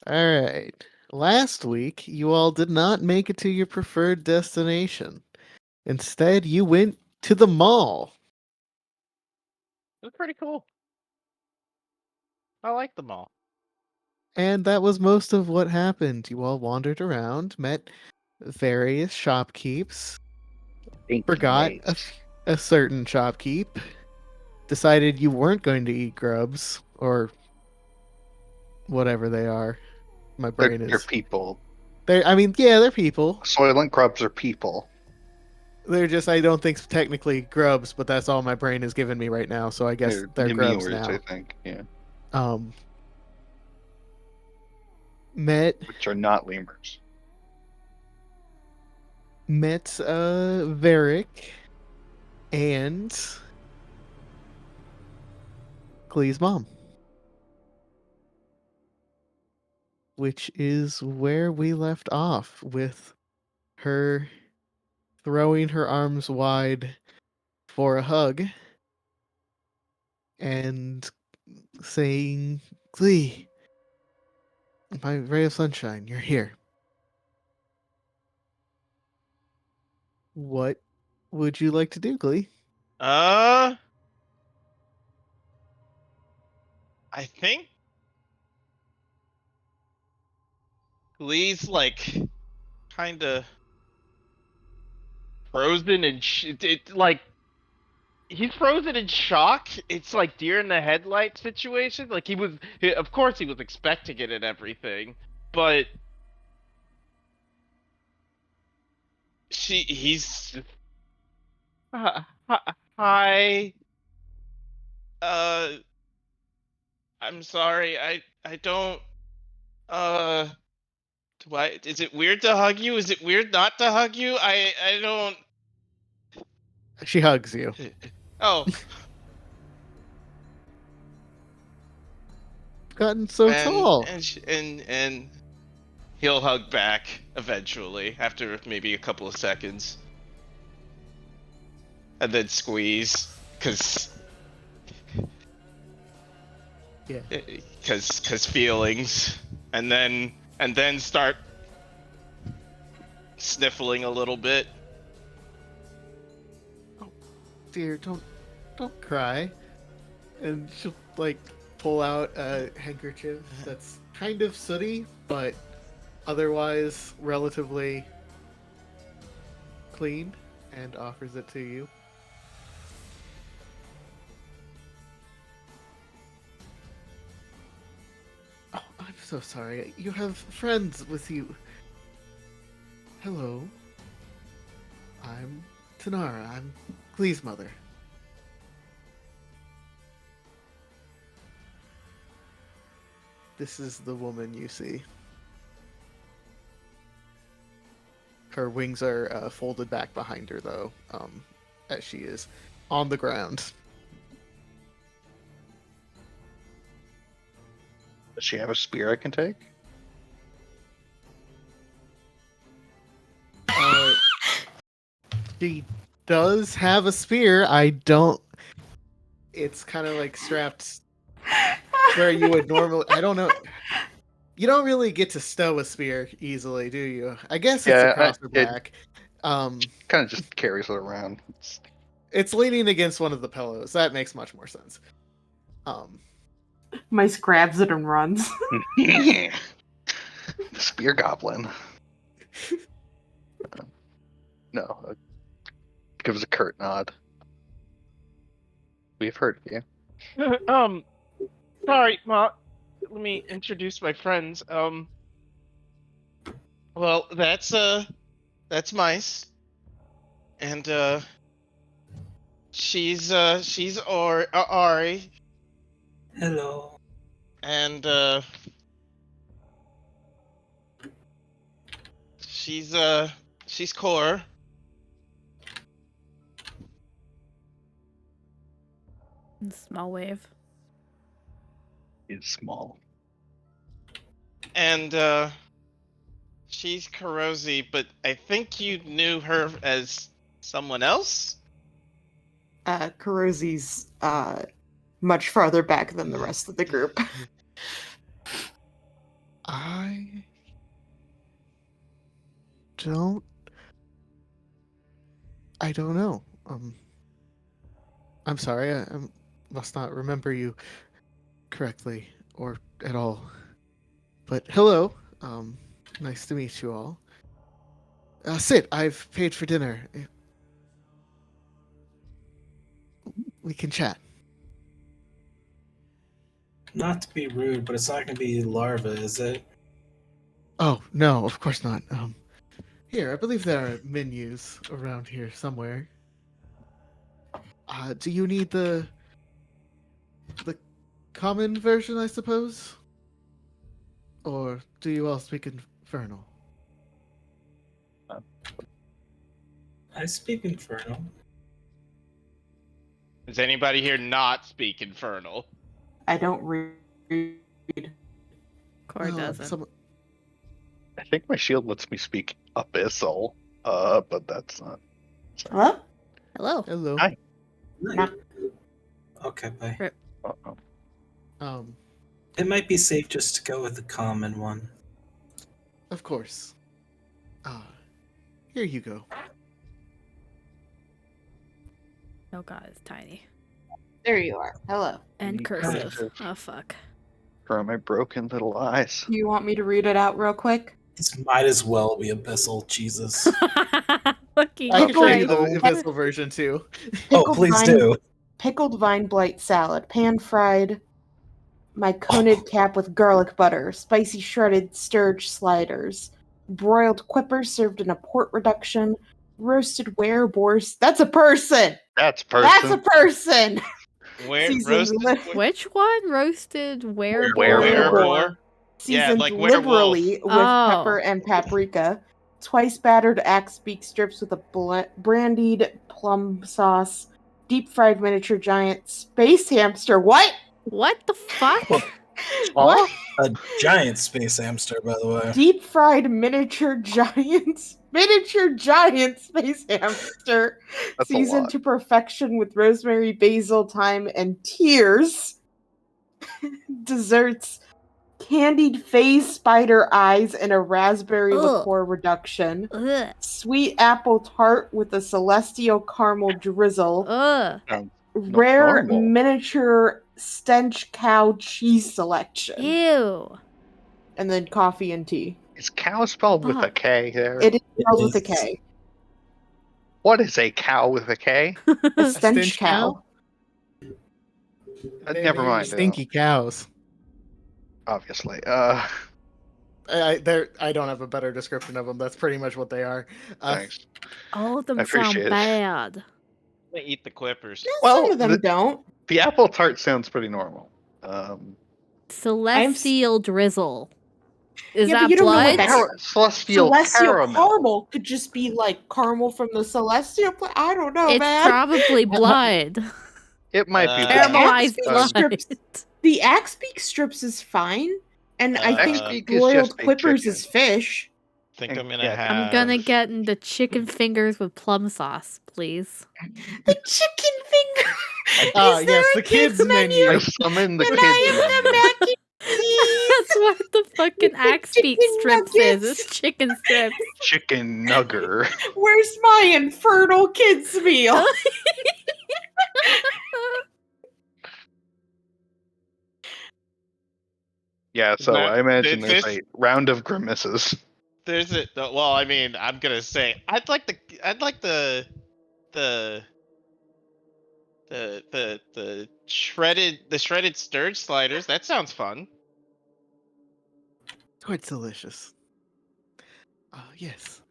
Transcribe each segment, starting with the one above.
Alright. Last week, you all did not make it to your preferred destination. Instead, you went to the mall. It was pretty cool. I like them all. And that was most of what happened. You all wandered around, met various shopkeepers, Thinking forgot ways. a certain shopkeep, decided you weren't going to eat grubs, or whatever they are. My brain They're is. people. They're people. Soylent grubs are people. They're just, I don't think technically grubs, but that's all my brain is giving me right now, so I guess They're they're grubs lemurs, I now. think. Yeah, Um, met which are not lemurs. Varric and Glee's mom, which is where we left off with her throwing her arms wide for a hug and saying, Glee, my ray of sunshine, you're here. What would you like to do, Glee? I think Lee's like kind of frozen and he's frozen in shock. It's like deer in the headlight situation. Like of course he was expecting it and everything, but he's hi. Uh, I'm sorry. I don't. Uh, why is it weird to hug you? Is it weird not to hug you? I don't. She hugs you. Oh, Gotten so and tall. and he'll hug back eventually after maybe a couple of seconds, and then squeeze because Yeah. because feelings, and then start sniffling a little bit. Dear, don't cry. And she'll like pull out a handkerchief that's kind of sooty, but otherwise relatively clean, and offers it to you. Oh, I'm so sorry. You have friends with you. Hello. I'm Tanara. I'm Glee's mother. This is the woman you see. Her wings are folded back behind her, though, as she is on the ground. Does she have a spear I can take? Uh, she does have a spear. I don't. It's kind of like strapped where you would normally. I don't know. You don't really get to stow a spear easily, do you? I guess it's Yeah, across her it back. kind of just carries it around. It's leaning against one of the pillows. That makes much more sense. Um, Mice grabs it and runs. The spear goblin. No, gives a curt nod. We've heard of you. Sorry, Ma. Let me introduce my friends. Well, that's Mice, and she's Ari, Hello. and she's Core, Small wave. He's small. and she's Karosi, but I think you knew her as someone else. Karosi's much farther back than the rest of the group. don't. I don't know. I'm sorry. I must not remember you correctly or at all. But hello. Nice to meet you all. Sit. I've paid for dinner. We can chat. Not to be rude, but it's not going to be larva, is it? Oh no, of course not. Here, I believe there are menus around here somewhere. Do you need the common version, I suppose? Or do you all speak Infernal? I speak Infernal. Does anybody here not speak Infernal? I don't read. Core doesn't. I think my shield lets me speak Abyssal, but that's not. Hello? Hello. Hello. Hi. No. Okay, bye. Uh-oh. It might be safe just to go with the common one. Of course. Here you go. Oh god, it's tiny. There you are. Hello. And You cursive. cursive. Oh fuck. For my broken little eyes. Do you want me to read it out real quick? This might as well be Abyssal, Jesus. Fucking I can show you Christ. the Abyssal version too. Oh, please do. Pickled vine blight salad, pan fried myconid cap with garlic butter, spicy shredded sturge sliders, broiled quippers served in a port reduction, roasted wereboars. That's a person. That's That's a person. person. Where Seasoned roasted? li- Which one? Roasted where? Wereboar? Yeah, Seasoned like werewolf. liberally with Oh. pepper and paprika. Twice battered axe beak strips with a brandied plum sauce. Deep fried miniature giant space hamster. What? What the fuck? What? A giant space hamster, by the way. Deep fried miniature giant space hamster. That's a Seasoned lot. to perfection with rosemary, basil, thyme, and tears. Desserts. Candied phase spider eyes and a raspberry Ugh. liqueur reduction. Ugh. Sweet apple tart with a celestial caramel drizzle. Ugh. Rare normal. miniature stench cow cheese selection. Ew. And then coffee and tea. Is cow spelled with a Fuck. K there? It is spelled with a is. K. What is a cow with a K? A stench cow. Never mind. Stinky cows. Obviously. I don't have a better description of them. That's pretty much what they are. Thanks. All of them I sound appreciate it. bad. I eat the Quippers. Well, Some of them don't. The apple tart sounds pretty normal. Celestial drizzle. Is Yeah, but that you don't know what blood? that's- Celestial caramel. caramel could just be like caramel from the celestial. I don't know, It's man. probably blood. It might be. Caramelized Axe-beak blood. strips. The axe beak strips is fine, and I think Axe-beak is broiled just baked quippers chicken. is fish. Think I'm gonna Yeah. have. I'm gonna get into chicken fingers with plum sauce, please. The chicken finger. Is Yes, there the a kids menu. I summon the Can kids. I have the menu. mac and cheese? That's what the fucking axe beak Chicken strips nuggets. is. It's chicken strips. Chicken nugger. Where's my infernal kids meal? Yeah, so That- I imagine this- there's a round of grimaces. There's it. Well, I mean, I'm gonna say I'd like the shredded sturge sliders. That sounds fun. Quite delicious. Yes.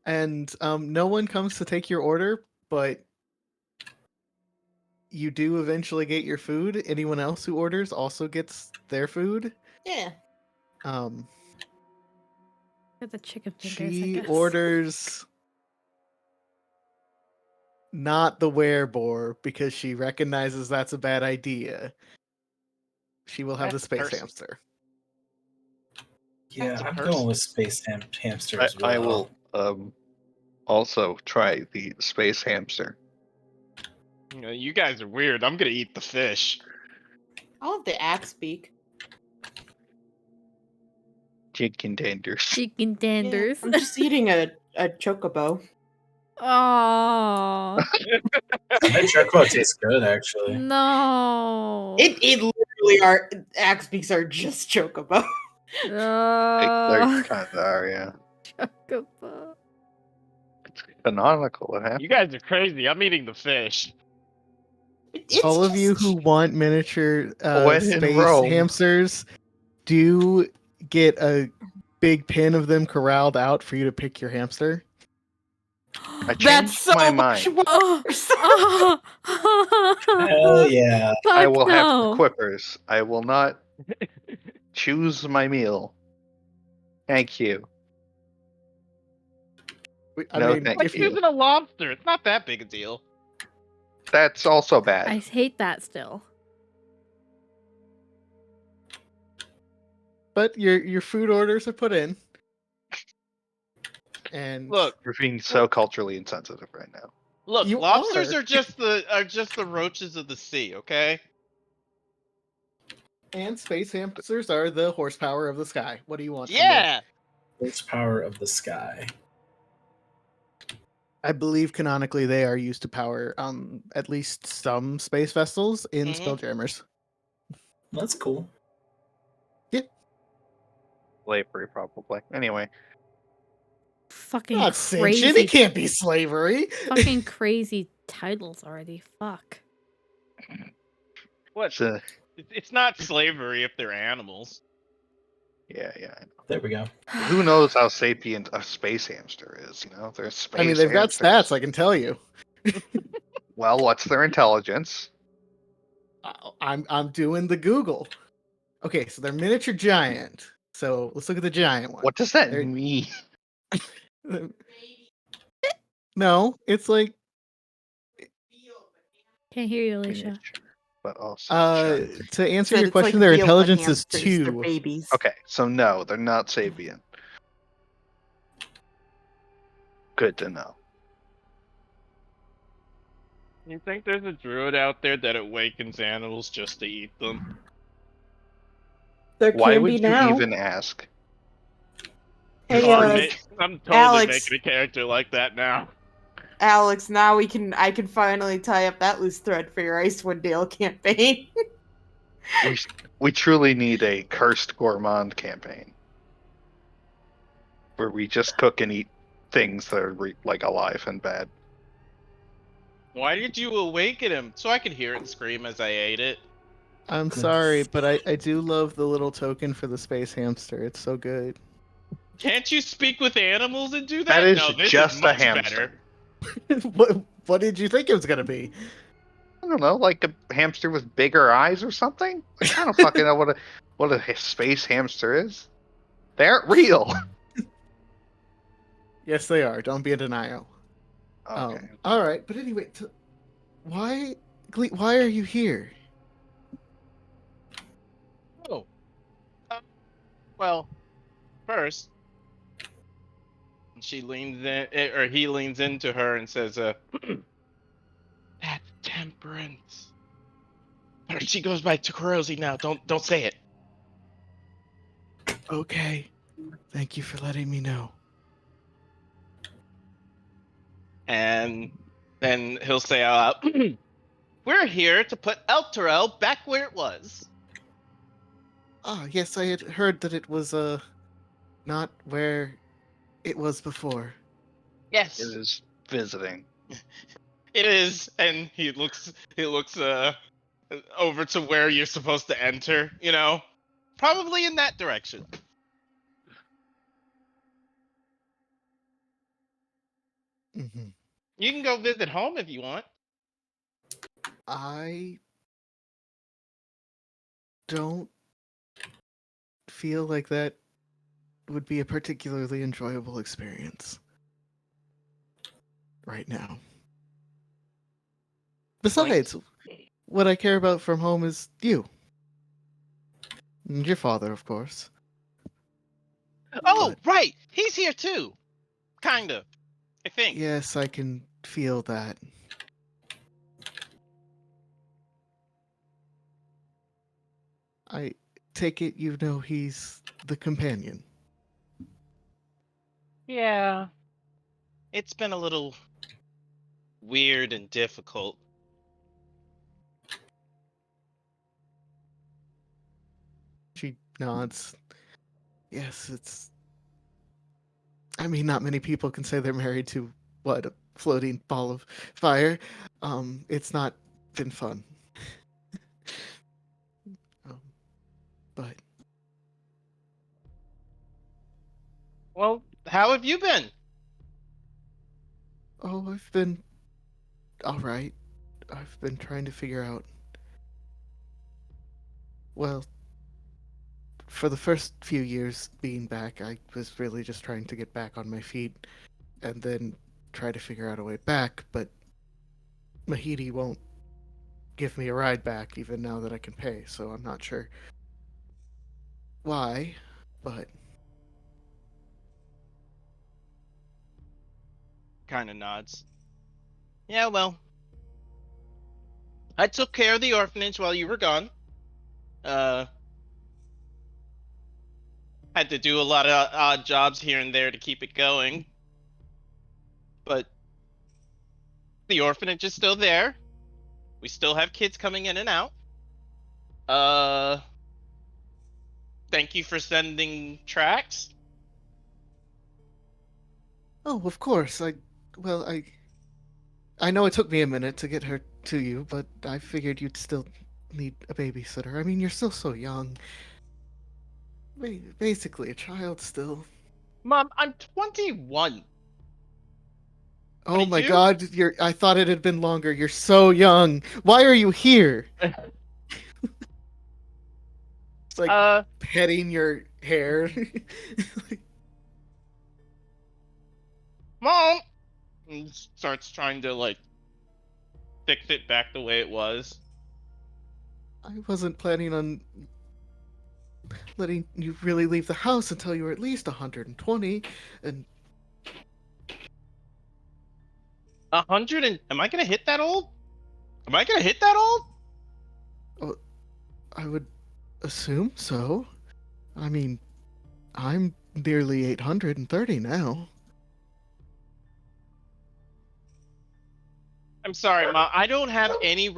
And no one comes to take your order, but you do eventually get your food. Anyone else who orders also gets their food. Yeah. Get the chicken fingers. I She guess. orders not the werebore because she recognizes that's a bad idea. She will have the That's space person. hamster. Yeah, That's a I'm person. going with space hamster as well. I will also try the space hamster. You know, you guys are weird. I'm gonna eat the fish. I'll have the axe beak. Chicken tenders. Chicken Yeah, tenders. I'm just eating a chocobo. Oh That chocolate tastes good, actually. no. It literally are axe beaks are just chocobo. They Oh, kind of are, yeah. chocobo. It's canonical. It happens. You guys are crazy. I'm eating the fish. It's All of you just- who want miniature When in space Rome. hamsters, do get a big pin of them corralled out for you to pick your hamster. I That's changed so my much mind. worse. Hell yeah. I Fuck will have no. the quippers. I will not choose my meal. Thank you. I No, mean, thank Like if you choosing a lobster. It's not that big a deal. That's also bad. I hate that still. but your food orders are put in, and Look, We're being so culturally insensitive right now. look. You Lobsters are. are just the roaches of the sea. Okay. and space hamsters are the horsepower of the sky. What do you want from me? Yeah. Horsepower of the sky. I believe canonically they are used to power at least some space vessels in Mhm. Spelljammers. That's cool. Slavery, probably. Anyway, Fucking Not sentient. crazy. It can't be slavery. Fucking crazy titles already. Fuck. What? so It's not slavery if they're animals. yeah. There we go. Who knows how sapient a space hamster is? You know, they're space. I mean, they've got hamsters. stats. I can tell you. Well, what's their intelligence? I'm doing the Google. Okay, so they're miniature giant. So let's look at the giant one. What does that They're- mean? No, it's like Can't hear you, Alicia. Miniature, but also giant. to answer Said your it's like question, their feel good intelligence is hamsters, they're 2. babies. Okay, so no, they're not sapient. Good to know. You think there's a druid out there that awakens animals just to eat them? There Why can would be you now. even ask? Hey, I'm totally Alex. making a character like that now. Alex, now I can finally tie up that loose thread for your Icewind Dale campaign. We truly need a cursed gourmand campaign where we just cook and eat things that are like alive and bad. Why did you awaken him? So I could hear it scream as I ate it. I'm Good. sorry, but I do love the little token for the space hamster. It's so good. Can't you speak with animals and do that? That is no, this just is a much hamster. better. what did you think it was gonna be? I don't know, like a hamster with bigger eyes or something. I don't fucking know what a space hamster is. They aren't real. Yes, they are. Don't be in denial. Okay. All right, but anyway, why, Glee, why are you here? Oh. Well, first, she leans in, or he leans into her and says, "That's Temperance." Or she goes by Tokorosi now. Don't say it. Okay, thank you for letting me know. And then he'll say out loud, "We're here to put Elturel back where it was." Ah, yes, I had heard that it was not where it was before. Yes, It is visiting. it is. And he looks over to where you're supposed to enter. You know, probably in that direction. Hmm. You can go visit home if you want. I don't feel like that would be a particularly enjoyable experience right now. Besides, what I care about from home is you. And your father, of course. Oh, But- right. He's here too. Kind of. I think. Yes, I can feel that. I take it you know he's the companion. Yeah. It's been a little weird and difficult. She nods. Yes, it's. I mean, not many people can say they're married to what, a floating ball of fire. It's not been fun. um, but Well, how have you been? oh, I've been all right. I've been trying to figure out. Well, for the first few years being back, I was really just trying to get back on my feet and then try to figure out a way back. But Mahidi won't give me a ride back, even now that I can pay. So I'm not sure why, but Kind of nods. Yeah, well, I took care of the orphanage while you were gone. Uh, had to do a lot of odd jobs here and there to keep it going. But the orphanage is still there. We still have kids coming in and out. Uh, thank you for sending tracks. oh, of course. Well, I know it took me a minute to get her to you, but I figured you'd still need a babysitter. I mean, you're still so young. Basically, a child still. Mom, I'm 21. Oh my 22? God, I thought it had been longer. You're so young. Why are you here? It's like petting your hair. Mom! And starts trying to, like, fix it back the way it was. I wasn't planning on letting you really leave the house until you were at least 120, and 100 and... Am I gonna hit that old? Am I gonna hit that old? I would assume so. I mean, I'm nearly 830 now. I'm sorry, Mom. I don't have any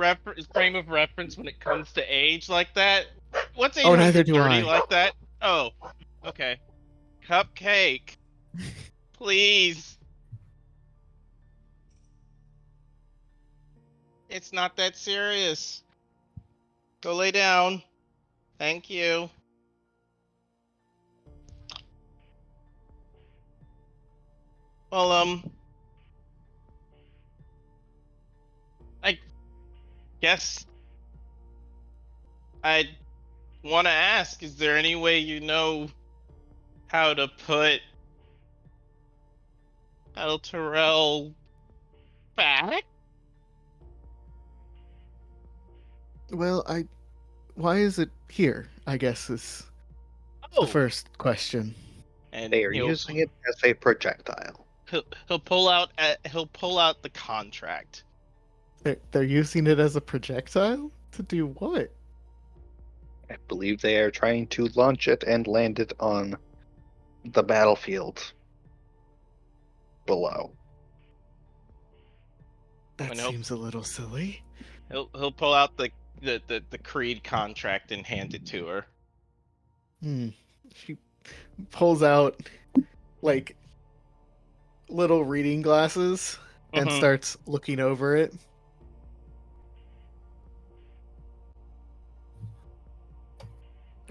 frame of reference when it comes to age like that. What's Oh, neither 830 do I. like that? Oh, okay. Cupcake. Please. It's not that serious. Go lay down. Thank you. Well, I guess I want to ask, is there any way you know how to put El Terrell back? Well, why is it here? I guess is the Oh, first question. and They are using it as a projectile. he'll pull out the contract. They're using it as a projectile? To do what? I believe they are trying to launch it and land it on the battlefield below. That And he'll seems a little silly. he'll pull out the Creed contract and hand it to her. She pulls out, like, little reading glasses and Mm-hmm. starts looking over it.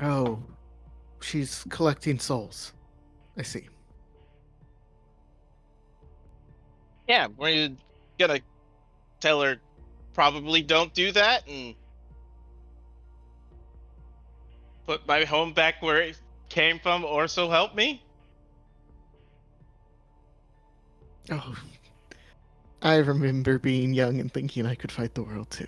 Oh, she's collecting souls. I see. Yeah, we're gonna tell her probably don't do that and put my home back where it came from, or so help me. Oh, I remember being young and thinking I could fight the world too.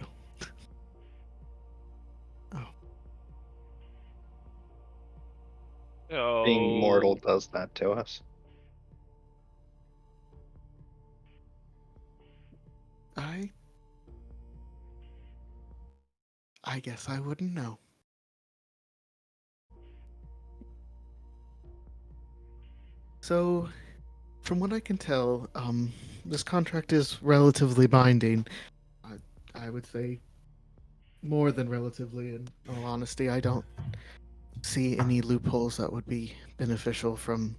Oh, Being mortal Oh, does that to us. I guess I wouldn't know. So, from what I can tell, this contract is relatively binding. I, I would say more than relatively. In all honesty, I don't see any loopholes that would be beneficial from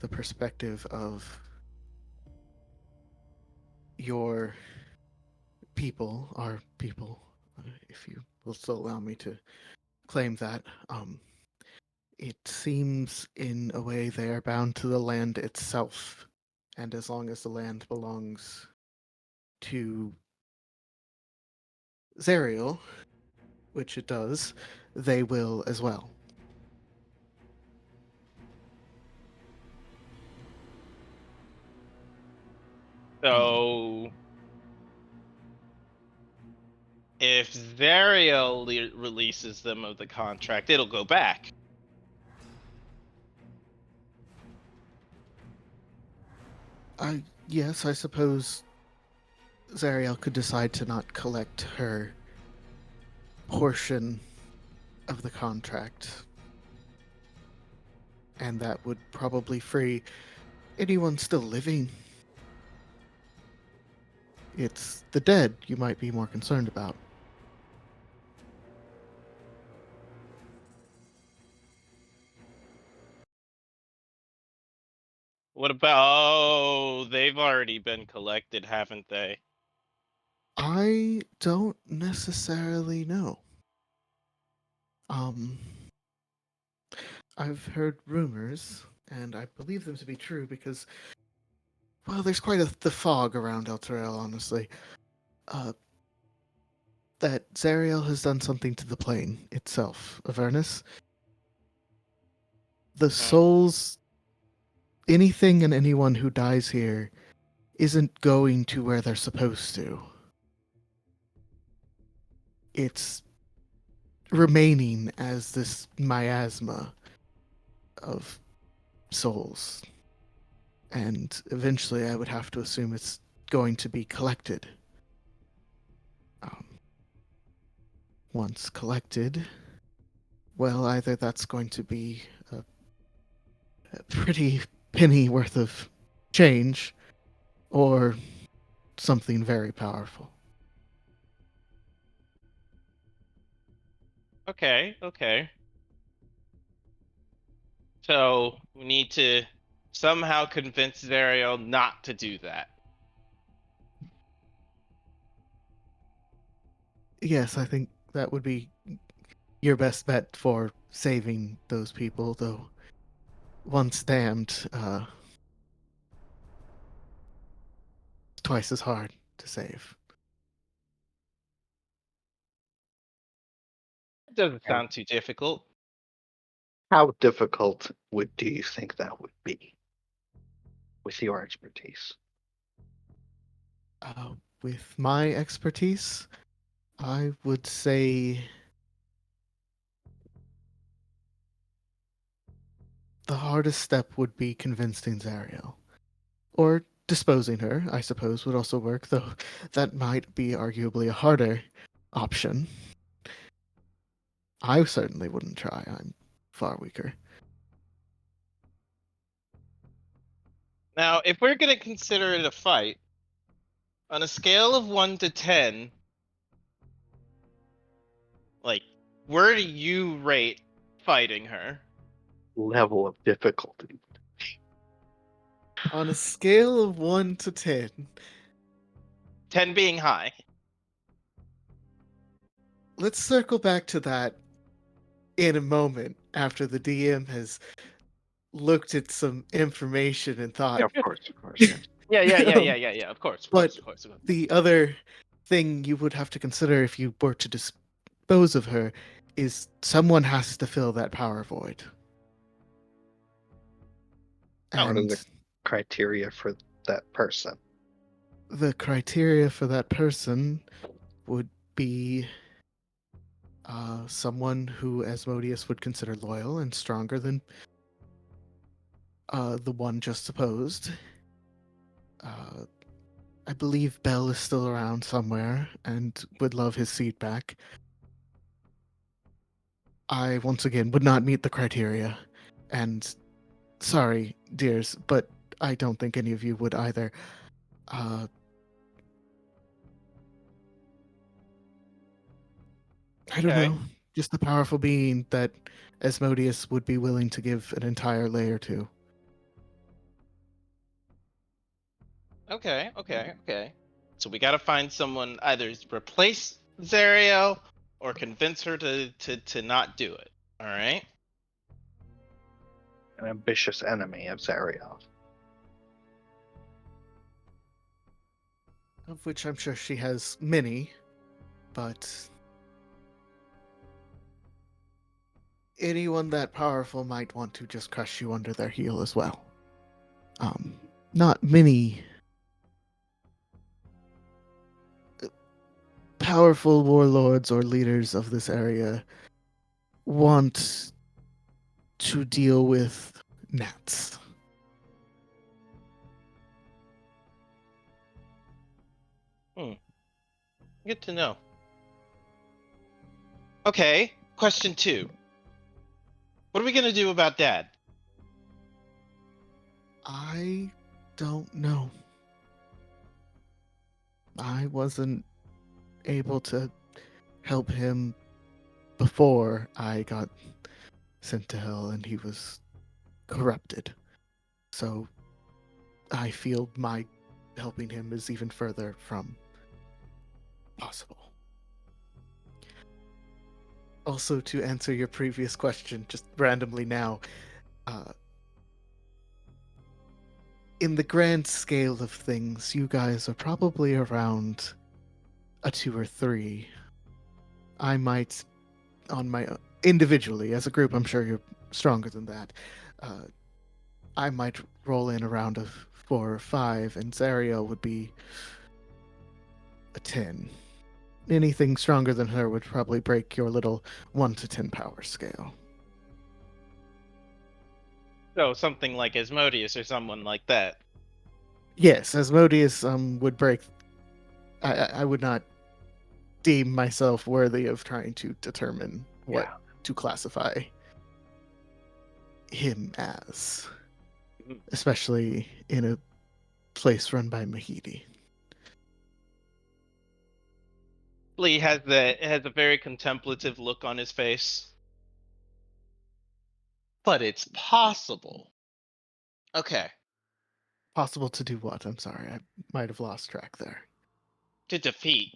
the perspective of your people, our people, if you will still allow me to claim that. It seems in a way they are bound to the land itself, and as long as the land belongs to Zariel, which it does, they will as well. So if Zariel releases them of the contract, it'll go back. Yes, I suppose Zariel could decide to not collect her portion of the contract, and that would probably free anyone still living. It's the dead you might be more concerned about. What about? Oh, they've already been collected, haven't they? I don't necessarily know. Um, I've heard rumors, and I believe them to be true because, well, there's quite the fog around El Terrell, honestly. That Zariel has done something to the plane itself, Avernus. The souls, anything and anyone who dies here, isn't going to where they're supposed to. It's remaining as this miasma of souls. And eventually I would have to assume it's going to be collected. Once collected, well, either that's going to be a pretty penny worth of change, or something very powerful. Okay, okay. So we need to somehow convince Zariel not to do that. Yes, I think that would be your best bet for saving those people, though once damned, twice as hard to save. It doesn't And sound too difficult. how difficult do you think that would be with your expertise? With my expertise, I would say the hardest step would be convincing Zariel. Or disposing her, I suppose, would also work, though that might be arguably a harder option. I certainly wouldn't try. I'm far weaker. Now, if we're gonna consider it a fight, on a scale of 1 to 10, like, where do you rate fighting her? Level of difficulty. On a scale of 1 to 10, 10 being high. let's circle back to that in a moment after the DM has looked at some information and thought. Yeah, of course, yes. Yeah. Of course. But the other thing you would have to consider if you were to dispose of her is someone has to fill that power void. What are And the criteria for that person? the criteria for that person would be someone who Asmodeus would consider loyal and stronger than the one just supposed. I believe Bell is still around somewhere and would love his seat back. I, once again, would not meet the criteria. And sorry, dears, but I don't think any of you would either. Uh, I don't Okay. know. Just a powerful being that Asmodeus would be willing to give an entire layer to. Okay. So we gotta find someone either to replace Zariel or convince her to not do it. All right. An ambitious enemy of Zariel. Of which I'm sure she has many, but anyone that powerful might want to just crush you under their heel as well. Not many powerful warlords or leaders of this area want to deal with gnats. Good to know. Okay. Question 2. What are we gonna do about Dad? I don't know. I wasn't able to help him before I got sent to hell and he was corrupted. So I feel my helping him is even further from possible. Also, to answer your previous question, just randomly now, in the grand scale of things, you guys are probably around a 2 or 3. I might, on my own, individually, as a group, I'm sure you're stronger than that. I might roll in around a 4 or 5, and Zariel would be a 10. Anything stronger than her would probably break your little 1 to 10 power scale. So something like Asmodeus or someone like that. Yes, Asmodeus would break. I would not deem myself worthy of trying to determine what to classify him as, especially in a place run by Mahidi. Lee has a very contemplative look on his face. But it's possible. Okay. Possible to do what? I'm sorry, I might have lost track there. To defeat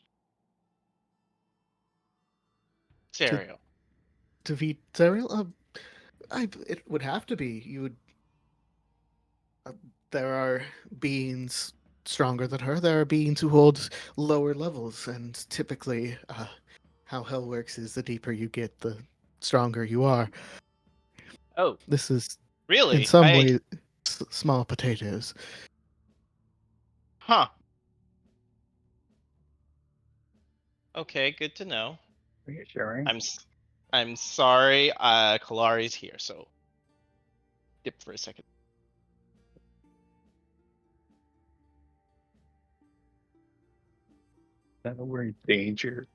Zariel. Defeat Zariel? It would have to be. You would. There are beings stronger than her. There are beings who hold lower levels, and typically, how hell works is the deeper you get, the stronger you are. Oh, This is, really? in some ways, small potatoes. Huh. Okay, good to know. Reassuring. I'm sorry. Kalari's here, so dip for a second. We're in danger.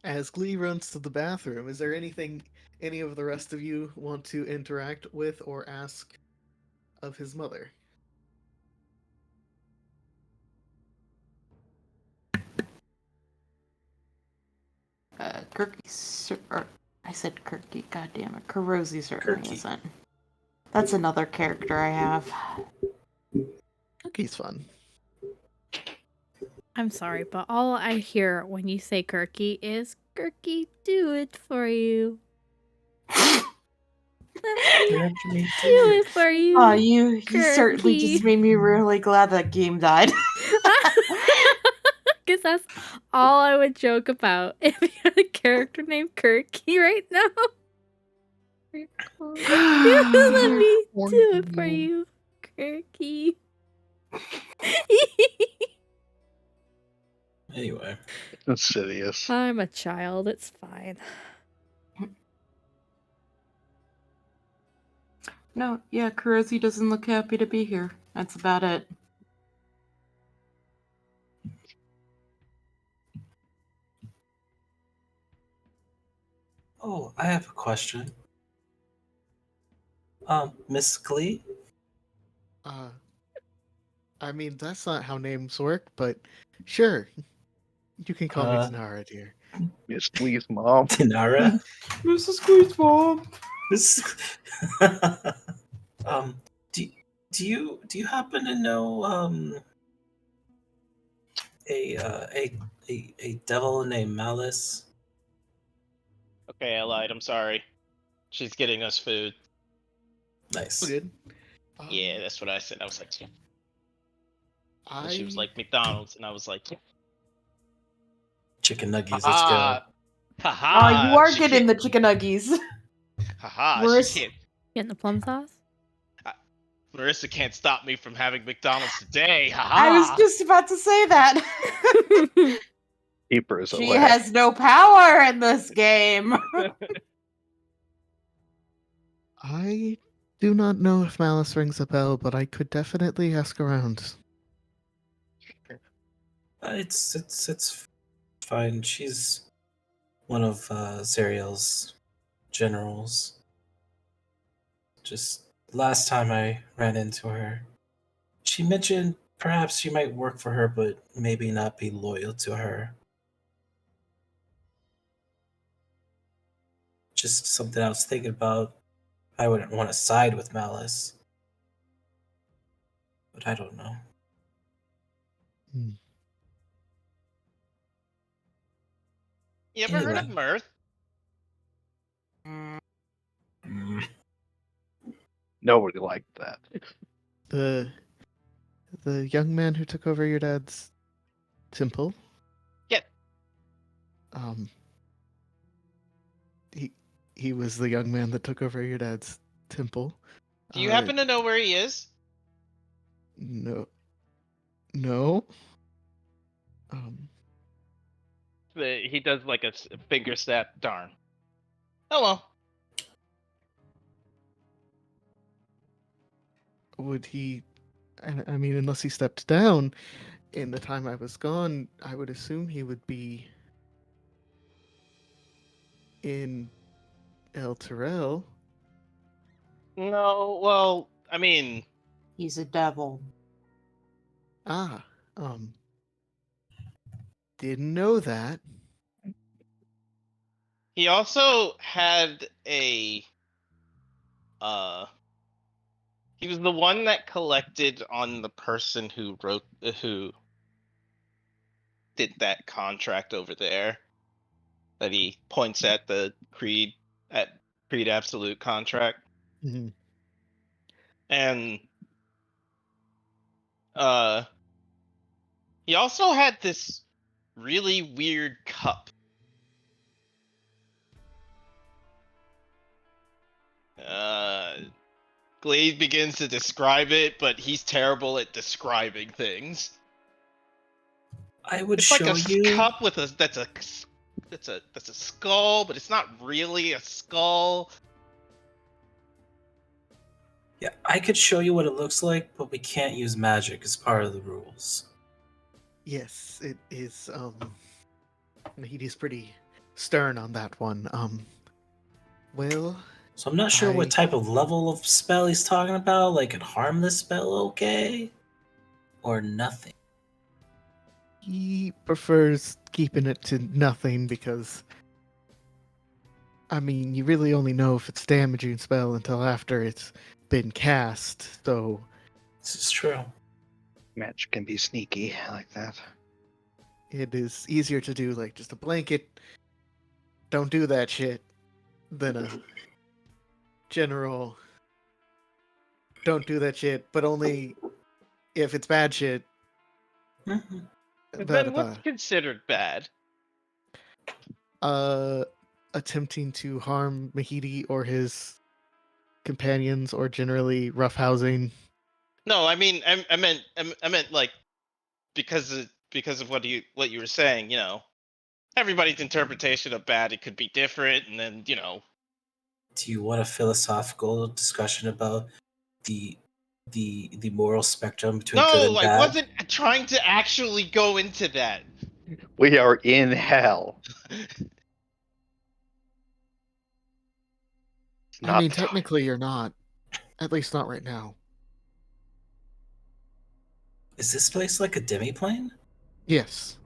As Glee runs to the bathroom, is there anything any of the rest of you want to interact with or ask of his mother? I said Kirky, god damn it. Kurosi certainly Kirky. isn't. That's another character I have. Cookie's fun. I'm sorry, but all I hear when you say Kirky is Kirky, do it for you. Let me Do it for you. Oh, you certainly Kirky. just made me really glad that game died. Because that's all I would joke about if you had a character named Kirky right now. Let me do it for you, Kirky. Anyway, Insidious. I'm a child. It's fine. No, yeah, Kurosi doesn't look happy to be here. That's about it. Oh, I have a question. Miss Glee? I mean, that's not how names work, but sure. You can call me Uh, Tanara, dear. Miss Glee's mom. Dinara? Mrs. Glee's mom. Miss... um, do, do you happen to know a devil named Malice? Okay, I lied. I'm sorry. She's getting us food. Nice. Good. Yeah, that's what I said. I was like, yeah. And she was I like, McDonald's, and I was like, Chicken nuggies, let's go. haha, Oh, haha. you are she getting can't- the chicken nuggies. Haha, Worse. she can't. Getting the plum sauce? Marissa can't stop me from having McDonald's today. Haha. I was just about to say that. Keepers She away. has no power in this game. I do not know if Malice rings a bell, but I could definitely ask around. It's fine. She's one of Zariel's generals. Just last time I ran into her, she mentioned perhaps she might work for her, but maybe not be loyal to her. Just something I was thinking about. I wouldn't want to side with Malice, but I don't know. You ever heard of Anyway. Mirth? Mm. Nobody liked that. The young man who took over your dad's temple. Yeah. He was the young man that took over your dad's temple. Do you happen to know where he is? No. He does like a finger snap. Darn. Oh well. Would he? I mean, unless he stepped down in the time I was gone, I would assume he would be in El Terrell. No, well, I mean, He's a devil. Ah, didn't know that. he also had a he was the one that collected on the person who who did that contract over there. That he points at the Creed Absolute contract. Mhm. And he also had this really weird cup. Glade begins to describe it, but he's terrible at describing things. I would It's show like a you. cup with that's a skull, but it's not really a skull. Yeah, I could show you what it looks like, but we can't use magic as part of the rules. Yes, it is. He's pretty stern on that one. Well, So I'm not sure I- what type of level of spell he's talking about. Like, a harmless spell, okay? Or nothing. he prefers keeping it to nothing because, I mean, you really only know if it's damaging spell until after it's been cast. So This is true. Magic can be sneaky like that. it is easier to do like just a blanket. Don't do that shit than a general. Don't do that shit, but only if it's bad shit. Mhm. Then what's considered bad? Attempting to harm Mahidi or his companions, or generally roughhousing. No, I mean, I meant like because of what you were saying. You know, everybody's interpretation of bad, it could be different, and then Do you want a philosophical discussion about the the moral spectrum between good and No, I bad? wasn't trying to actually go into that. We are in hell. I Not mean, the- technically, you're not. At least not right now. Is this place like a demi-plane? Yes.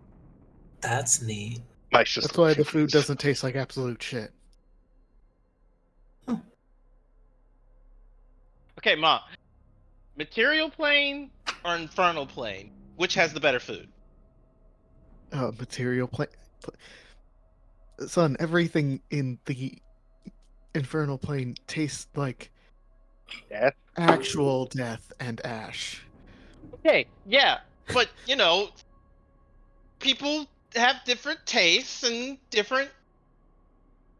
That's neat. Mike's just That's why the confused. food doesn't taste like absolute shit. Okay, Mom. Material plane or infernal plane? Which has the better food? Material Son, everything in the infernal plane tastes like Death? actual death and ash. Okay, yeah, but people have different tastes and different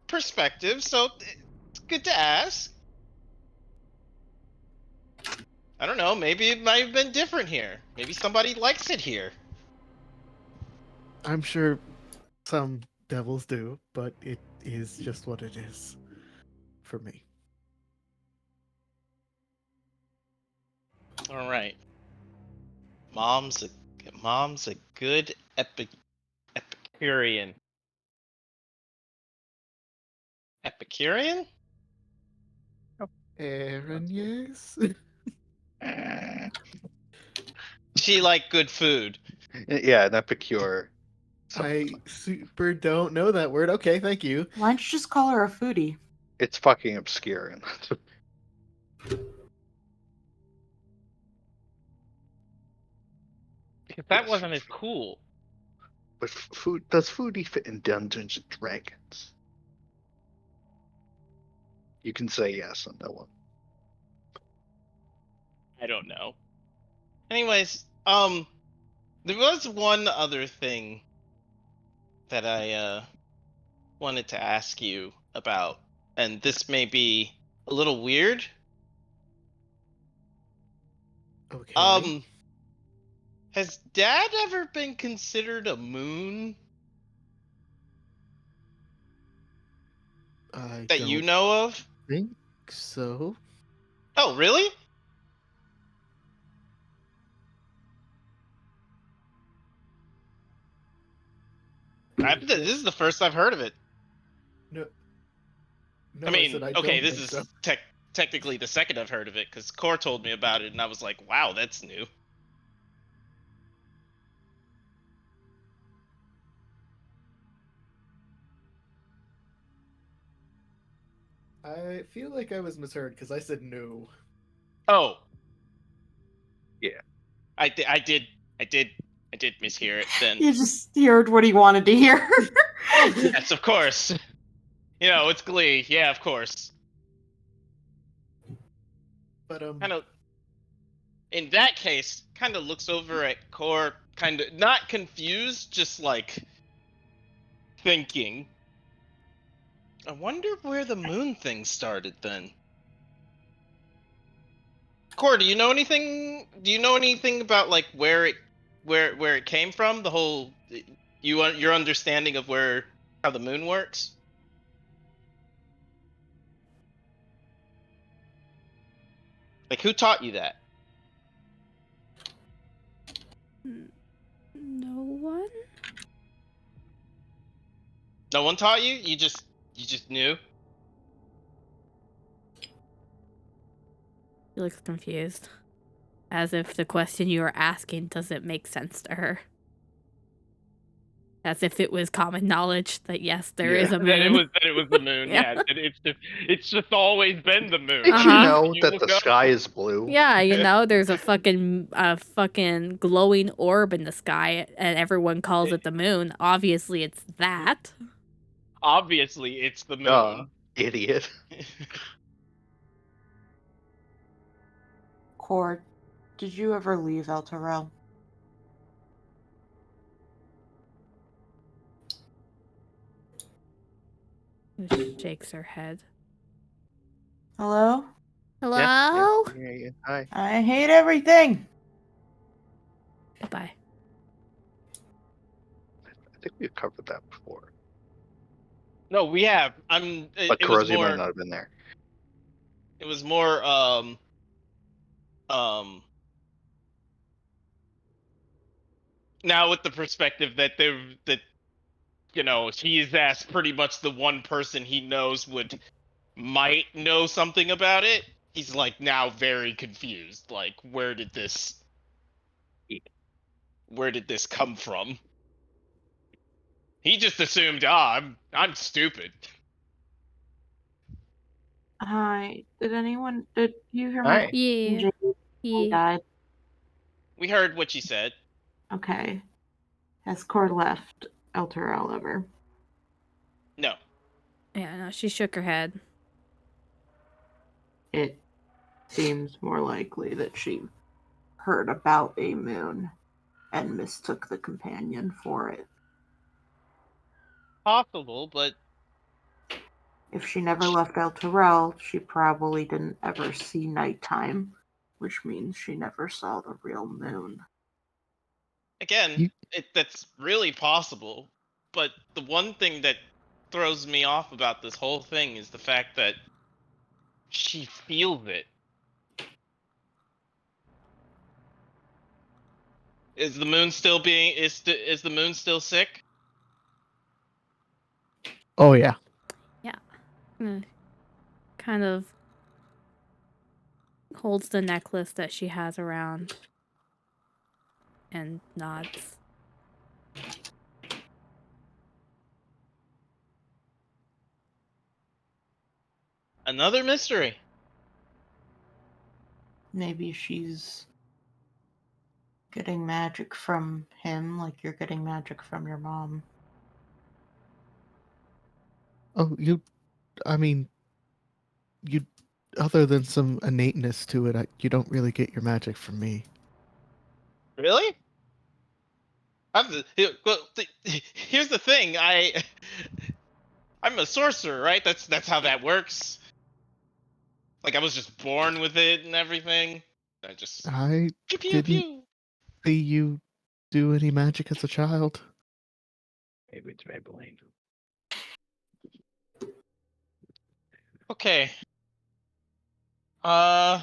perspectives, so it's good to ask. I don't know, maybe it might have been different here. Maybe somebody likes it here. I'm sure some devils do, but it is just what it is for me. All right. Mom's a good Epicurean. Epicurean? Aaron, yes. She like good food. Yeah, an epicure. I super don't know that word. Okay, thank you. Why don't you just call her a foodie? It's fucking obscure. And Because that wasn't as cool. but food does foodie fit in Dungeons and Dragons? You can say yes on that one. I don't know. Anyways, there was one other thing that I wanted to ask you about, and this may be a little weird. Okay. Has Dad ever been considered a moon I that don't you know of? think so. Oh, really? This is the first I've heard of it. No. No, I mean, said I okay, don't this think is so. technically the second I've heard of it because Core told me about it, and I was like, "Wow, that's new." I feel like I was misheard because I said no. Oh, Yeah. I did mishear it then. You just heard what he wanted to hear. Yes, of course. It's Glee. Yeah, of course. But Kind of. In that case, kind of looks over at Core, kind of not confused, just like thinking. I wonder where the moon thing started then. Core, do you know anything? Do you know anything about like where it came from? The whole your understanding of how the moon works. Like, who taught you that? No one? No one taught you. You just knew. She looks confused. As if the question you are asking doesn't make sense to her. As if it was common knowledge that yes, there is a moon. That it was the moon. Yeah. Yeah, it's just always been the moon. Did you Uh-huh. know You that look the up- sky is blue? Yeah, there's a fucking glowing orb in the sky, and everyone calls it the moon. Obviously, it's that. Obviously, it's the moon. Duh, idiot. Cord, did you ever leave El Terrell? Shakes her head. Hello? Hello? Yeah. Hi. I hate everything. Goodbye. I think we've covered that before. No, we have. But It was Corrosive might more. not have been there. It was more um now with the perspective that he's asked pretty much the one person he knows might know something about it. He's like now very confused. Like, where did this come from? He just assumed, I'm stupid. Hi. Did you hear my Hi. question? Yeah. Jamie Yeah. died. We heard what she said. Okay. Has Core left El Terrell ever? No. Yeah, no, she shook her head. It seems more likely that she heard about a moon and mistook the companion for it. Possible, but If she never left El Terrell, she probably didn't ever see nighttime, which means she never saw the real moon. again, You- that's really possible. But the one thing that throws me off about this whole thing is the fact that she feels it. Is the moon still being is the moon still sick? Oh yeah. Kind of holds the necklace that she has around and nods. Another mystery. Maybe she's getting magic from him like you're getting magic from your mom. Oh, I mean, you. Other than some innateness to it, you don't really get your magic from me. Really? Here's the thing. I'm a sorcerer, right? That's how that works. Like, I was just born with it and everything. I just I pew pew didn't pew. see you do any magic as a child. Maybe it's Maybelline. Okay. Uh.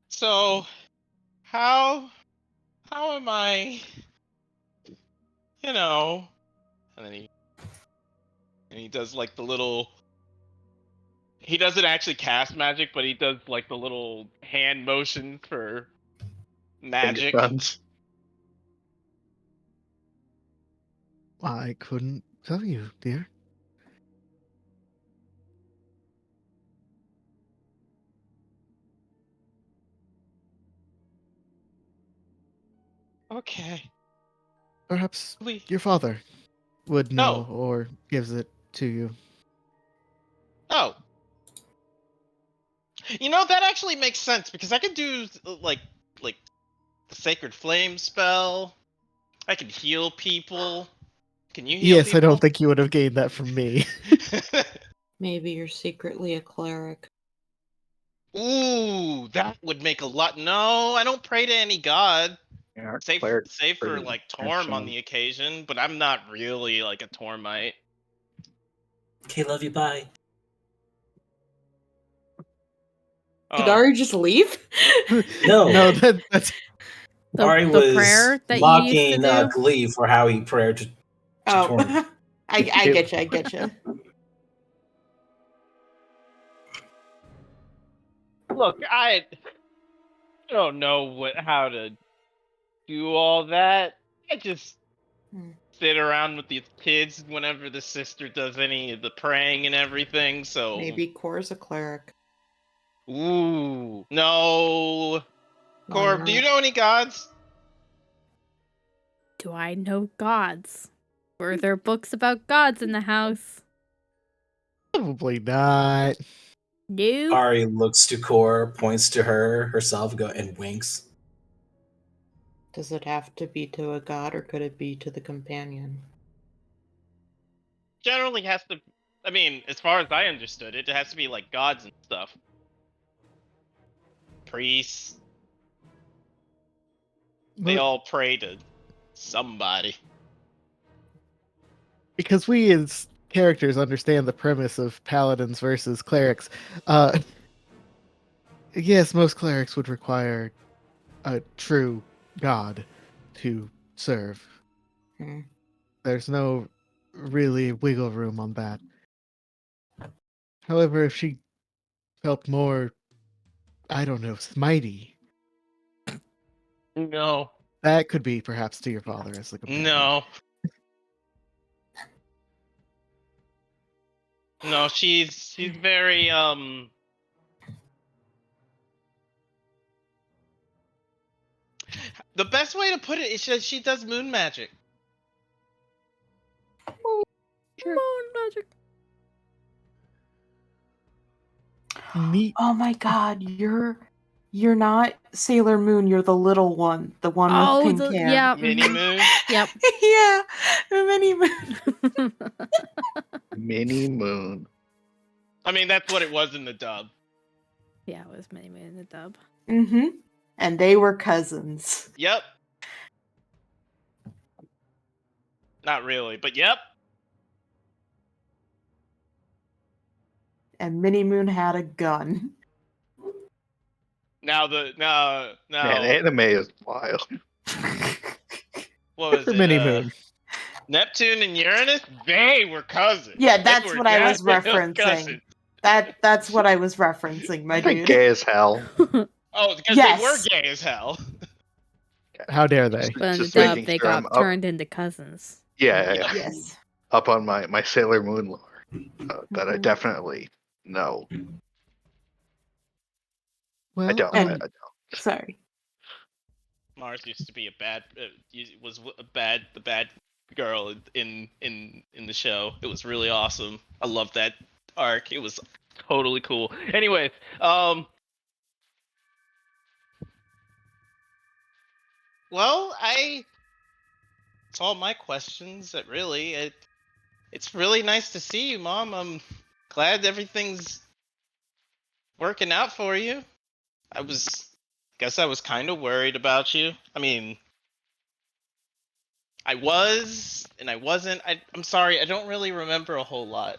So, how am I? You know. And then he does like the little. He doesn't actually cast magic, but he does like the little hand motion for Finger magic. guns. I couldn't tell you, dear. Okay. Perhaps Glee. your father would know Oh. or gives it to you. Oh. That actually makes sense because I could do like the Sacred Flame spell. I can heal people. Can you heal Yes, I don't people? think you would have gained that from me. Maybe you're secretly a cleric. Ooh, that would make a lot. No, I don't pray to any god. Yeah, our Save cleric save for pretty like Torm on handsome. the occasion, but I'm not really like a Tormite. Okay, love you, bye. Did Oh, Ari just leave? No. No, that's Ari The was prayer that you used to mocking do? Glee for how he prayed to Torm. Oh, I get you. I get you. look, I don't know how to do all that. I just Hmm. sit around with the kids whenever the sister does any of the praying and everything. So, Maybe Core's a cleric. ooh, no. Why Corb, do you not? know any gods? Do I know gods? Were there books about gods in the house? probably not. No. Ari looks to Core, points to herself, and winks. Does it have to be to a god or could it be to the companion? Generally has to. I mean, as far as I understood it, it has to be like gods and stuff. Priests, they But all pray to somebody. because we as characters understand the premise of paladins versus clerics. Yes, most clerics would require a true god to serve. Hmm. There's no really wiggle room on that. However, if she felt more, I don't know, smitey, No, that could be perhaps to your father as the companion. no, no. She's very The best way to put it is that she does moon magic. Moon magic. Neat. Oh my god, you're not Sailor Moon, you're the little one. The one with Oh, pink the, hair. yeah. Mini moon. Yep. Yeah. The Mini Moon. Mini Moon. I mean, that's what it was in the dub. Yeah, it was Mini Moon in the dub. Mm-hmm. And they were cousins. Yep. Not really, but yep. And Mini Moon had a gun. Now Man, anime is wild. what was it? Mini Moon. Neptune and Uranus, they were cousins. Yeah, They that's were what I was definitely referencing. cousins. That's what I was referencing, my They're dude. gay as hell. Oh, because Yes. they were gay as hell. How dare they? But in the Just dub, making they sure I'm got up. turned into cousins. Yeah, Yes. up on my Sailor Moon lore that I Mhm. definitely know. Well, I don't. And- I don't. Sorry. Mars used to be the bad girl in the show. It was really awesome. I loved that arc. It was totally cool. Anyways, well, it's all my questions. That really, it's really nice to see you, Mom. I'm glad everything's working out for you. Guess I was kind of worried about you. I mean, I was and I wasn't. I'm sorry. I don't really remember a whole lot.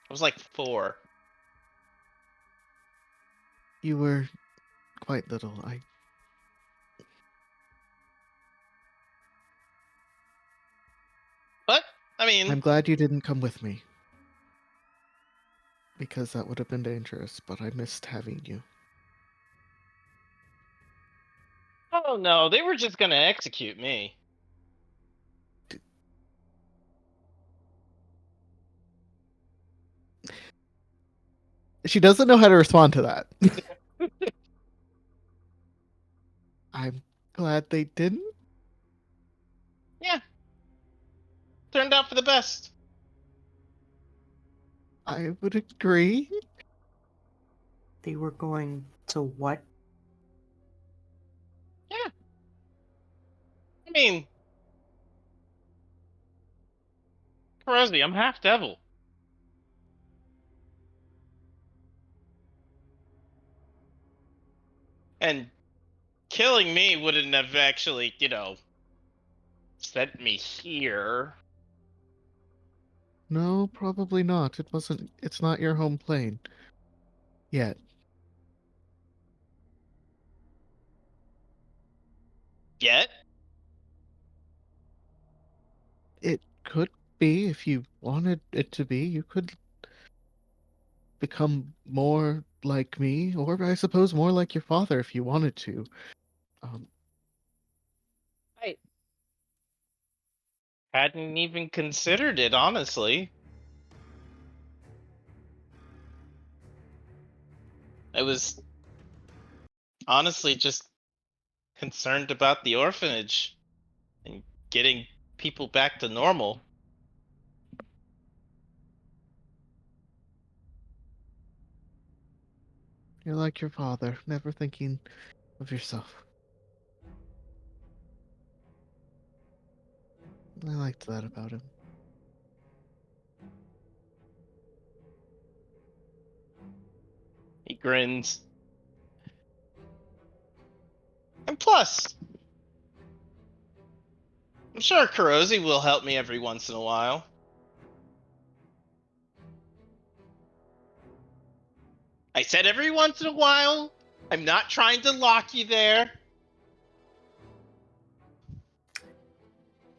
I was like 4. you were quite little. But I mean, I'm glad you didn't come with me. Because that would have been dangerous, but I missed having you. oh no, they were just gonna execute me. She doesn't know how to respond to that. I'm glad they didn't. Yeah, turned out for the best. I would agree. They were going to what? Yeah. I mean, Rosie, I'm half devil. And killing me wouldn't have actually, sent me here. No, probably not. It wasn't. It's not your home plane. Yet. Yet? It could be if you wanted it to be. You could become more like me, or I suppose more like your father if you wanted to. I hadn't even considered it, honestly. I was honestly just concerned about the orphanage and getting people back to normal. You're like your father, never thinking of yourself. I liked that about him. He grins. And plus, I'm sure Kurosi will help me every once in a while. I said every once in a while. I'm not trying to lock you there.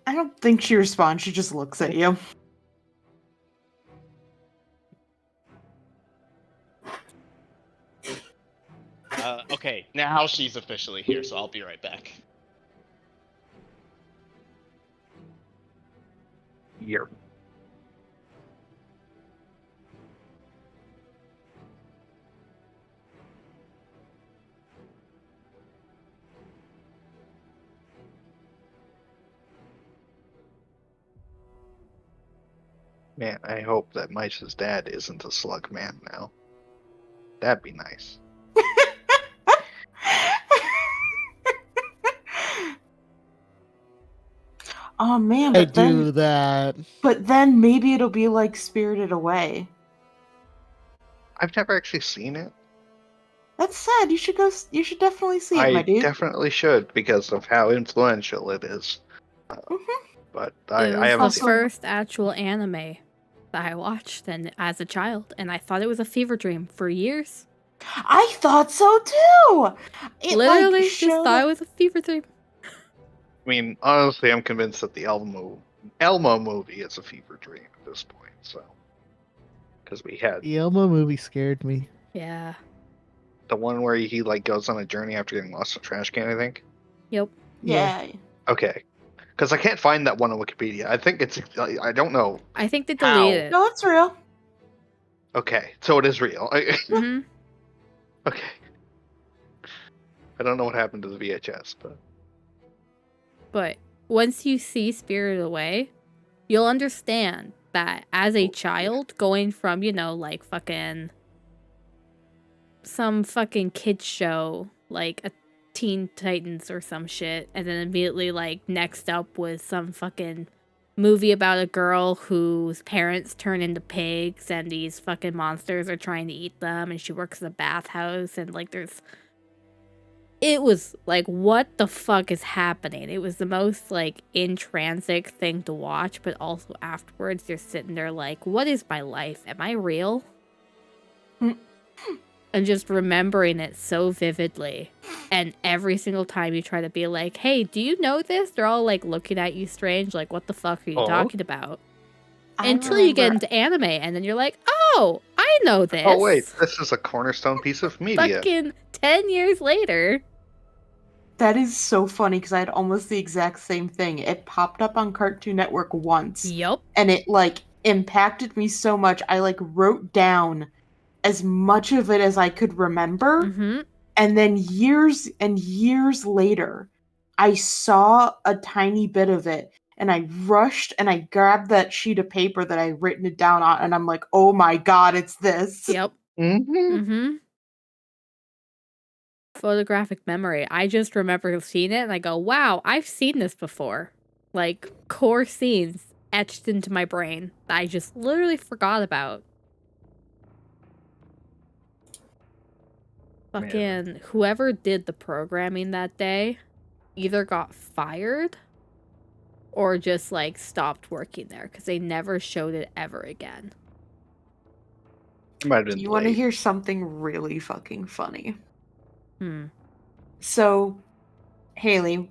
I don't think she responds. She just looks at you. Okay, now she's officially here, so I'll be right back. Year. Man, I hope that Mice's dad isn't a slug man now. That'd be nice. Oh man, I but then, do that. but then maybe it'll be like Spirited Away. I've never actually seen it. That's sad. You should go. You should definitely see it, my I dude. definitely should because of how influential it is. Mhm. But It I was haven't the seen Also- first actual anime that I watched and as a child, and I thought it was a fever dream for years. I thought so too. It Literally, like just showed thought it up- was a fever dream. I mean, honestly, I'm convinced that the Elmo movie is a fever dream at this point. So, because we had The Elmo movie scared me. Yeah. the one where he like goes on a journey after getting lost in a trash can, I think. Yep. Yeah. Okay, because I can't find that one on Wikipedia. I think it's I don't know. I think they How? deleted it. No, it's real. Okay, so it is real. hmm Okay. I don't know what happened to the VHS, but But once you see Spirited Away, you'll understand that as a child, going from, like fucking some fucking kids show, like a Teen Titans or some shit, and then immediately, like, next up was some fucking movie about a girl whose parents turn into pigs and these fucking monsters are trying to eat them, and she works in a bathhouse, and, like, it was like, what the fuck is happening? It was the most, like, intrinsic thing to watch, but also afterwards you're sitting there like, what is my life? Am I real? And just remembering it so vividly. And every single time you try to be like, hey, do you know this? They're all, like, looking at you strange, like, what the fuck are you Oh. talking about? I Until you get remember- into anime, and then you're like, oh, I know this. oh wait, this is a cornerstone piece of media. Fucking 10 years later. That is so funny because I had almost the exact same thing. It popped up on Cartoon Network once, Yup. and it like impacted me so much. I like wrote down as much of it as I could remember, Mm-hmm. and then years and years later, I saw a tiny bit of it, and I rushed and I grabbed that sheet of paper that I had written it down on, and I'm like, oh my god, it's this. Yep. Mm-hmm. Mm-hmm. Photographic memory. I just remember seeing it and I go, wow, I've seen this before. Like, core scenes etched into my brain that I just literally forgot about. Man. Fucking whoever did the programming that day either got fired or just, like, stopped working there because they never showed it ever again. Might have been You want to late. hear something really fucking funny? Hmm. So, Haley,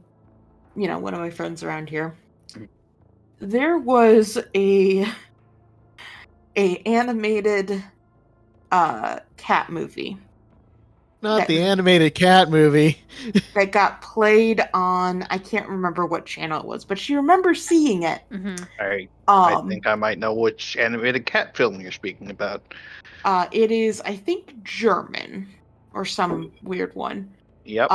one of my friends around here, there was a animated cat movie Not That- the animated cat movie. that got played on, I can't remember what channel it was, but she remembers seeing it. Mm-hmm. I think I might know which animated cat film you're speaking about. It is, I think, German or some weird one. Yep.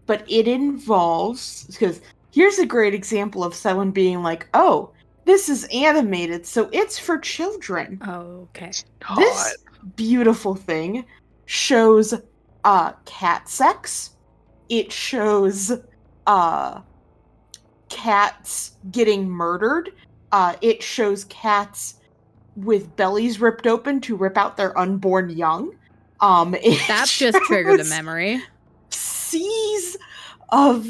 But it involves, because here's a great example of someone being like, oh, this is animated, so it's for children. Oh, okay. This beautiful thing shows cat sex. It shows cats getting murdered. It shows cats with bellies ripped open to rip out their unborn young. It That just triggered a shows memory. Seas of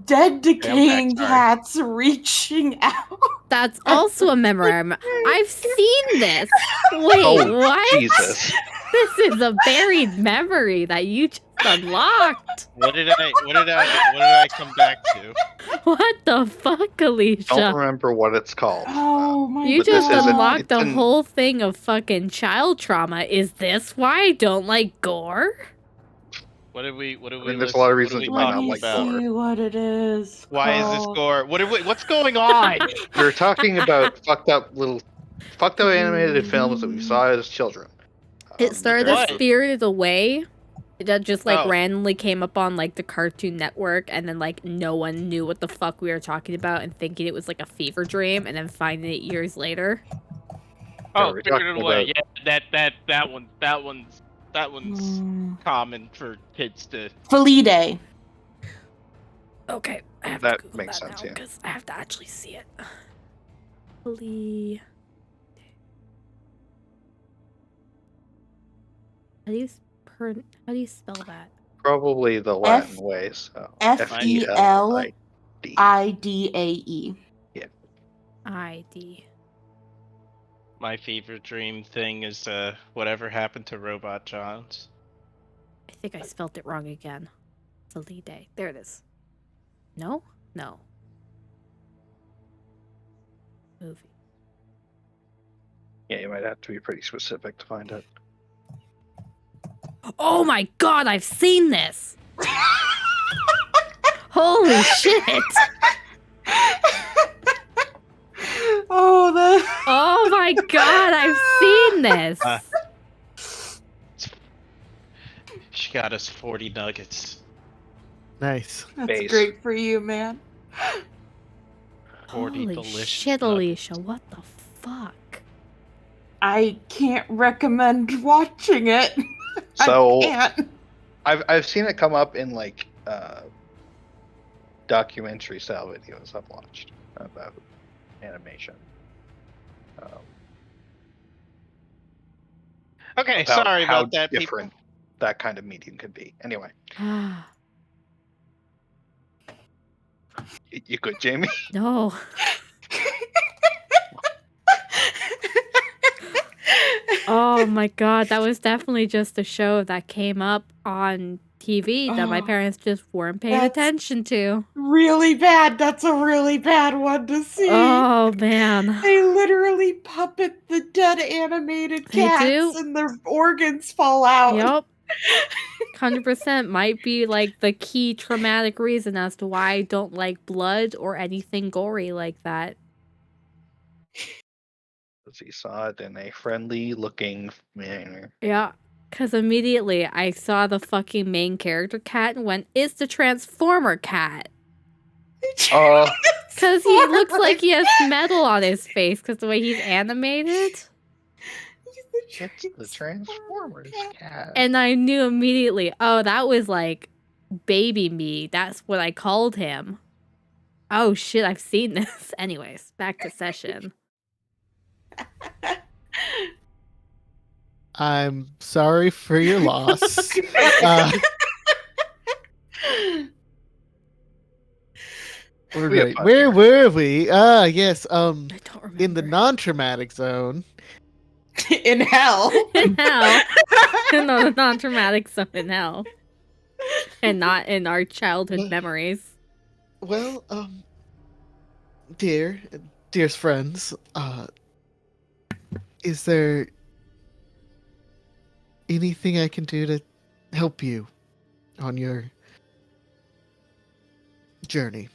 Dead decaying sorry. cats reaching out. That's also a memory. I've seen this. Wait, Oh, what? Jesus. This is a buried memory that you just unlocked. What did I come back to? What the fuck, Don't Alicia? remember what it's called. Oh my You But this just isn't- unlocked it's the an- whole thing of fucking child trauma. Is this why I don't like gore? What did we I mean, there's a lot of reasons you might Let not me like about? see what it is. Why is this called. gore? What's going on? We're talking about fucked up animated films that we saw as children. It started as What? Spirited Away. That just like Oh. randomly came up on like the Cartoon Network, and then like no one knew what the fuck we were talking about and thinking it was like a fever dream, and then finding it years later. Oh, we're Spirited talking Away. about- Yeah, that one's Mm. common for kids to. Felidae. Okay, I have That to Google makes that sense, now yeah. because I have to actually see it. Flee. How do you spell that? Probably the Latin way. So Felidae. ID. My fever dream thing is whatever happened to Robot Johns. I think I spelled it wrong again. Felidae. There it is. No? No. Movie. Yeah, you might have to be pretty specific to find it. Oh my god, I've seen this! Holy shit! Oh, the. Oh my god, I've seen this! She got us 40 nuggets. Nice. That's Base. great for you, man. 40 Holy delicious shit, nuggets. Alicia, what the fuck? I can't recommend watching it. So I can't. I've seen it come up in like documentary style videos I've watched about animation. Okay, About sorry how about that, different people. that kind of medium can be. Anyway, you good, Jamie? No. Oh my god, that was definitely just a show that came up on TV that my Oh, parents just weren't paying that's- attention to. Really bad. That's a really bad one to see. Oh man. They literally puppet the dead animated They cats do. and their organs fall out. Yep. 100% might be like the key traumatic reason as to why I don't like blood or anything gory like that. He saw it in a friendly looking manner. Yeah. Because immediately I saw the fucking main character cat and went, it's the Transformer cat. Oh, Because he looks like he has metal on his face because the way he's animated. it's the Transformers cat. And I knew immediately, oh, that was like baby me. That's what I called him. Oh shit, I've seen this. Anyways, back to session. I'm sorry for your loss. We're We have right. fun Where here. were we? Yes, I don't remember. in the non-traumatic zone. In hell. In hell. No, the non-traumatic zone in hell. And not in our childhood memories. Well, dearest friends, is there anything I can do to help you on your journey?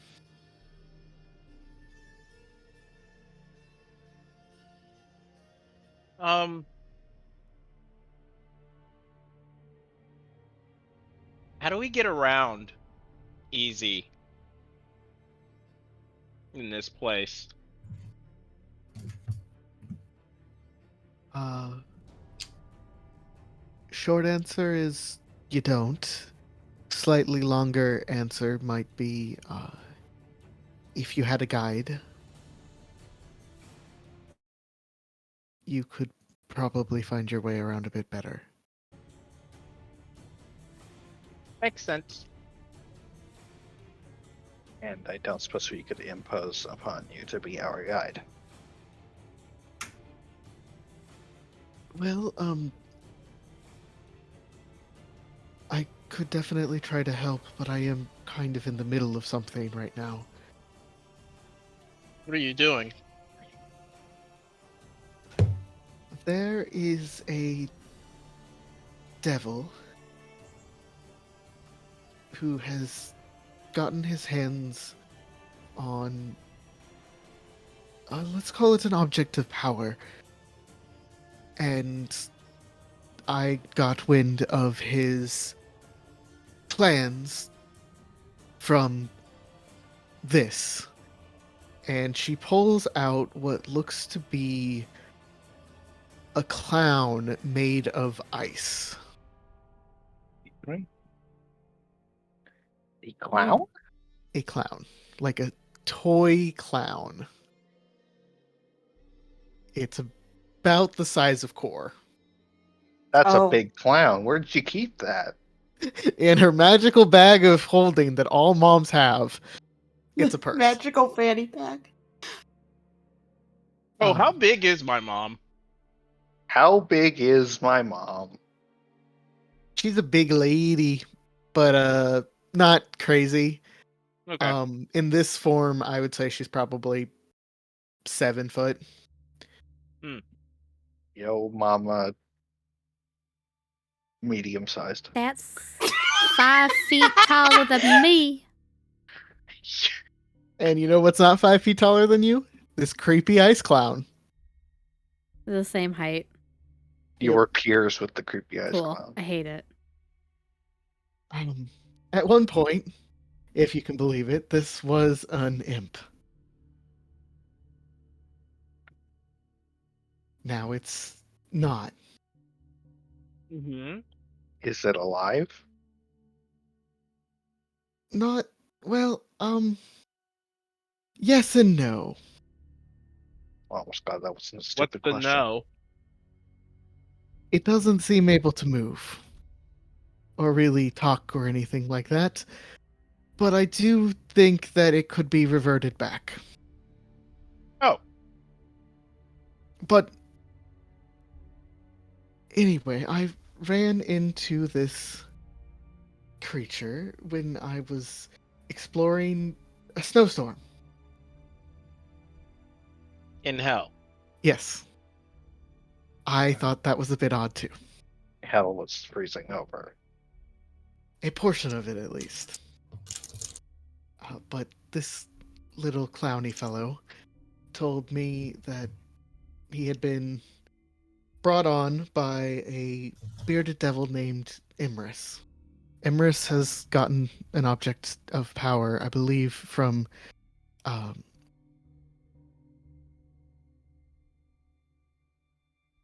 How do we get around easy in this place? Short answer is you don't. Slightly longer answer might be if you had a guide, you could probably find your way around a bit better. Makes sense. And I don't suppose we could impose upon you to be our guide. Well, I could definitely try to help, but I am kind of in the middle of something right now. What are you doing? There is a devil who has gotten his hands on, let's call it an object of power. And I got wind of his plans from this. And she pulls out what looks to be a clown made of ice. The clown? A clown. Like a toy clown. It's about the size of Core. That's a Oh. big clown. Where did you keep that? In her magical bag of holding that all moms have, it's a purse. Magical fanny pack. Oh, how Um, big is my mom? How big is my mom? She's a big lady, but not crazy. Okay. In this form, I would say she's probably 7 foot. Yo, mama, medium sized. That's 5 feet taller than me. And you know what's not 5 feet taller than you? This creepy ice clown. The same height. You Yep. were peers with the creepy ice Cool. clown. I hate it. At one point, if you can believe it, this was an imp. Now it's not. Mm-hmm. Is it alive? Not, well, yes and no. I almost got that was a What's stupid the question. no? It doesn't seem able to move. Or really talk or anything like that. But I do think that it could be reverted back. Oh. But anyway, I ran into this creature when I was exploring a snowstorm. In hell. Yes. I thought that was a bit odd too. Hell was freezing over. A portion of it, at least. But this little clowny fellow told me that he had been brought on by a bearded devil named Imris. Imris has gotten an object of power, I believe, from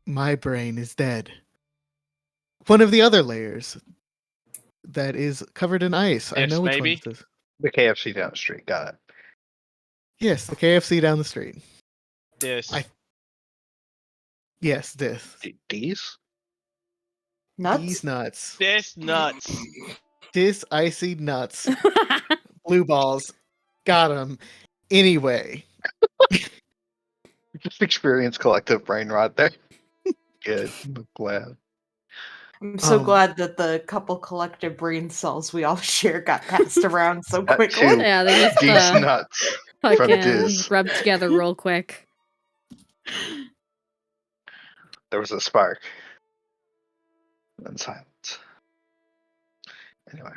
my brain is dead. One of the other layers that is covered in ice. I Yes, know which one maybe. this is. The KFC down the street. Got it. Yes, the KFC down the street. This. Yes, this. D's? Nuts? These nuts. This nuts. This icy nuts. Blue balls. Got him. Anyway. Just experience collective brain rot there. Good. I'm glad. I'm so Um, glad that the couple collective brain cells we all share got passed around so That quickly. too. Yeah, they just D's nuts. fucking Diz. rub together real quick. There was a spark. And then silence. Anyway.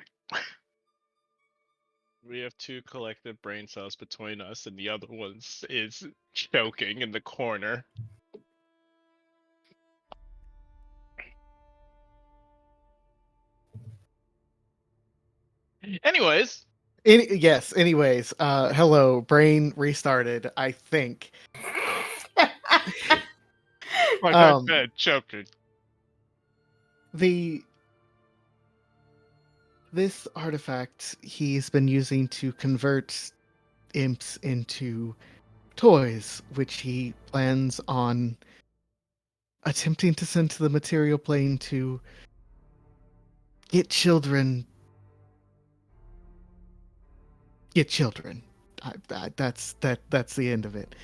We have 2 collective brain cells between us, and the other one is choking in the corner. Anyways, yes, anyways. Hello. Brain restarted, I think. like Um, I said, choking. This artifact he's been using to convert imps into toys, which he plans on attempting to send to the material plane to get children get children. That's the end of it.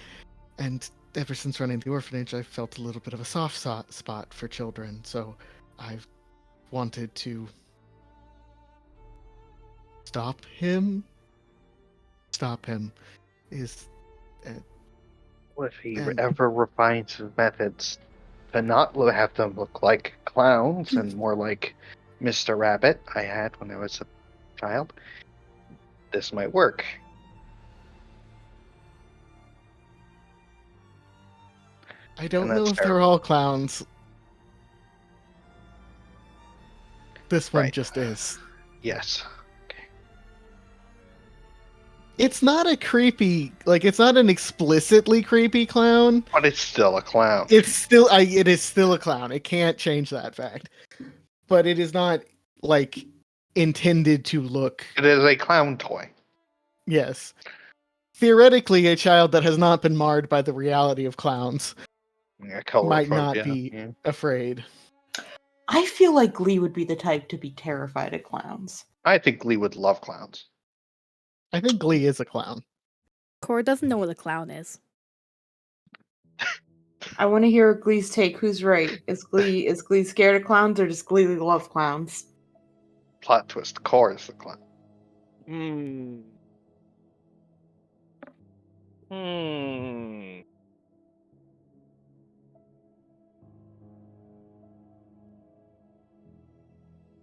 And ever since running the orphanage, I've felt a little bit of a soft spot for children. So I've wanted to stop him. Stop him is. What if he And ever refines his methods to not have them look like clowns and more like Mr. Rabbit I had when I was a child? This might work. I And don't know that's if they're terrible. all clowns. This one Right. just is. Yes. It's not a creepy, like it's not an explicitly creepy clown. But it's still a clown. It is still a clown. It can't change that fact. But it is not like intended to look. It is a clown toy. Yes. Theoretically, a child that has not been marred by the reality of clowns Yeah, might colorphobia. not be Yeah. afraid. I feel like Glee would be the type to be terrified of clowns. I think Lee would love clowns. I think Glee is a clown. Cora doesn't know what a clown is. I want to hear Glee's take. Who's right? Is Glee scared of clowns, or does Glee love clowns? Plot twist. Core is the clown.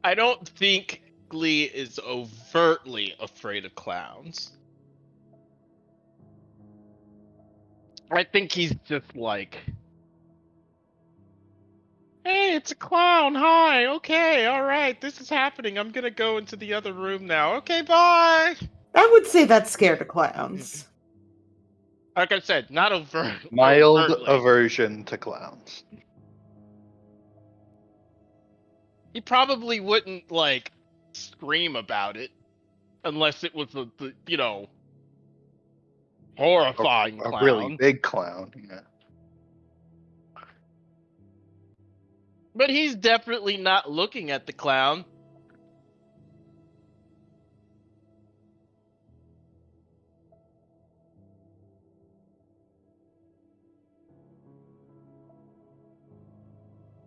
I don't think Glee is overtly afraid of clowns. I think he's just like, hey, it's a clown. Hi. Okay. All right. This is happening. I'm going to go into the other room now. Okay. Bye. I would say that's scared of clowns. Like I said, not Mild overtly. aversion to clowns. He probably wouldn't like scream about it unless it was a horrifying A clown. really big clown. Yeah. But he's definitely not looking at the clown.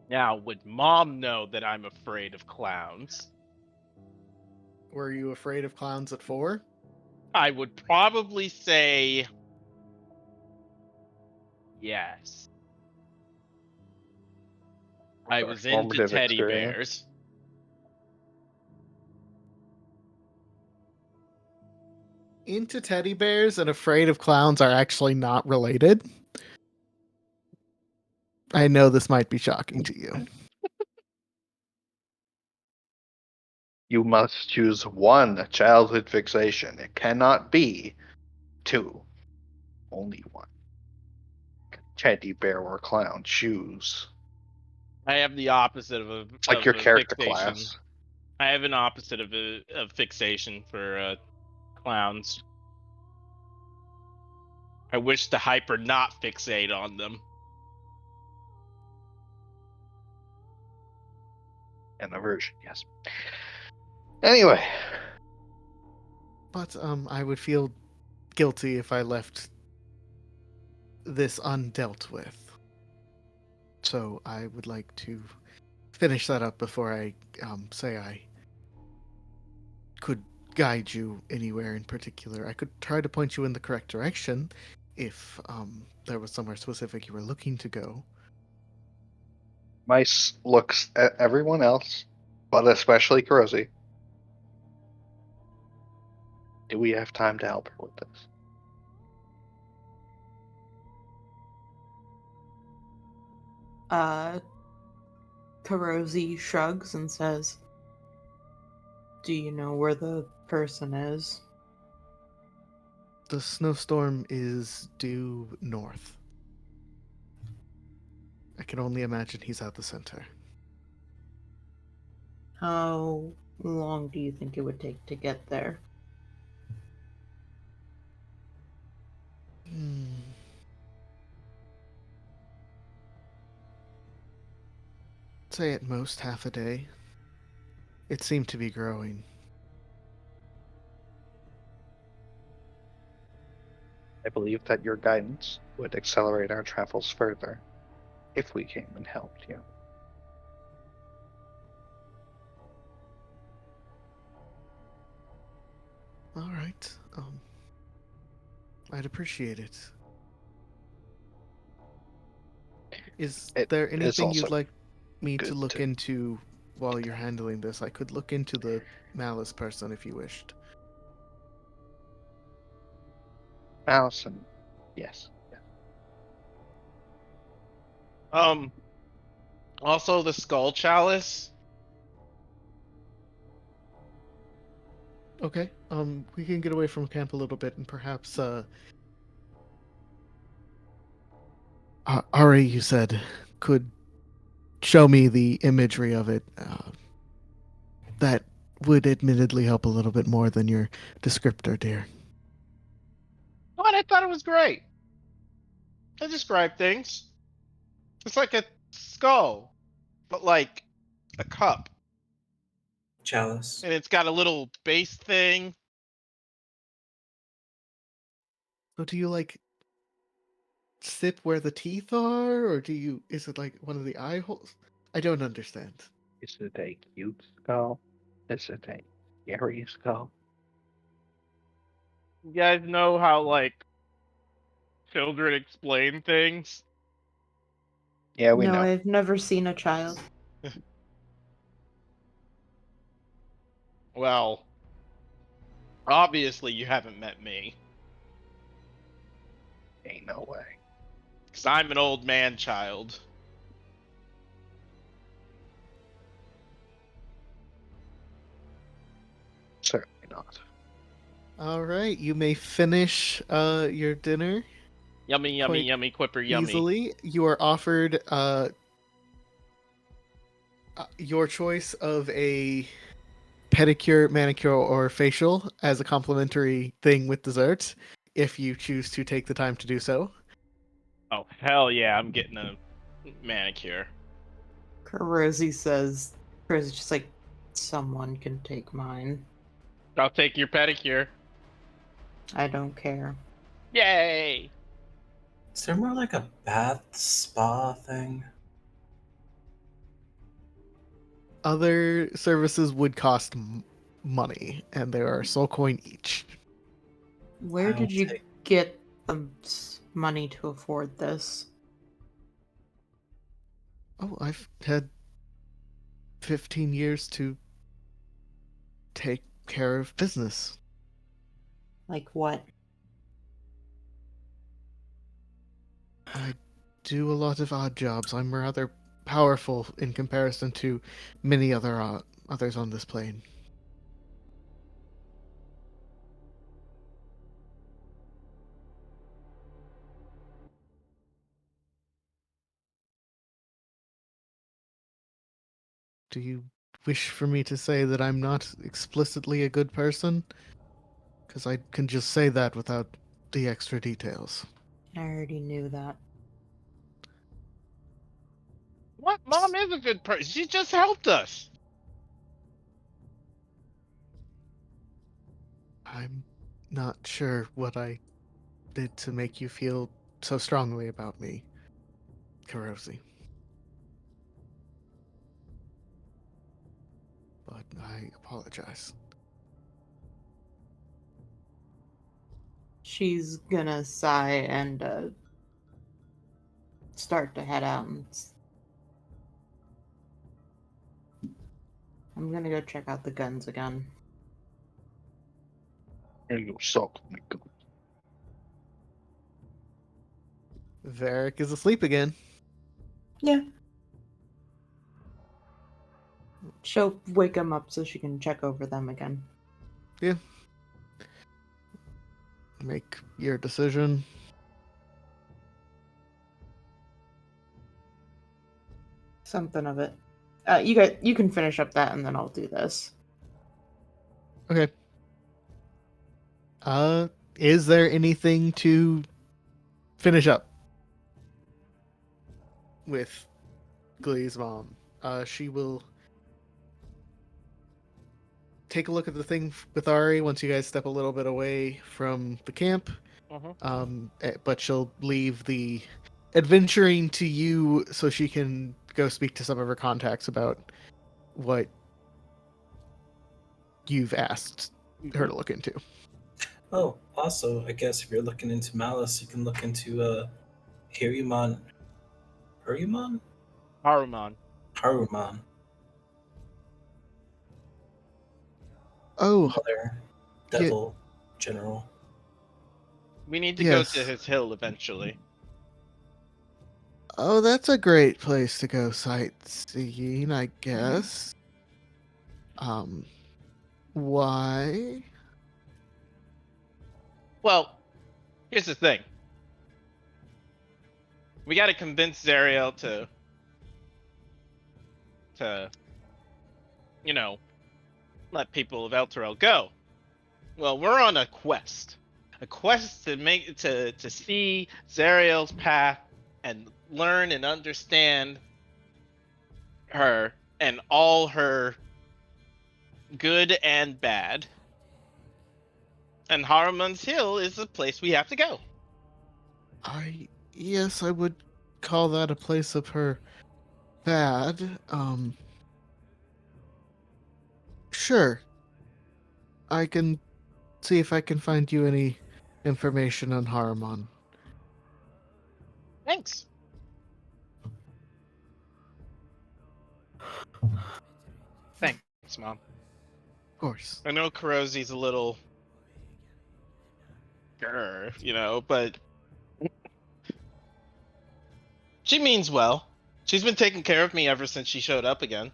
Now, would Mom know that I'm afraid of clowns? Were you afraid of clowns at 4? I would probably say yes. I was into Formative teddy experience. bears. Into teddy bears and afraid of clowns are actually not related. I know this might be shocking to you. You must choose one childhood fixation. It cannot be 2. Only 1. Teddy bear or clown. Choose. I have the opposite of a, It's like of your a character fixation. class. I have an opposite of a fixation for clowns. I wish to hyper not fixate on them. An aversion, yes. Anyway. But I would feel guilty if I left this undealt with. So I would like to finish that up before I say I could guide you anywhere in particular. I could try to point you in the correct direction if there was somewhere specific you were looking to go. Mice looks at everyone else, but especially Kurosi. Do we have time to help her with this? Kurosi shrugs and says, "Do you know where the person is?" The snowstorm is due north. I can only imagine he's at the center. How long do you think it would take to get there? Say at most half a day. It seemed to be growing. I believe that your guidance would accelerate our travels further if we came and helped you. All right. I'd appreciate it. Is It there is anything you'd also like me to good look to into while you're handling this? I could look into the malice person if you wished. mouse and yes. Yeah. Also the skull chalice. Okay. We can get away from camp a little bit and perhaps Ari, you said, could show me the imagery of it. That would admittedly help a little bit more than your descriptor, dear. What? I thought it was great. I described things. It's like a skull, but like a cup, Chalice. and it's got a little base thing. So do you like sip where the teeth are, or is it like one of the eye holes? I don't understand. Is it a cute skull? Is it a scary skull? You guys know how like children explain things? Yeah, we No, know. I've never seen a child. Well, obviously you haven't met me, Ain't no way. because I'm an old man child. Certainly not. All right, you may finish your dinner Yummy, yummy, quite yummy, quipper, yummy. easily. You are offered your choice of a pedicure, manicure, or facial as a complimentary thing with dessert, if you choose to take the time to do so. Oh, hell yeah, I'm getting a manicure. Rosie says, Rosie's just like, someone can take mine. I'll take your pedicure. I don't care. Yay! Is there more like a bath spa thing? Other services would cost money, and they are soul coin each. Where I'll did you take- get the money to afford this? Oh, I've had 15 years to take care of business. Like what? I do a lot of odd jobs. I'm rather powerful in comparison to many others on this plane. Do you wish for me to say that I'm not explicitly a good person? Because I can just say that without the extra details. I already knew that. What? Mom is a good person. She just helped us. I'm not sure what I did to make you feel so strongly about me, Karosi. But I apologize. She's gonna sigh and start to head out. I'm gonna go check out the guns again. And you suck, my god. Varric is asleep again. Yeah. She'll wake him up so she can check over them again. Yeah. Make your decision. Something of it. You can finish up that and then I'll do this. Okay. Is there anything to finish up with Glee's mom? She will take a look at the thing with Ari once you guys step a little bit away from the camp. But she'll leave the adventuring to you so she can go speak to some of her contacts about what you've asked her to look into. Oh, also, I guess if you're looking into Malice, you can look into Harumon. Harumon? Haruman. Haruman. Oh, Another yeah, devil general. We need to go to yes. his hill eventually. Oh, that's a great place to go sightseeing, I guess. Why? Well, here's the thing. We got to convince Zariel to you know let people of Elturel go. Well, we're on a quest to see Zariel's path and learn and understand her and all her good and bad. And Haruman's Hill is the place we have to go. Yes, I would call that a place of her bad. Sure. I can see if I can find you any information on Haruman. Thanks. Thanks, Mom. Of course. I know Kurosi's a little but she means well. She's been taking care of me ever since she showed up again.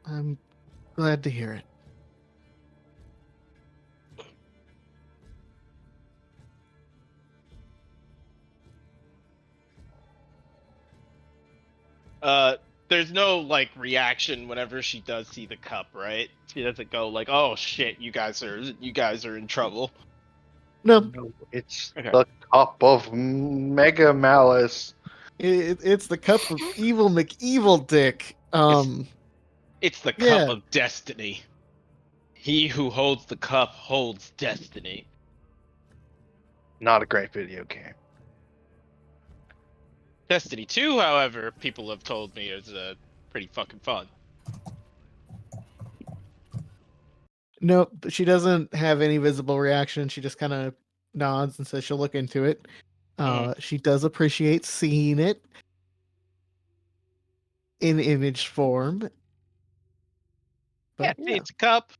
I'm glad to hear it. There's no like reaction whenever she does see the cup, right? She doesn't go like, "Oh shit, you guys are in trouble." No, No, it's Okay. the cup of Mega Malice. it's the cup of evil McEvil Dick. It's the cup Yeah. of destiny. He who holds the cup holds destiny. Not a great video game. Destiny 2, however, people have told me is pretty fucking fun. Nope, she doesn't have any visible reaction. She just kind of nods and says she'll look into it. She does appreciate seeing it in image form. But Yeah, see, it's a cup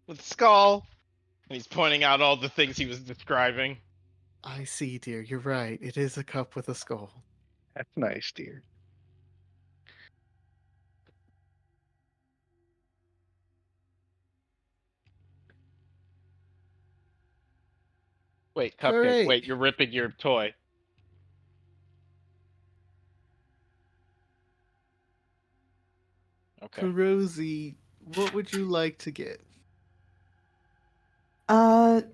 with a skull, and he's pointing out all the things he was describing. I see, dear. You're right. It is a cup with a skull. That's nice, dear. Wait, All Cupcake, right. wait, you're ripping your toy. Okay. Kurosi, what would you like to get?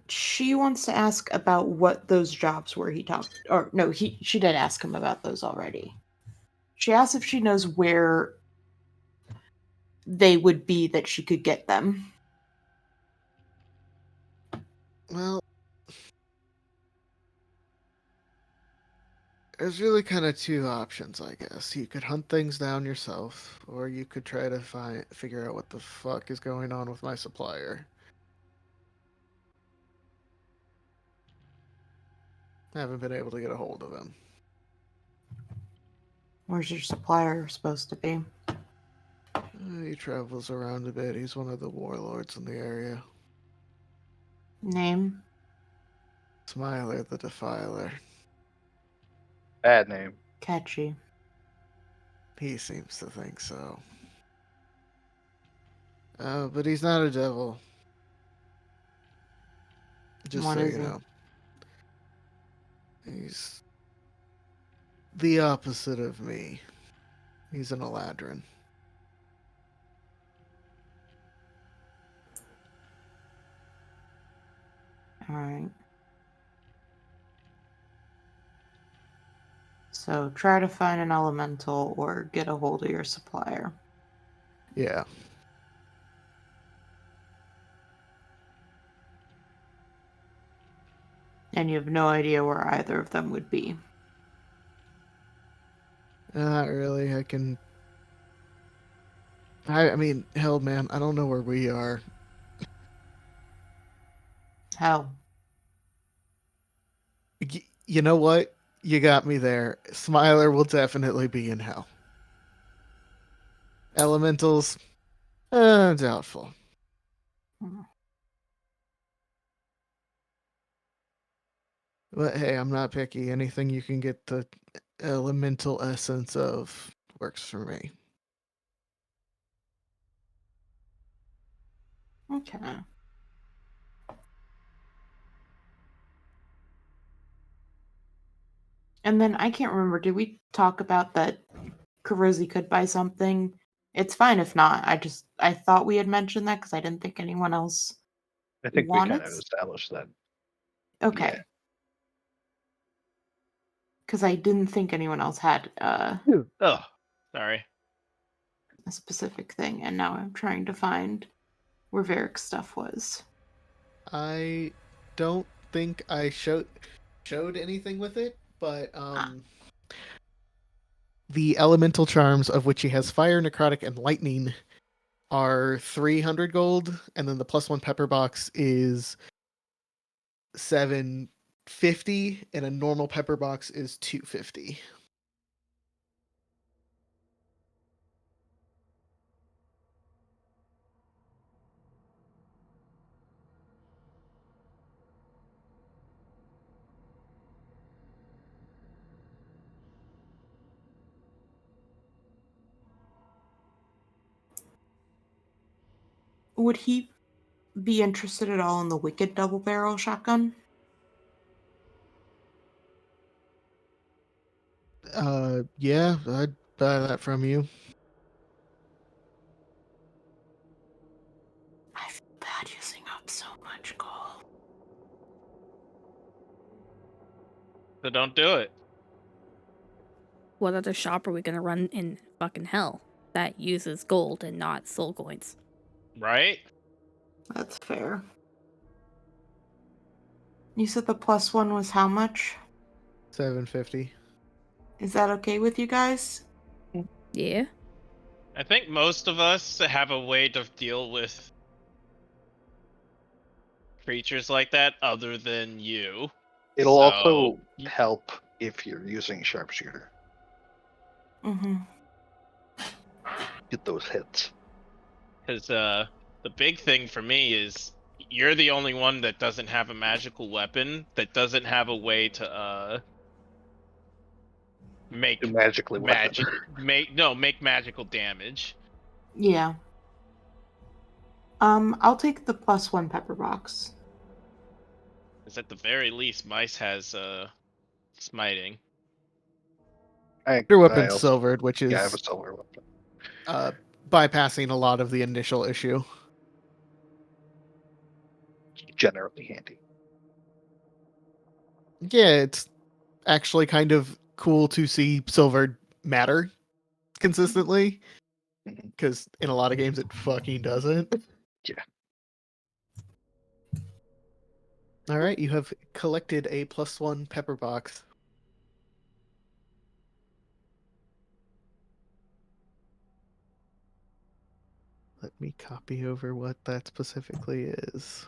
She wants to ask about what those jobs were he talked, or no, she did ask him about those already. She asked if she knows where they would be that she could get them. Well, there's really kind of two options, I guess. You could hunt things down yourself, or you could try to figure out what the fuck is going on with my supplier. I haven't been able to get a hold of him. Where's your supplier supposed to be? He travels around a bit. He's one of the warlords in the area. Name? Smiler the Defiler. Bad name. Catchy. He seems to think so. But he's not a devil. Just What so is you he? know. He's the opposite of me. He's an Eladrin. Alright. So try to find an elemental or get a hold of your supplier. Yeah. And you have no idea where either of them would be. Not really. I mean, hell, man, I don't know where we are. Hell. You know what? You got me there. Smiler will definitely be in hell. Elementals, doubtful. But hey, I'm not picky. Anything you can get the elemental essence of works for me. Okay. And then I can't remember, did we talk about that Karuzi could buy something? It's fine if not. I thought we had mentioned that because I didn't think anyone else I think we kind wanted. of established that. Okay. Because I didn't think anyone else had Oh, sorry. a specific thing, and now I'm trying to find where Varric's stuff was. I don't think I showed anything with it, but the elemental charms, of which he has fire, necrotic, and lightning, are 300 gold, and then the +1 pepper box is 750, and a normal pepper box is 250. Would he be interested at all in the Wicked double barrel shotgun? Yeah, I'd buy that from you. I feel bad using up so much gold. So don't do it. What other shop are we gonna run in fucking hell that uses gold and not soul coins? Right? That's fair. You said the +1 was how much? 750. Is that okay with you guys? Yeah. I think most of us have a way to deal with creatures like that other than you. It'll So, also help if you're using sharpshooter. Mm-hmm. Get those hits. because the big thing for me is you're the only one that doesn't have a magical weapon that doesn't have a way to make To magically weapon. make magical damage. Yeah. I'll take the +1 pepper box. Because at the very least, Mice has smiting. Your I weapon's also, silvered, which yeah, I have a is silver weapon. bypassing a lot of the initial issue. Generally handy. Yeah, it's actually kind of cool to see silver matter consistently, Mhm. because in a lot of games it fucking doesn't. Yeah. All right, you have collected a +1 pepper box. Let me copy over what that specifically is.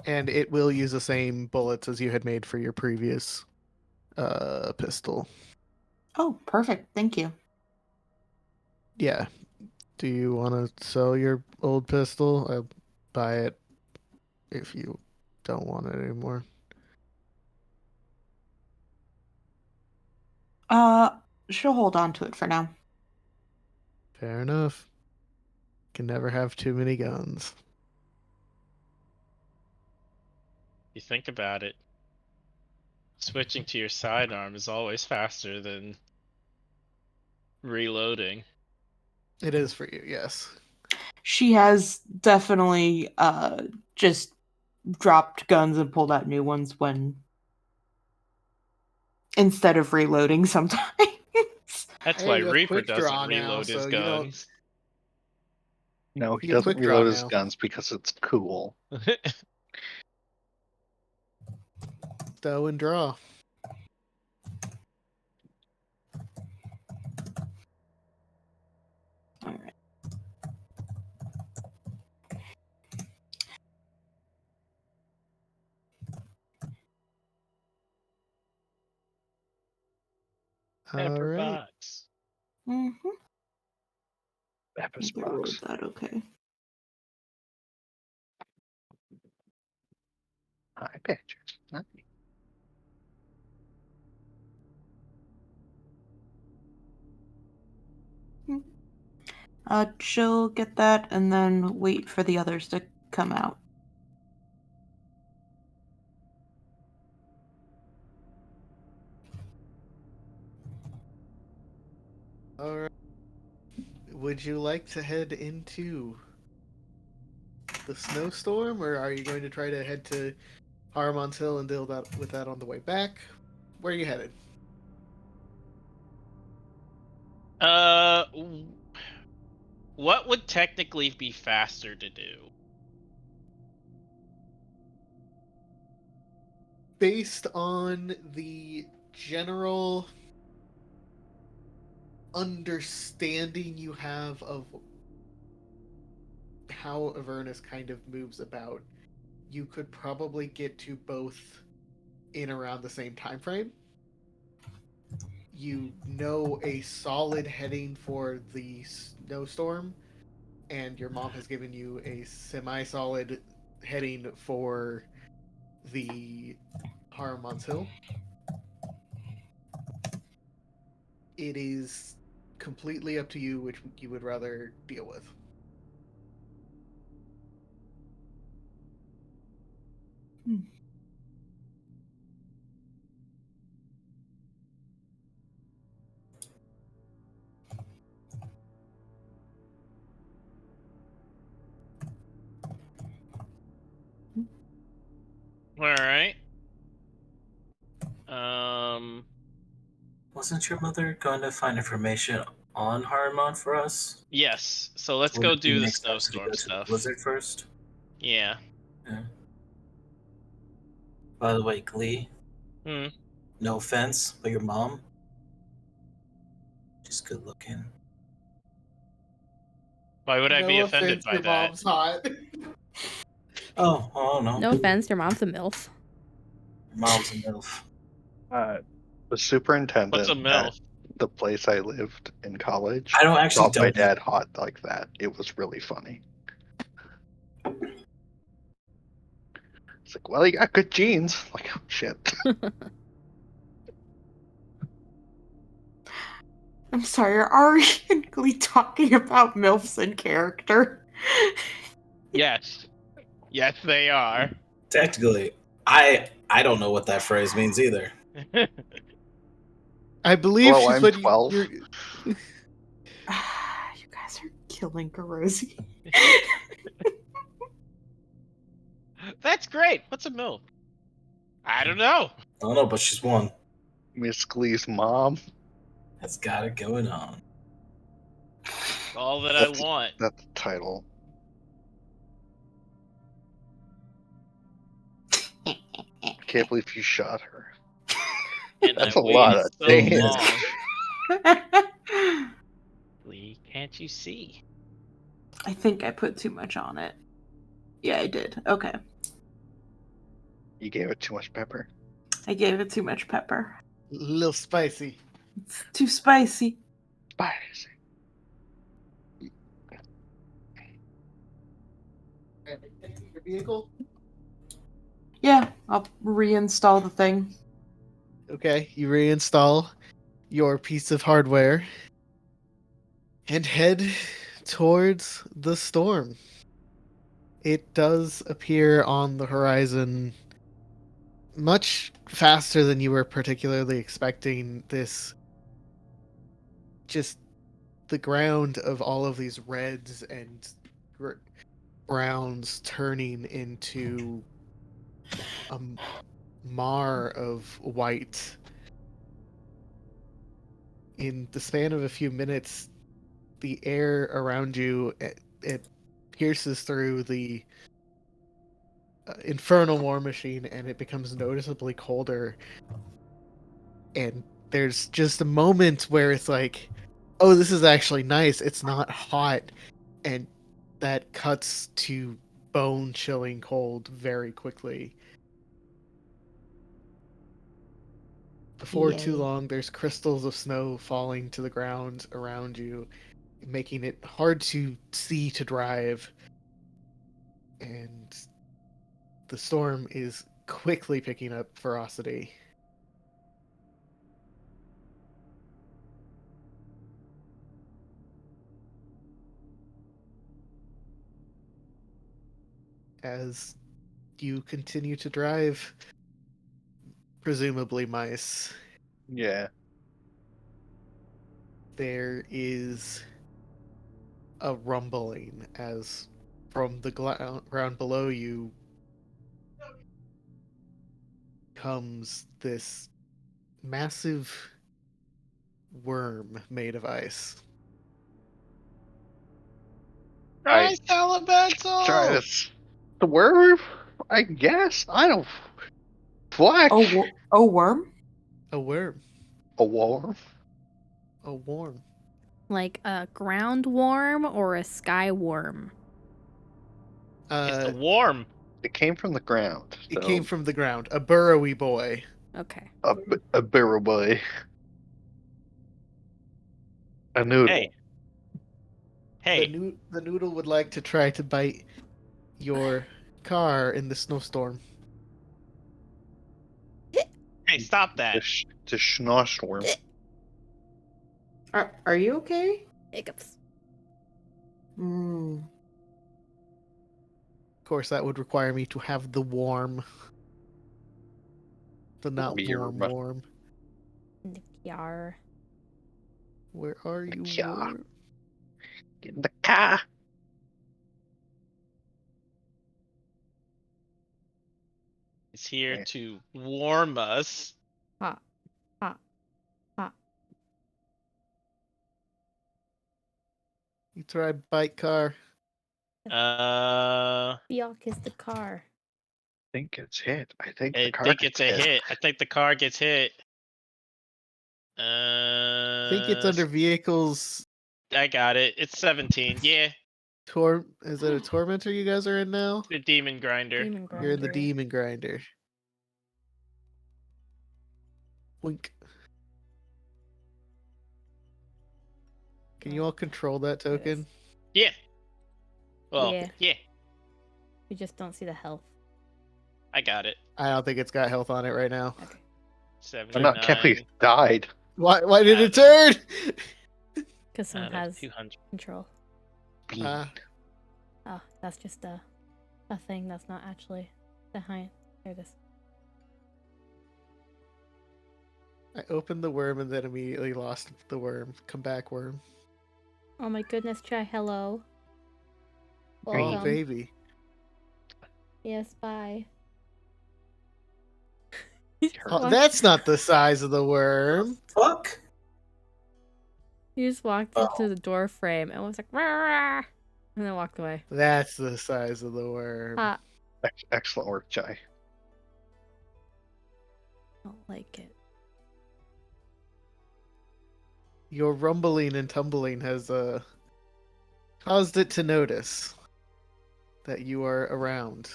And it will use the same bullets as you had made for your previous pistol. Oh, perfect. Thank you. Yeah. Do you want to sell your old pistol? I'll buy it if you don't want it anymore. She'll hold on to it for now. Fair enough. Can never have too many guns. You think about it. Switching to your sidearm is always faster than reloading. It is for you, yes. She has definitely just dropped guns and pulled out new ones when instead of reloading sometimes. That's Hey, why you have Reaper quick draw doesn't now, reload his so you don't. guns. No, he You have doesn't quick draw reload his now. guns because it's cool. Stow and draw. All right. All Pepper right. box. Mm-hmm. Pepper's They rolled box. that okay. High pictures. Nice. She'll get that and then wait for the others to come out. All right. Would you like to head into the snowstorm, or are you going to try to head to Harmon's Hill and deal with that on the way back? Where are you headed? What would technically be faster to do? Based on the general understanding you have of how Avernus kind of moves about, you could probably get to both in around the same time frame. You know a solid heading for the snowstorm, and your mom has given you a semi-solid heading for the Harmon's Hill. It is completely up to you which you would rather deal with. All right. Um. Wasn't your mother going to find information on Harmon for us? Yes. So let's Would go it be do the next step to snowstorm go to the stuff. blizzard first? Yeah. Yeah. By the way, Glee, Hmm. no offense, but your mom, she's good looking. Why would I be No offended offense, by your that? mom's hot. Oh no. No offense, your mom's a MILF. Your mom's a MILF. The What's superintendent a at MILF? the place I lived in college I don't actually called my don't know. dad hot like that. It was really funny. It's like, well, you got good genes. Like, oh, shit. I'm sorry, are Ari and Glee talking about MILFs in character? Yes. Yes, they are. Technically, I don't know what that phrase means either. I believe Hello, she's I'm what 12. you're. You guys are killing Karosi. That's great. What's a MILF? I don't know. I don't know, but she's one. Miss Glee's mom. That's got it going on. All that I want. That's the title. I can't believe you shot her. And That's I a lot waited of so damage. long. Lee, can't you see? I think I put too much on it. Yeah, I did. Okay. You gave it too much pepper. I gave it too much pepper. A little spicy. It's too spicy. Spicy. Your vehicle? Yeah, I'll reinstall the thing. Okay, you reinstall your piece of hardware and head towards the storm. It does appear on the horizon much faster than you were particularly expecting. This just the ground of all of these reds and browns turning into a mar of white. In the span of a few minutes, the air around you it pierces through the infernal war machine, and it becomes noticeably colder. And there's just a moment where it's like, oh, this is actually nice. It's not hot, and that cuts to bone chilling cold very quickly. Before too Yay. long, there's crystals of snow falling to the ground around you, making it hard to see to drive. And the storm is quickly picking up ferocity. As you continue to drive, presumably mice, Yeah. there is a rumbling as from the ground below you comes this massive worm made of ice. Nice elemental. Try this. The worm? I guess. I don't. Flack. Oh, worm? A worm. A worm? A worm. Like a ground worm or a sky worm? It's the warm. It came from the ground. It So came from the ground. A burrowy boy. Okay. a barrel boy. A noodle. Hey. Hey. The noodle would like to try to bite your car in the snowstorm. Hey, stop that. The schnorstorm. Are you okay? Hiccups. Mm. Of course, that would require me to have the warm. The not Warm. warm. Yar. Where are you, Yeah. worm? Get in the car. It's here Okay. to warm us. Hot. Hot. Hot. You try bite car. Y'all kiss the car. I think it's hit. I think I the car think gets it's a hit. I think the car gets hit. I think it's under vehicles. I got it. It's 17. Yeah, Is it a tormentor you guys are in now? the demon grinder. Demon grinder. You're in the demon grinder. Wink. Can you all control that token? Yeah. Well, Yeah. yeah. We just don't see the health. I got it. I don't think it's got health on it right now. Okay. 79. Can't believe it died. Why did it turn? Because someone has 200. control. Oh, that's just a thing that's not actually behind. There it is. I opened the worm and then immediately lost the worm. Come back, worm. Oh my goodness, Chai, hello. Oh, Welcome. baby. Yes, bye. Oh, that's not the size of the worm. Fuck. He just walked into the door frame and was like, rah, rah, and then walked away. That's the size of the worm. Hot. Excellent work, Jai. Don't like it. Your rumbling and tumbling has caused it to notice that you are around.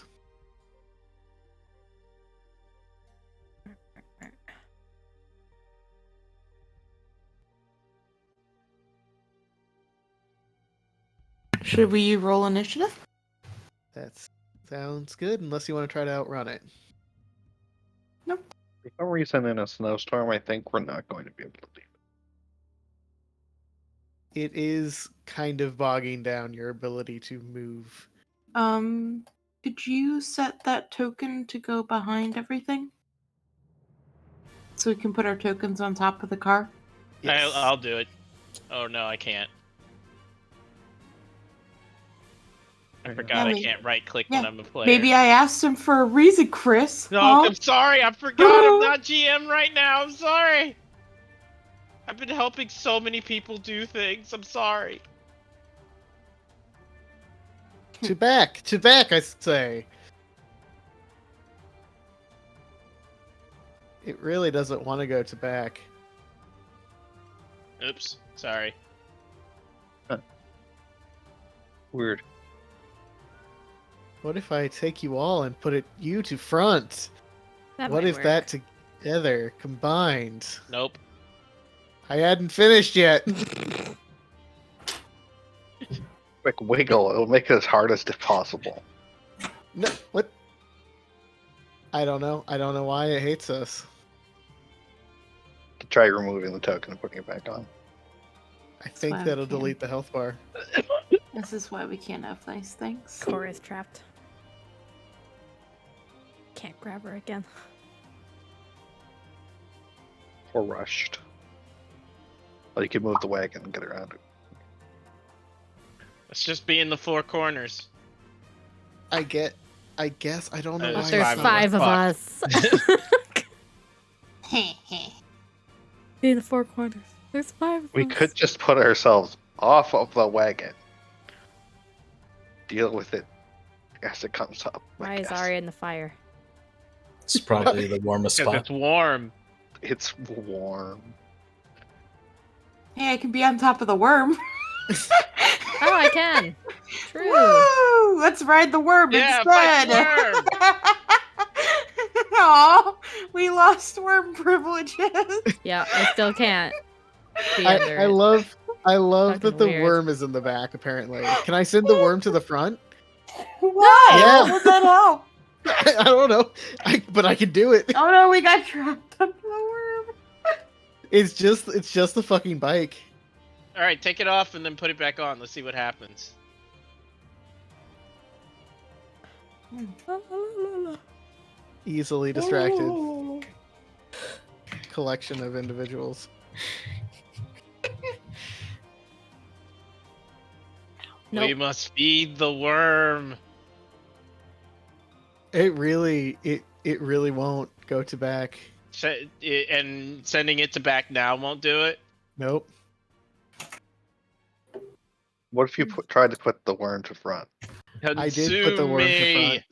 Should we roll initiative? That sounds good, unless you want to try to outrun it. For some reason, in a snowstorm, I think we're not going to be able to leave. It is kind of bogging down your ability to move. Could you set that token to go behind everything? So we can put our tokens on top of the car? Yes. I'll do it. Oh no, I can't. I forgot Yeah, I can't right click when I'm a player. Maybe I asked him for a reason, Chris. No, huh? I'm sorry. I forgot. I'm not GM right now. I'm sorry. I've been helping so many people do things. I'm sorry. To back, I say. It really doesn't want to go to back. Oops. Sorry. Weird. What if I take you all and put you to front? That What might if work. that together, combined? Nope. I hadn't finished yet. Quick wiggle. It'll make it as hard as possible. No, what? I don't know. I don't know why it hates us. To try removing the token and putting it back on. I think why we that'll can. delete the health bar. This is why we can't have nice things. Core is trapped. Can't grab her again. Or rushed. Well, you can move the wagon and get around it. Let's just be in the four corners. I guess. I don't know There's why. But there's it's not- five of us. Be in the four corners. There's five of We us. could just put ourselves off of the wagon. Deal with it as it comes up. I Why is guess. Arya in the fire? It's probably the warmest Because spot. it's warm. It's warm. Hey, I can be on top of the worm. Oh, I can. True. Woo! Let's ride the worm Yeah, fight instead. the Aw, we lost worm privileges. Yeah, I still can't be under I it. love Fucking that the weird. worm is in the back. Apparently, can I send the worm to the front? Why? Yeah. What would that help? I don't know, but I can do it. Oh no, we got trapped under the worm. It's just the fucking bike. All right, take it off and then put it back on. Let's see what happens. Easily distracted collection of individuals. Nope. We must feed the worm. It really won't go to back. And sending it to back now won't do it. Nope. What if you tried to put the worm to front? I did put the worm to front,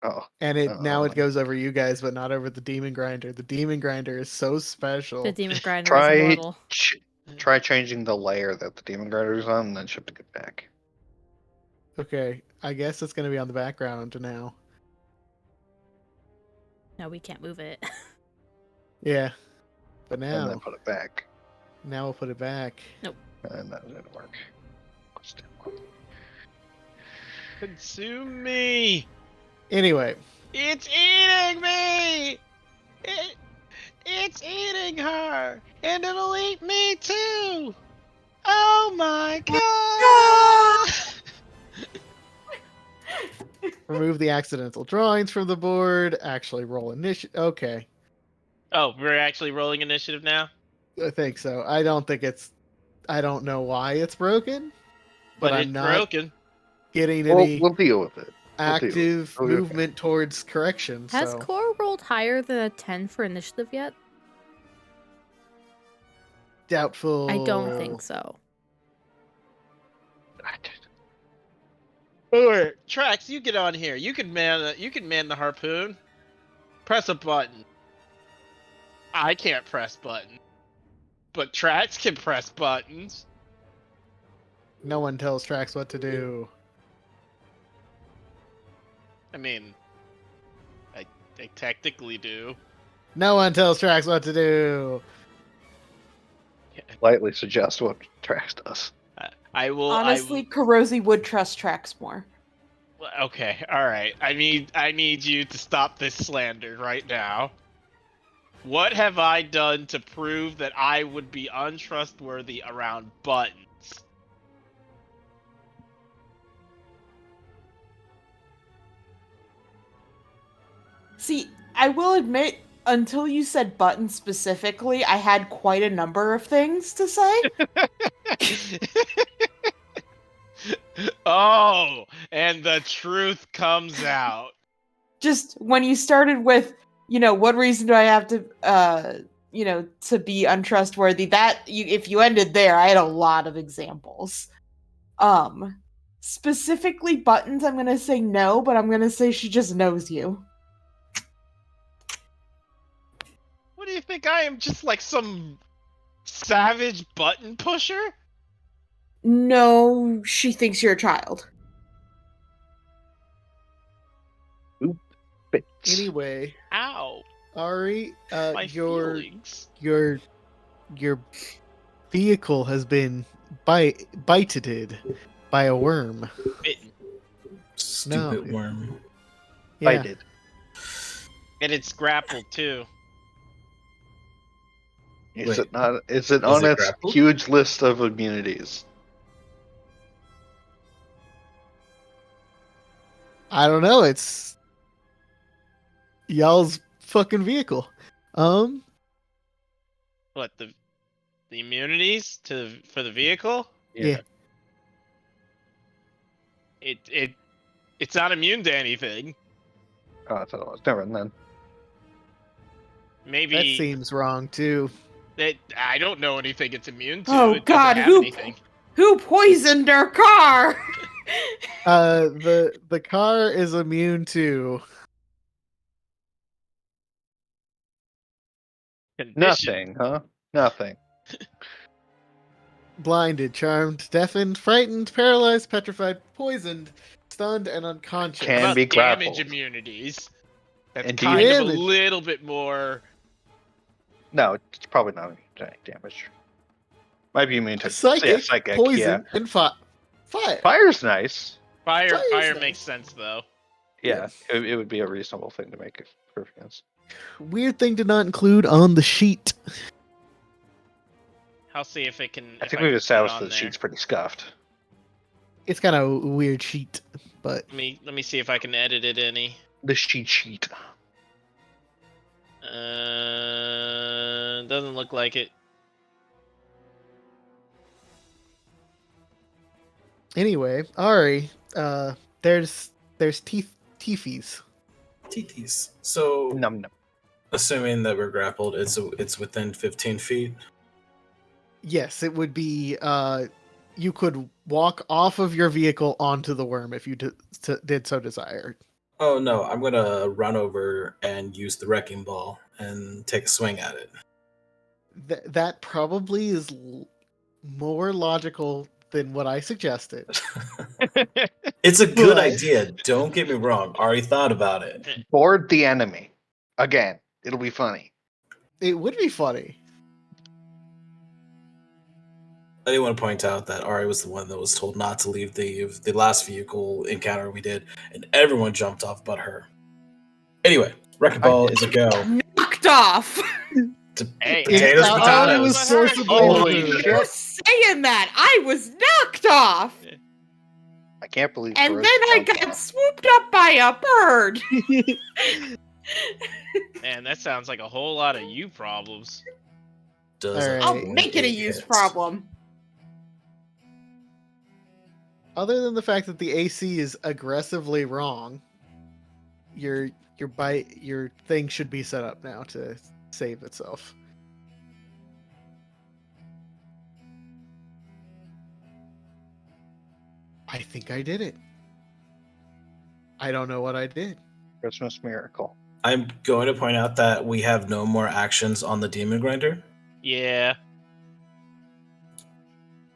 Oh, and now it Oh. goes over you guys, but not over the demon grinder. The demon grinder is so special. The demon grinder Try- is immortal. try changing the layer that the demon grinder is on, and then shipping it back. Okay, I guess it's gonna be on the background now. No, we can't move it. Yeah, but And now then put it back. we'll put it back. And that didn't work. Consume me. Anyway, It's eating me. It's eating her, and it'll eat me too. Oh my god! remove the accidental drawings from the board. Actually, roll initiative. Okay, Oh, we're actually rolling initiative now. I think so. I don't know why it's broken, but I'm it's not broken. getting any We'll deal with it. active We'll do it. movement towards correction. Has So Core rolled higher than a 10 for initiative yet? doubtful. I don't think so. Alright, Trax, you get on here. You can man the harpoon. Press a button. I can't press buttons, but Trax can press buttons. No one tells Trax what to do. I mean, I technically do. No one tells Trax what to do. Lightly suggest what Trax does. I will. Honestly, Karosi would trust Trax more. Okay, all right. I need you to stop this slander right now. What have I done to prove that I would be untrustworthy around buttons? See, I will admit, until you said button specifically, I had quite a number of things to say. Oh, and the truth comes out. Just when you started with, what reason do I have to, to be untrustworthy? If you ended there, I had a lot of examples. Specifically buttons, I'm gonna say no, but I'm gonna say she just knows you. What do you think? I am just like some savage button pusher? No, she thinks you're a child. Bits. Anyway, Ow, Ari, my your feelings. your vehicle has been bited by a worm. Bitten. Stupid No. worm. Yeah. Bited. And it's grappled too. Is Wait, it not? Is it is on it its grappled? huge list of immunities? I don't know. It's y'all's fucking vehicle. What, the immunities for the vehicle? Yeah. It's not immune to anything. Oh, I thought it was. Never mind then. Maybe That seems wrong too. I don't know anything it's immune to. Oh, It doesn't God, have anything. Who poisoned her car? The car is immune to Condition. Nothing, huh? Nothing. blinded, charmed, deafened, frightened, paralyzed, petrified, poisoned, stunned, and unconscious. Can About be damage grappled. immunities. That's And kind of a damage. little bit more. No, it's probably not any damage. Might be immune to Psychic, psychic. poison, Yeah, and fire. fire's nice. Fire Fire's makes nice. sense though. Yeah, it would be a reasonable thing to make it proof against. Weird thing to not include on the sheet. I'll see if it can. I if think I we've can put it established on that the there. sheet's pretty scuffed. It's kind of a weird sheet, but Let me see if I can edit it any. The sheet. Doesn't look like it. anyway, Ari, there's teefies. TTs. So, Num num. assuming that we're grappled, it's within 15 feet. Yes, it would be. You could walk off of your vehicle onto the worm if you did so desire. Oh no, I'm gonna run over and use the wrecking ball and take a swing at it. That probably is more logical than what I suggested. It's a good But- idea. Don't get me wrong. Already thought about it. Board the enemy. Again, it'll be funny. It would be funny. I do want to point out that Ari was the one that was told not to leave the last vehicle encounter we did, and everyone jumped off but her. Anyway, wrecking ball is a go. Knocked off. Hey, Potatoes, I potatoes. was forcibly Holy removed. shit. You're saying that. I was knocked off. I can't believe. And George then I jumped got off. swooped up by a bird. Man, that sounds like a whole lot of you problems. Doesn't All I'll right. make it a hit. use problem. Other than the fact that the AC is aggressively wrong, your thing should be set up now to save itself. I think I did it. I don't know what I did. Christmas miracle. I'm going to point out that we have no more actions on the demon grinder. Yeah.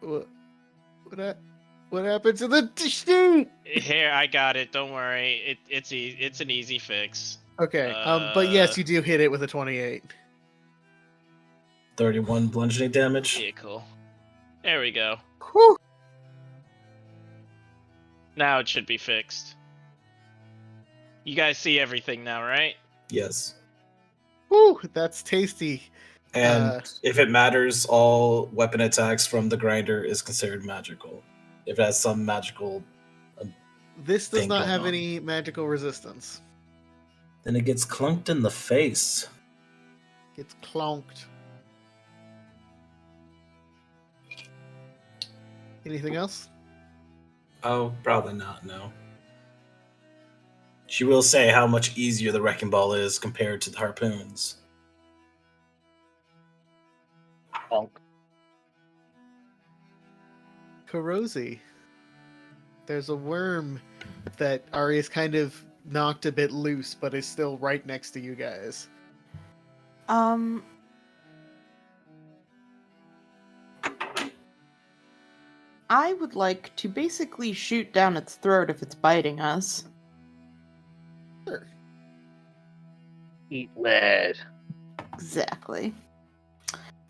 What happened to the sheet? Here, I got it. Don't worry. It's an easy fix. Okay. But yes, you do hit it with a 28. 31 bludgeoning damage. Vehicle. There we go. Whew. Now it should be fixed. You guys see everything now, right? Yes. Whew, that's tasty. And if it matters, all weapon attacks from the grinder is considered magical. If it has some magical, This does thing not going have on. any magical resistance. then it gets clunked in the face. It's clonked. Anything else? Oh, probably not, no. She will say how much easier the wrecking ball is compared to the harpoons. Bonk. Karosi, there's a worm that Ari's kind of knocked a bit loose, but is still right next to you guys. I would like to basically shoot down its throat if it's biting us. Sure. Eat lead. Exactly.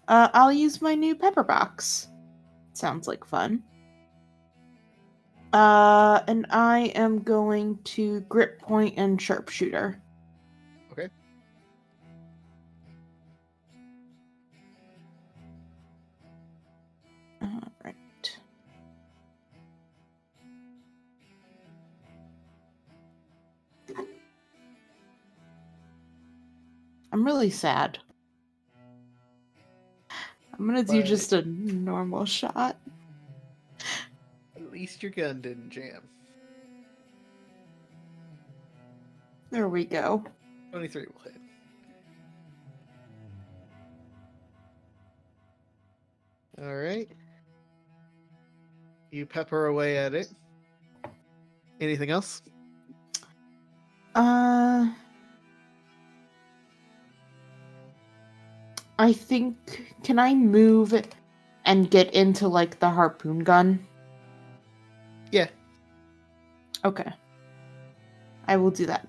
I'll use my new pepper box. Sounds like fun. And I am going to grip point and sharpshooter. Okay. Alright. I'm really sad. I'm gonna do But- just a normal shot. At least your gun didn't jam. There we go. 23 will hit. Alright. You pepper away at it. Anything else? I think, can I move and get into like the harpoon gun? Yeah. Okay. I will do that.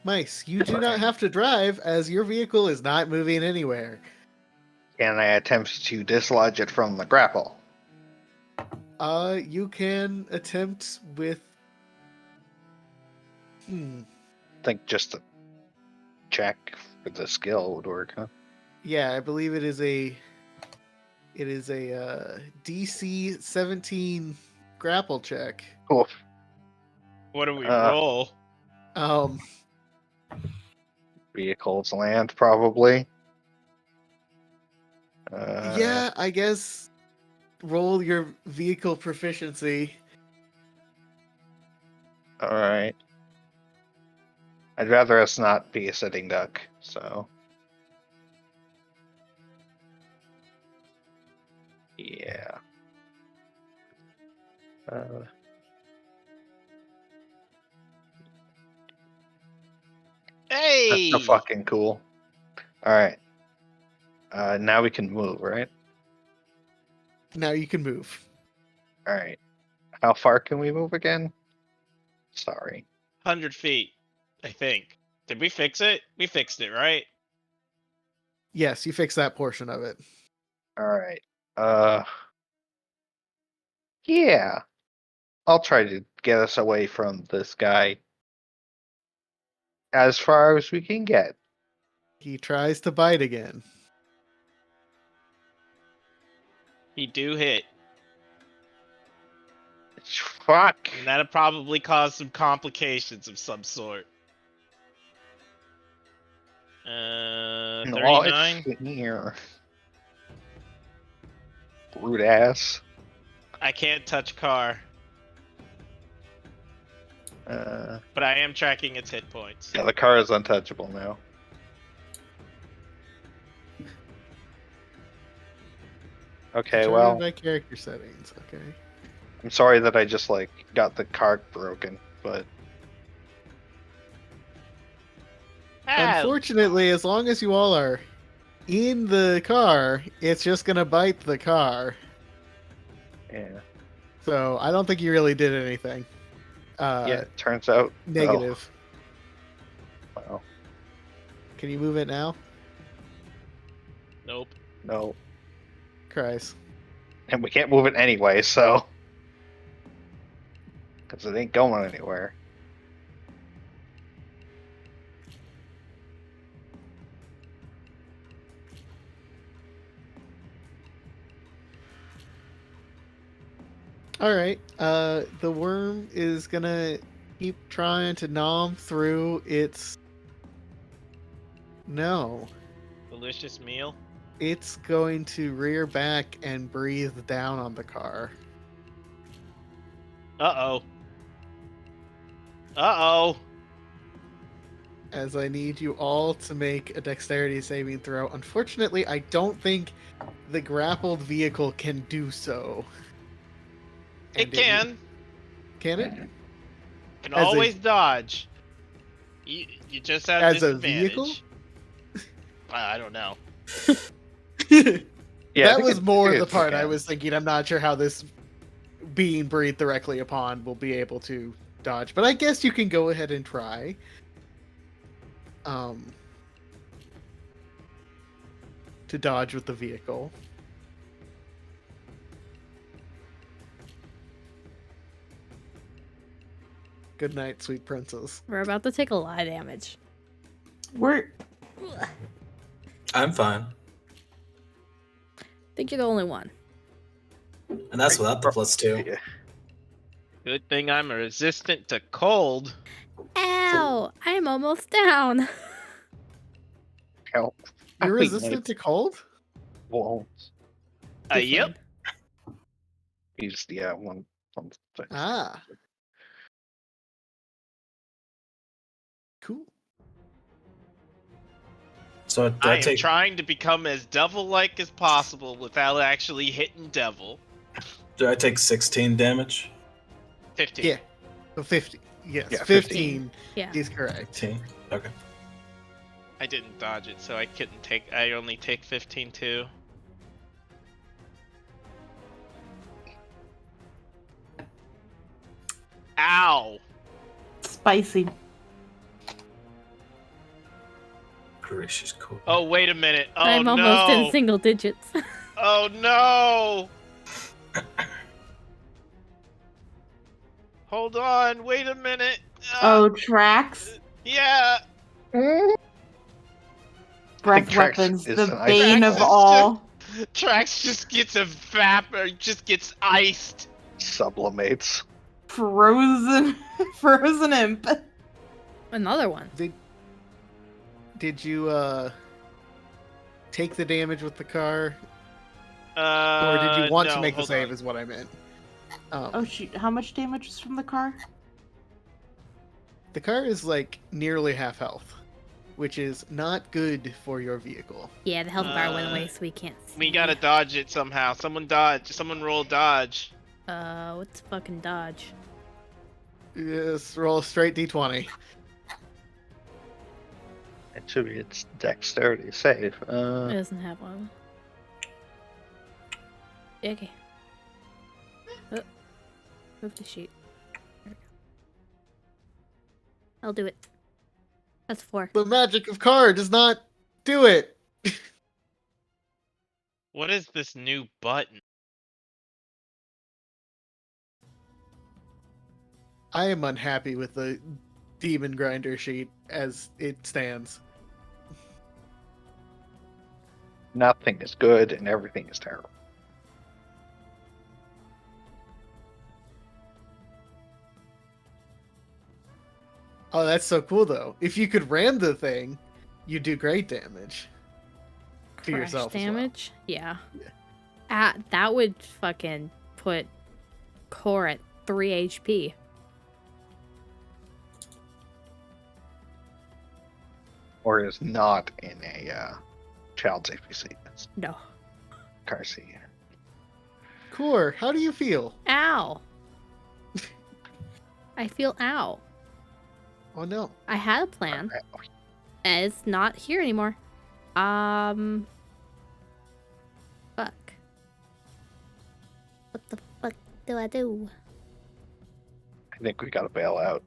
Mice, you do not have to drive as your vehicle is not moving anywhere. Can I attempt to dislodge it from the grapple? You can attempt with... I think just a check for the skill would work, huh? Yeah, I believe it is a DC 17 grapple check. Oof. What do we Uh, roll? Vehicles land, probably. Yeah, I guess roll your vehicle proficiency. Alright. I'd rather us not be a sitting duck, so. Yeah. Hey! That's so fucking cool. Alright. Now we can move, right? Now you can move. Alright. How far can we move again? Sorry. 100 feet, I think. Did we fix it? We fixed it, right? Yes, you fix that portion of it. Alright. Yeah. I'll try to get us away from this guy as far as we can get. He tries to bite again. He do hit. Fuck. And that'll probably cause some complications of some sort. No, 39? it's here. Rude ass. I can't touch car, but I am tracking its hit points. Yeah, the car is untouchable now. Okay, Determined well, by character settings. Okay. I'm sorry that I just like got the car broken, but Unfortunately, as long as you all are in the car, it's just gonna bite the car. yeah. So I don't think you really did anything. Yeah, it turns out Negative. Well, Can you move it now? Nope. no. Christ. And we can't move it anyway, so. Because it ain't going anywhere. Alright. The worm is gonna keep trying to nom through its... No. Delicious meal. It's going to rear back and breathe down on the car. Uh-oh. Uh-oh. As I need you all to make a dexterity saving throw. Unfortunately, I don't think the grappled vehicle can do so. It can. Can it? Can As a- always dodge. You just have As a vehicle? disadvantage. I don't know. Yeah, I That think was it- more it the part I can. was thinking. I'm not sure how this being breathed directly upon will be able to dodge, but I guess you can go ahead and try. To dodge with the vehicle. Good night, sweet princess. We're about to take a lot of damage. We're I'm fine. I think you're the only one. And that's without the +2. Yeah. Good thing I'm resistant to cold. Ow! I am almost down. Help. You're I mean, resistant to cold? Won't. Yep. He's one. Thing. Ah. Cool. So do I I am take trying to become as devil-like as possible without actually hitting devil. 16 damage? 15. Yeah. So 50. Yes, Yeah, 15 Yeah. is correct. 15. Okay. I didn't dodge it, so I couldn't take. I only take 15 too. Ow! spicy. Gracious cool. Oh wait a minute. Oh I'm no! almost in single digits. Oh no! Hold on, wait a minute. Oh, tracks. Yeah. Breath Trax weapons, is the an bane Trax of is all. Trax just gets just gets iced. Sublimates. Frozen, frozen imp. Another one. Did you take the damage with the car? Or Or did you want to no, make the hold save on. is what I meant. Oh shoot! How much damage is from the car? The car is like nearly half health, which is not good for your vehicle. Yeah, the health bar went away, so we can't see. We gotta dodge it somehow. Someone dodge. Someone roll dodge. What's fucking dodge? Yes, roll a straight d20. It should be its dexterity save. It doesn't have one. Okay. Oh, move the sheet. There we go. I'll do it. That's 4. The magic of car does not do it. What is this new button? I am unhappy with the demon grinder sheet as it stands. Nothing is good and everything is terrible. Oh, that's so cool though. If you could ram the thing, you do great damage. To Crash yourself as well. damage? Yeah. Yeah. That would fucking put Core at 3 HP. Or is not in a child safety seat. It's No. car seat. Core, how do you feel? Ow. I feel ow. Oh no. I had a plan. And it's not here anymore. Fuck. What the fuck do I do? I think we gotta bail out.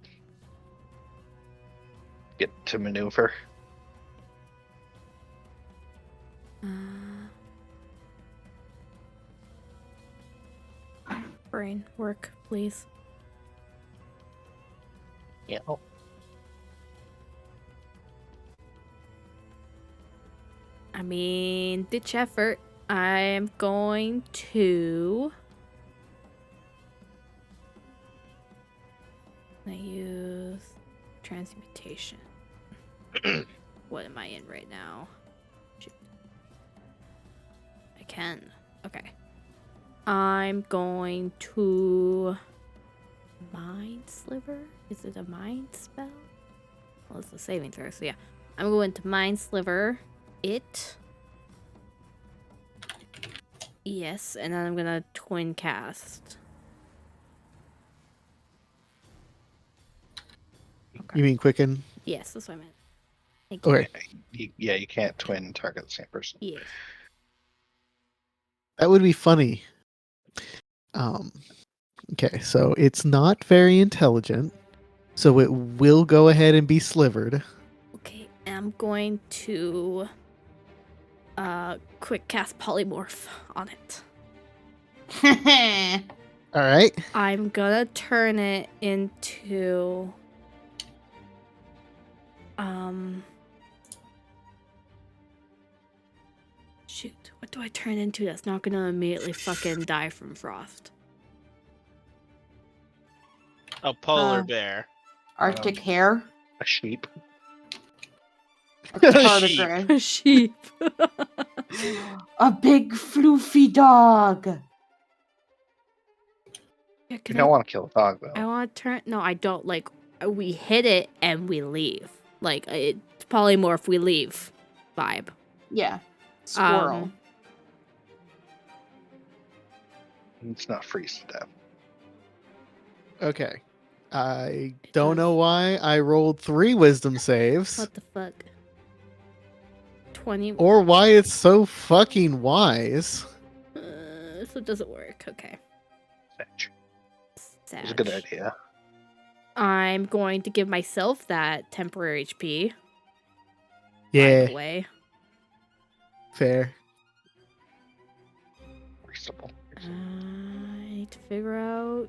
Get to maneuver. Brain work, please. Yeah. I mean, ditch effort. I'm going to. I use transmutation. What am I in right now? Shoot. can. Okay. I'm going to Mind Sliver. Is it a mind spell? Well, it's a saving throw, so yeah. I'm going to Mind Sliver it. Yes, and then I'm gonna twin cast. You mean Quicken? Yes, that's what I meant. Thank you. Okay. You can't twin target the same person. Yes. That would be funny. Okay, so it's not very intelligent, so it will go ahead and be slivered. Okay, I'm going to quick cast polymorph on it. All right. I'm gonna turn it into shoot, what do I turn into that's not gonna immediately fucking die from frost? A polar Uh, bear. Arctic hare. A sheep. A tardigrade. A sheep. A big floofy dog. Yeah, You don't want to kill a dog, though. I want to turn. No, I don't. Like, we hit it and we leave. Like, it's polymorph, we leave vibe. Yeah. Squirrel. It's not freeze to death. Okay. I don't know why I rolled 3 wisdom saves, What the fuck? 20. or why it's so fucking wise. So it doesn't work. Okay. Fetch. Sad. It's a good idea. I'm going to give myself that temporary HP. By Yeah, the way. fair. Reasonable. I need to figure out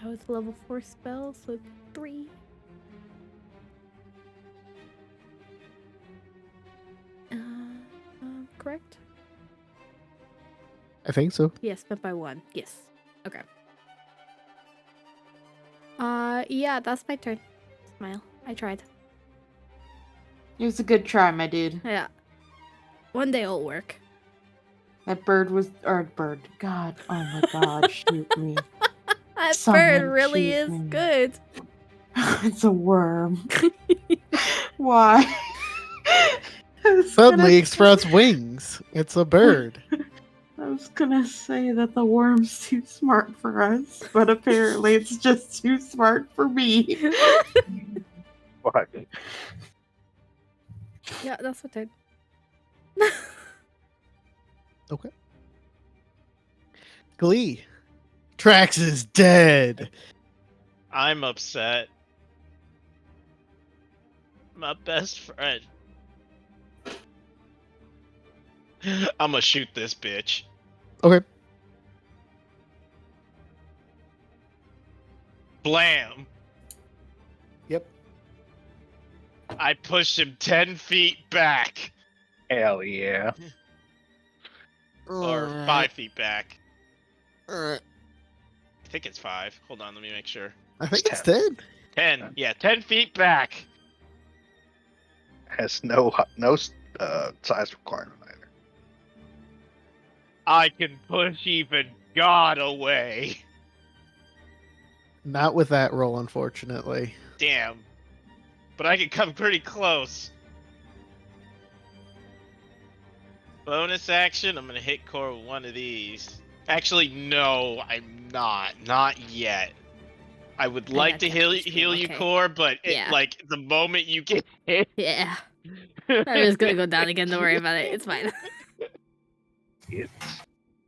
how it's a level 4 spell, so 3. Correct? I think so. Yes, spent by 1. Yes. Okay. Yeah, that's my turn. Smile. I tried. It was a good try, my dude. Yeah. One day it'll work. That bird was, or bird. God, oh my God, shoot me. That Someone bird really shoot is me. good. It's a worm. Why? Suddenly it sprouts wings. It's a bird. I was gonna say that the worm's too smart for us, but apparently it's just too smart for me. What? Yeah, that's what I did. Okay. Glee. Trax is dead. I'm upset. My best friend. I'm gonna shoot this bitch. Okay. Blam! Yep. I pushed him 10 feet back. Hell yeah. Or 5 feet back. Alright. I think it's 5. Hold on, let me make sure. I think it's 10. 10. Yeah, 10 feet back. Has no size requirement either. I can push even God away. Not with that roll, unfortunately. Damn. But I can come pretty close. Bonus action, I'm gonna hit core with one of these. Actually, no, I'm not. Not yet. I would like to got heal this you, okay. core, but Yeah. like the moment you get hit, Yeah. I'm just gonna go down again. Don't worry about it. It's fine. It's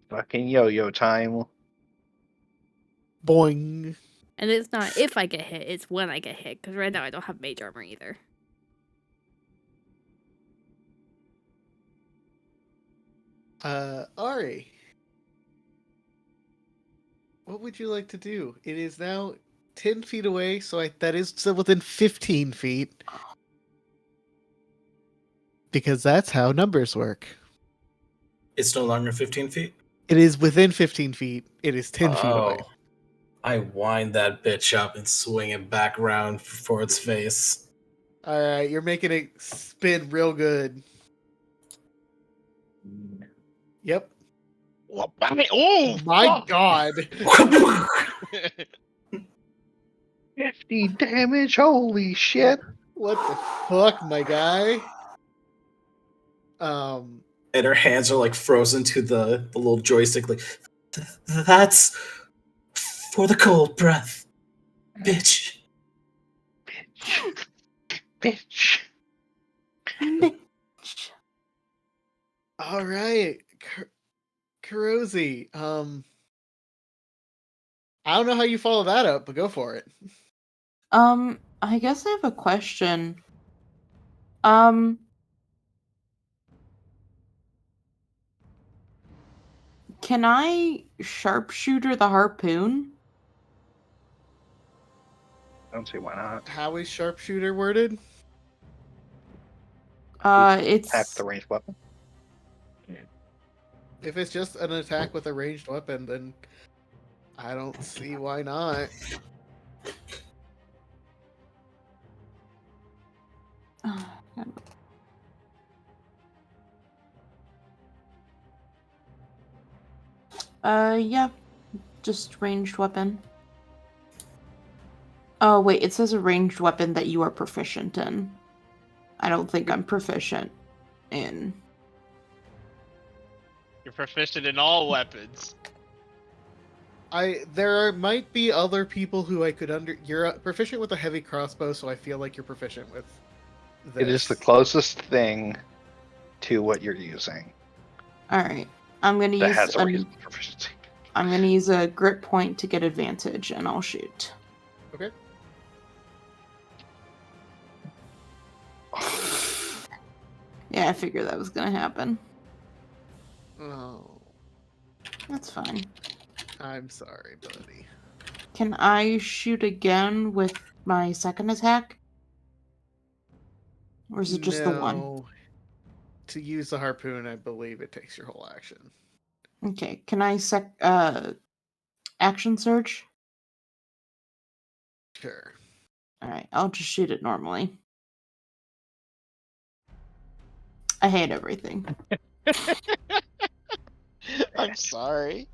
fucking yo-yo time. Boing. And it's not if I get hit, it's when I get hit. Because right now I don't have mage armor either. Ari. What would you like to do? It is now 10 feet away, so that is still within 15 feet. Because that's how numbers work. It's no longer 15 feet? It is within 15 feet. It is 10 feet away. I wind that bitch up and swing it back around for its face. Alright, you're making it spin real good. Yep. Oh My fuck! God. 50 damage. Holy shit! What the fuck, my guy? And her hands are like frozen to the little joystick. Like, that's for the cold breath, bitch. Bitch. Bitch. All right, Kurosi. I don't know how you follow that up, but go for it. I guess I have a question. Um, can I sharpshooter the harpoon? I don't see why not. How is sharpshooter worded? Tap It's the ranged weapon. If it's just an attack with a ranged weapon, then I don't see why not. yeah, just ranged weapon. Oh wait, it says a ranged weapon that you are proficient in. I don't think I'm proficient in. You're proficient in all weapons. Might be other people who I could You're proficient with a heavy crossbow, so I feel like you're proficient with this. It is the closest thing to what you're using All right, I'm gonna that use has a reasonable proficiency. I'm gonna use a grit point to get advantage, and I'll shoot. Okay. Yeah, I figured that was gonna happen. Oh, That's fine. I'm sorry, buddy. Can I shoot again with my second attack? Or is it just the one? No. To use the harpoon, I believe it takes your whole action. Okay, can I action surge? Sure. Alright, I'll just shoot it normally. I hate everything. I'm sorry.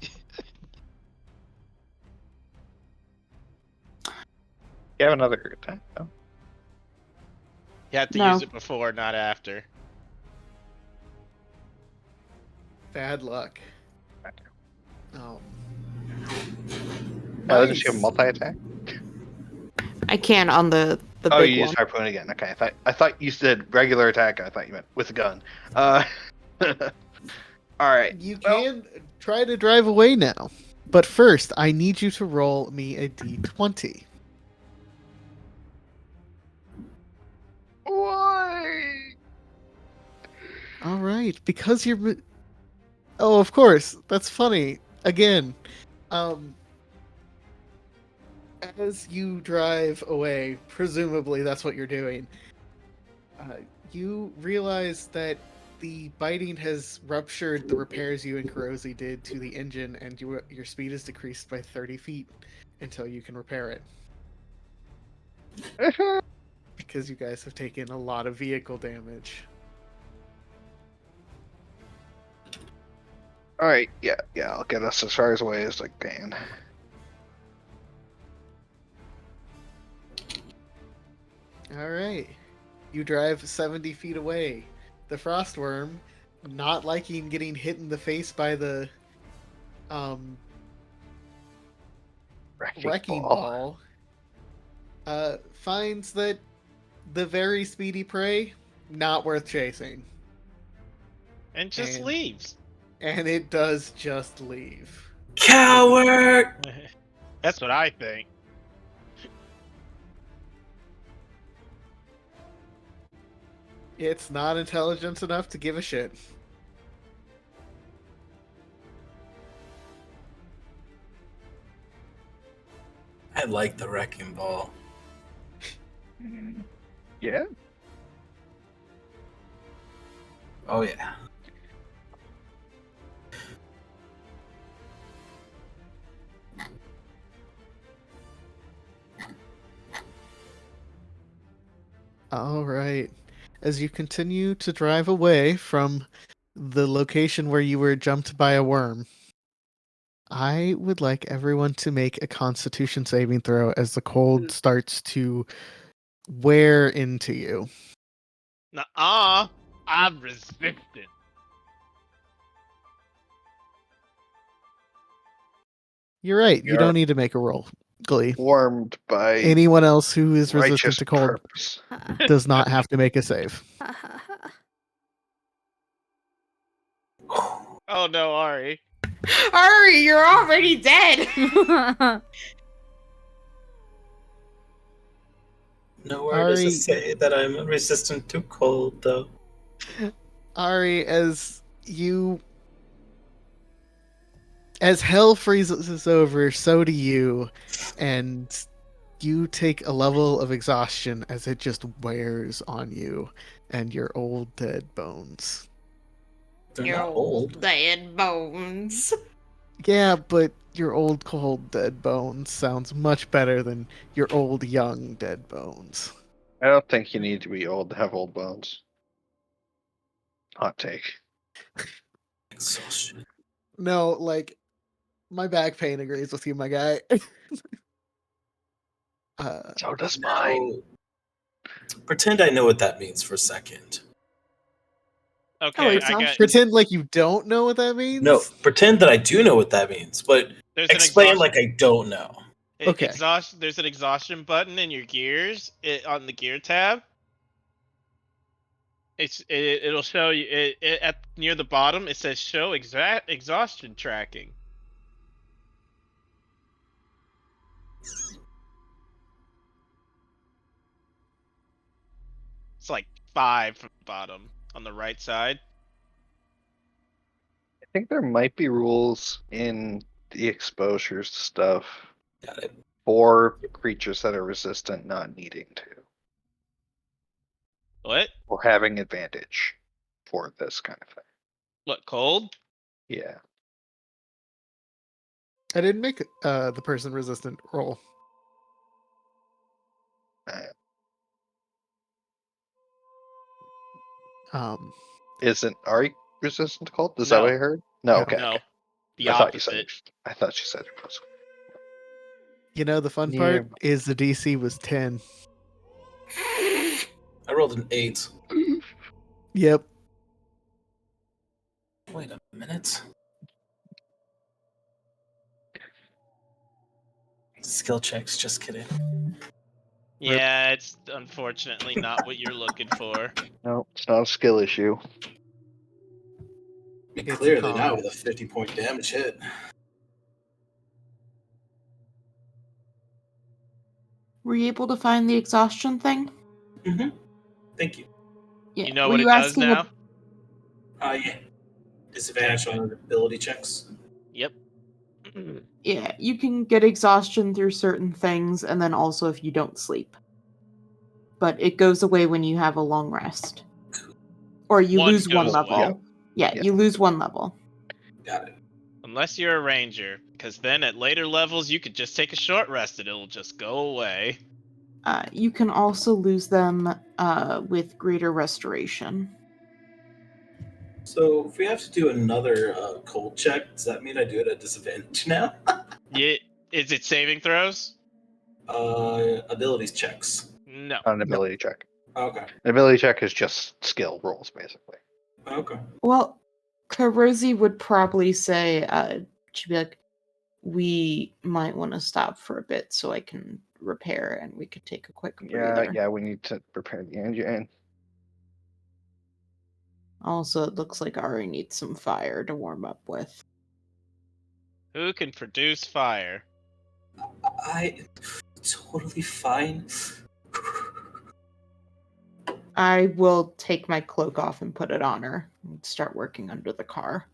You have another attack, though. You have to No. use it before, not after. Bad luck. Oh. Does she have multi-attack? I can on the Oh, big you one. used harpoon again. Okay, I thought you said regular attack. I thought you meant with a gun. All right. You Well- can try to drive away now. But first, I need you to roll me a d20. Why? All right, because you're. Oh, of course. That's funny. Again, as you drive away, presumably that's what you're doing. You realize that the biting has ruptured the repairs you and Kurosi did to the engine, and your speed is decreased by 30 feet until you can repair it. Because you guys have taken a lot of vehicle damage. All right. Yeah. I'll get us as far away as I can. All right. You drive 70 feet away. The frostworm, not liking getting hit in the face by the wrecking ball, finds that the very speedy prey, not worth chasing. And just And- leaves. And it does just leave. Coward! That's what I think. It's not intelligent enough to give a shit. I like the wrecking ball. Yeah. Oh yeah. All right. As you continue to drive away from the location where you were jumped by a worm, I would like everyone to make a Constitution saving throw as the cold starts to wear into you. Nuh-uh. I'm resistant. You're right. You You're- don't need to make a roll, Glee. Warmed by Anyone else who is righteous resistant to cold purpose. does not have to make a save. Oh no, Ari. Ari, you're already dead. Nowhere does Ari- it say that I'm resistant to cold, though. Ari, as hell freezes over, so do you, and you take a level of exhaustion as it just wears on you and your old dead bones. They're Your not old. dead bones. Yeah, but your old cold dead bones sounds much better than your old young dead bones. I don't think you need to be old to have old bones. Hot take. Exhaustion. No, like, my back pain agrees with you, my guy. So does mine. Now, pretend I know what that means for a second. Okay, it's I got. actually- Pretend like you don't know what that means? No, pretend that I do know what that means, but There's an explain exhaustion. like I don't know. Okay. There's an exhaustion button in your gears on the gear tab. It'll show you at near the bottom. It says show exhaustion tracking. It's like 5 from the bottom on the right side. I think there might be rules in the exposures stuff Got it. for creatures that are resistant not needing to, What? or having advantage for this kind of thing. What, cold? Yeah. I didn't make the person resistant roll. Um, Isn't Ari resistant to cold? Is that No. what I heard? No, No. okay. No. Okay. The I thought you said opposite. I thought you said it was. you know, the fun Yeah. part is the DC was 10. I rolled an 8. Yep. Wait a minute. Skill checks, just kidding. Yeah, it's unfortunately not what you're looking for. No, it's not a skill issue. Be It's clearly calm. not with a 50-point damage hit. Were you able to find the exhaustion thing? Mm-hmm. Thank you. Yeah. You know Were what you it does asking now? Yeah. Disadvantage on ability checks. Yep. Yeah, you can get exhaustion through certain things, and then also if you don't sleep. But it goes away when you have a long rest. Or you One lose one goes level. away. Yeah, Yeah. you lose one level. Got it. Unless you're a ranger, because then at later levels you could just take a short rest and it'll just go away. You can also lose them with greater restoration. So if we have to do another cold check, does that mean I do it at disadvantage now? Yeah, is it saving throws? Abilities checks. No. Not an ability check. Okay. An ability check is just skill rolls, basically. Okay. Well, Karosi would probably say, she'd be like, we might want to stop for a bit so I can repair and we could take a quick breather. Yeah, we need to prepare the engine. Also, it looks like Ari needs some fire to warm up with. Who can produce fire? I totally fine. I will take my cloak off and put it on her and start working under the car.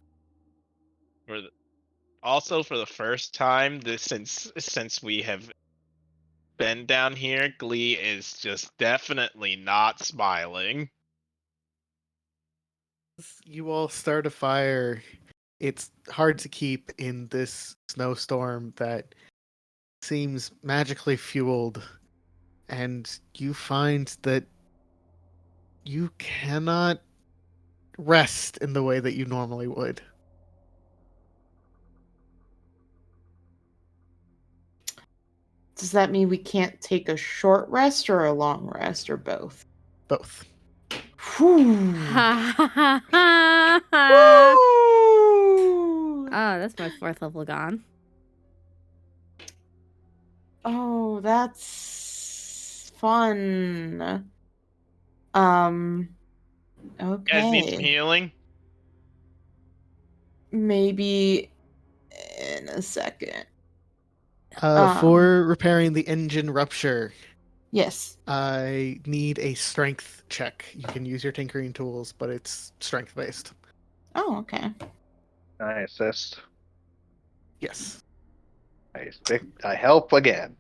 Also, for the first time since we have been down here, Glee is just definitely not smiling. You all start a fire. It's hard to keep in this snowstorm that seems magically fueled. And you find that you cannot rest in the way that you normally would. Does that mean we can't take a short rest or a long rest or both? Both. Whew. Ha ha ha ha ha. Oh, that's my 4th level gone. Oh, that's fun. You guys need some Okay. healing? Maybe in a second. For repairing the engine rupture, Yes. I need a strength check. You can use your tinkering tools, but it's strength based. Oh, okay. I assist. Yes. I help again.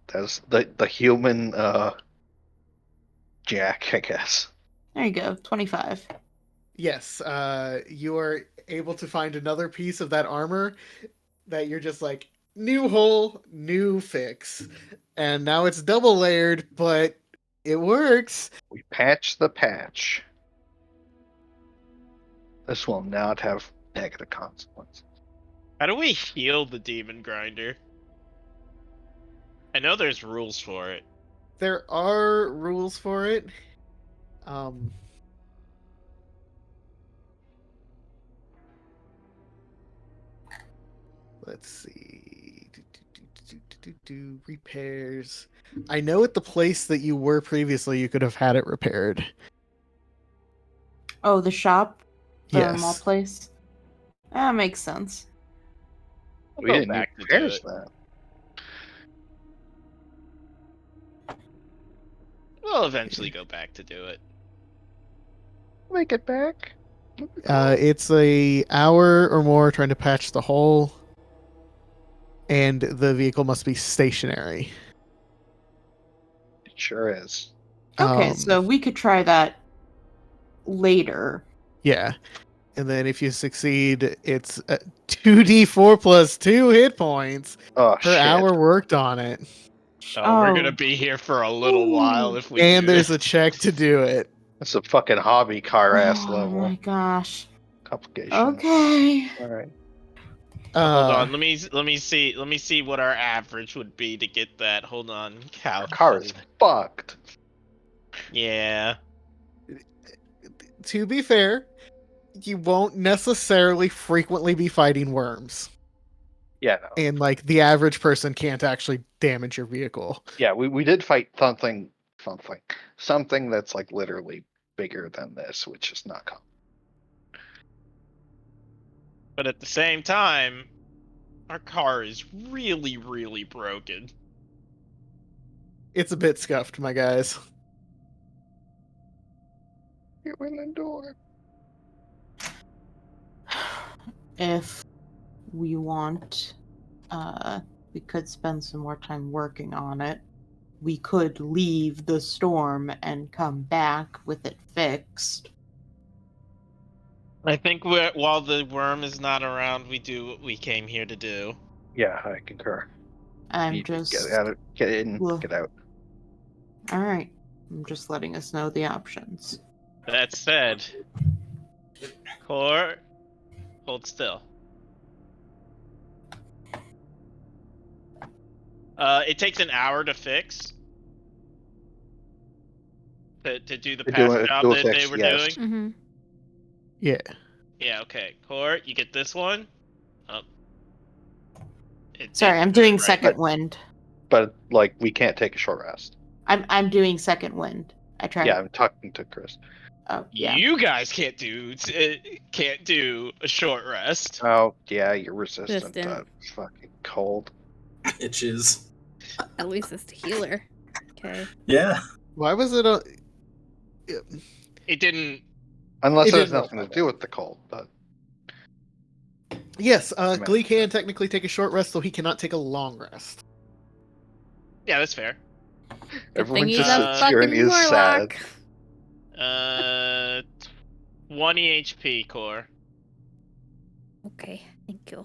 That's the human Jack, I guess. There you go. 25. Yes. You are able to find another piece of that armor that you're just like, new hole, new fix. And now it's double layered, but it works. We patch the patch. This will not have negative consequences. How do we heal the demon grinder? I know there's rules for it. There are rules for it. Um, let's see. Repairs. I know at the place that you were previously, you could have had it repaired. Oh, the shop? The mall Yes. place? That makes sense. We'll We go didn't need back to do repairs it. then. We'll eventually go back to do it. Make it back. It's a hour or more trying to patch the hole, and the vehicle must be stationary. It sure is. Okay, so we could try that later. Yeah. And then if you succeed, it's 2d4 plus 2 hit points Oh per shit! hour worked on it. Oh, we're gonna be here for a little while if we And do there's this. a check to do it. That's a fucking hobby car ass Oh level. my gosh. Complication. Okay. All right. Hold on, let me see what our average would be to get that. Hold on, Our car is fucked. Yeah. To be fair, you won't necessarily frequently be fighting worms. Yeah, no. And like the average person can't actually damage your vehicle. Yeah, we did fight something that's like literally bigger than this, which is not common. But at the same time, our car is really, really broken. It's a bit scuffed, my guys. Get in the door. If we want, we could spend some more time working on it. We could leave the storm and come back with it fixed. I think while the worm is not around, we do what we came here to do. Yeah, I concur. I'm You just get out, get in, Well- get out. all right. I'm just letting us know the options. That said, Core, hold still. It takes an hour to fix. To do the To past do job a that fix, they were yes. doing. Mm-hmm. Yeah. Yeah, okay. Core, you get this one. Oh. Sorry, I'm doing right. second wind. But like, we can't take a short rest. I'm doing second wind. I tried. Yeah, I'm talking to Chris. Oh, yeah. You guys can't do a short rest. Oh yeah, you're resistant to Resistant. fucking cold. Itches. At least it's the healer. Okay. Yeah. Why was it a... It didn't. Unless It it has didn't nothing to do with the cold, but Yes, Glee can technically take a short rest, though he cannot take a long rest. Yeah, that's fair. Good everyone thing he's just a sits here and fucking is sad. warlock. 20 HP core. Okay, thank you.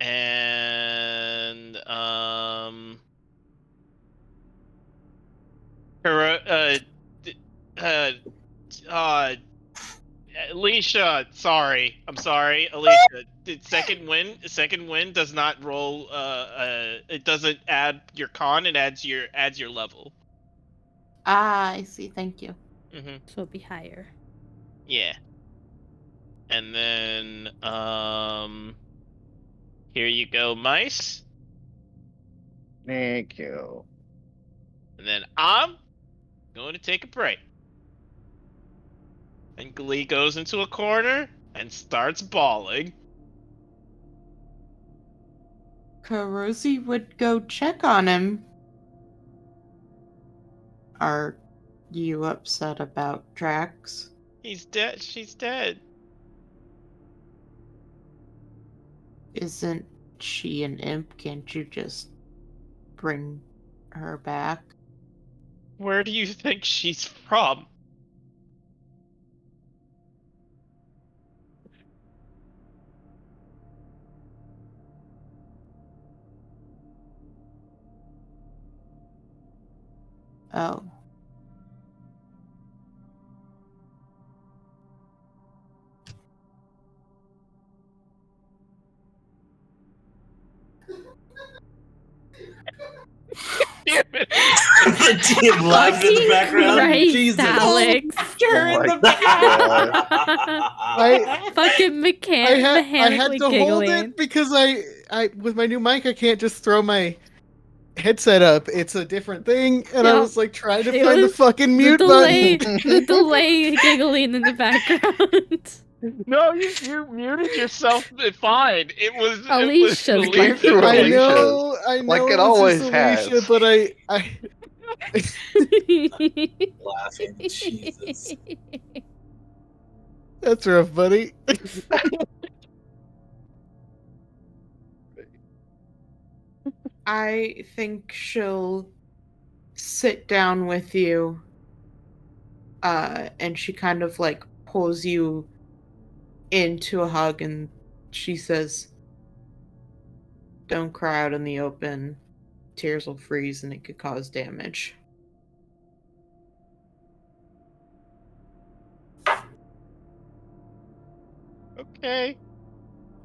And Alicia, sorry. I'm sorry, Alicia. Second win does not roll. It doesn't add your con. It adds your level. Ah, I see. Thank you. Mm-hmm. So it'll be higher. Yeah. And then here you go, mice. Thank you. And then I'm going to take a break. And Glee goes into a corner and starts bawling. Rosie would go check on him. Are you upset about Drax? He's dead. She's dead. Isn't she an imp? Can't you just bring her back? Where do you think she's from? Oh. Damn it. The team laughing in the Fucking background. Christ, Jesus. Alex. Her in my the back. Fucking I had mechanically to giggling. hold it because I with my new mic I can't just throw my headset up. It's a different thing, and I Yep. was like trying to It find the was fucking mute delay, button. the delay giggling in the background. No, you muted yourself. Fine. Alicia's Alicia Came through I Alicia's, know, like it it was always just Alicia, has. but I Laughing. Jesus. that's rough, buddy. I think she'll sit down with you, and she kind of like pulls you into a hug, and she says, "Don't cry out in the open. Tears will freeze and it could cause damage." Okay.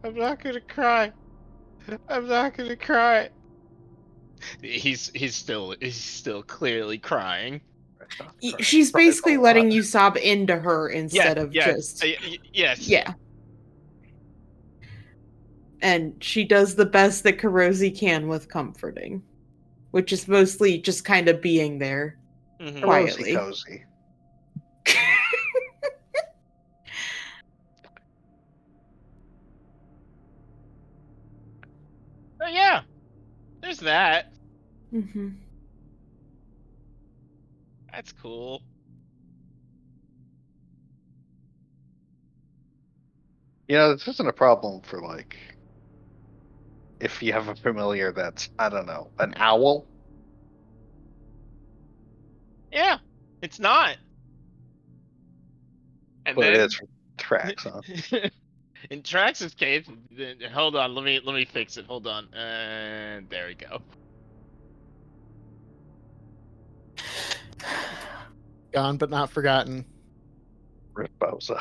I'm not gonna cry. I'm not gonna cry. He's still clearly crying. She's Cries a basically lot. letting you sob into her instead of Yes. just Yes. yeah. And she does the best that Karosi can with comforting, which is mostly just kind of being there Mhm. quietly. Cozy. Oh yeah. There's that. Mm-hmm. That's cool. You know, this isn't a problem for like if you have a familiar that's, I don't know, an owl. Yeah. It's not. And But it then is for tracks, huh? in Trax's case, hold on, let me fix it. Hold on. And there we go. Gone but not forgotten. Rip Bozo.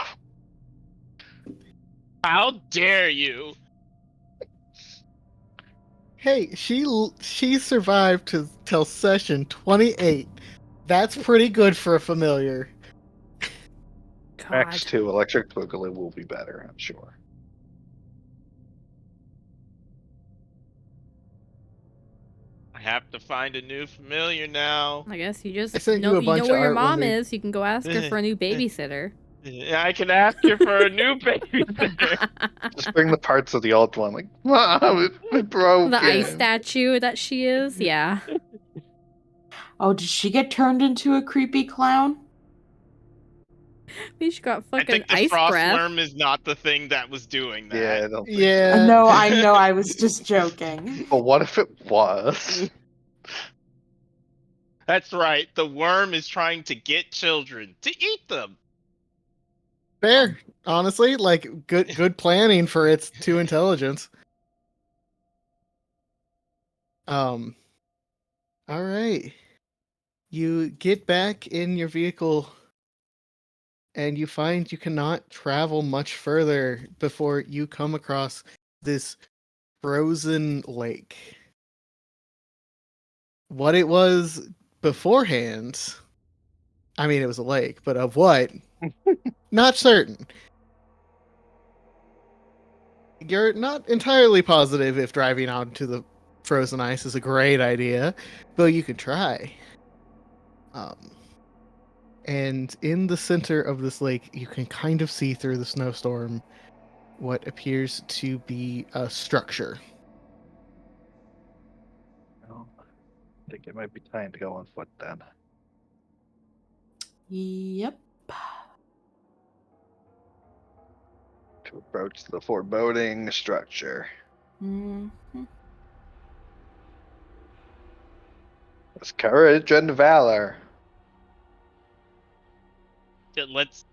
How dare you? Hey, she survived to till session 28. That's pretty good for a familiar. God. X2 Electric Boogaloo will be better, I'm sure. I have to find a new familiar now. I guess you I just sent you know a bunch where of your art when mom we is. You can go ask her for a new babysitter. Yeah, I can ask her for a new babysitter. Just bring the parts of the old one, like, Mom, it's been broken. The ice statue that she is, yeah. Oh, did she get turned into a creepy clown? She got I fucking think the ice frost breath. worm is not the thing that was doing Yeah, I that. don't think so. Yeah. No, I know, I was just joking. But what if it was? That's right. The worm is trying to get children to eat them. Fair. Honestly, like good planning for its 2 intelligence. All right. You get back in your vehicle and you find you cannot travel much further before you come across this frozen lake. What it was beforehand, I mean, it was a lake, but of what? Not certain. You're not entirely positive if driving onto the frozen ice is a great idea, but you could try. And in the center of this lake, you can kind of see through the snowstorm what appears to be a structure. Well, I think it might be time to go on foot then. Yep. To approach the foreboding structure. Hmm. With courage and valor. Let's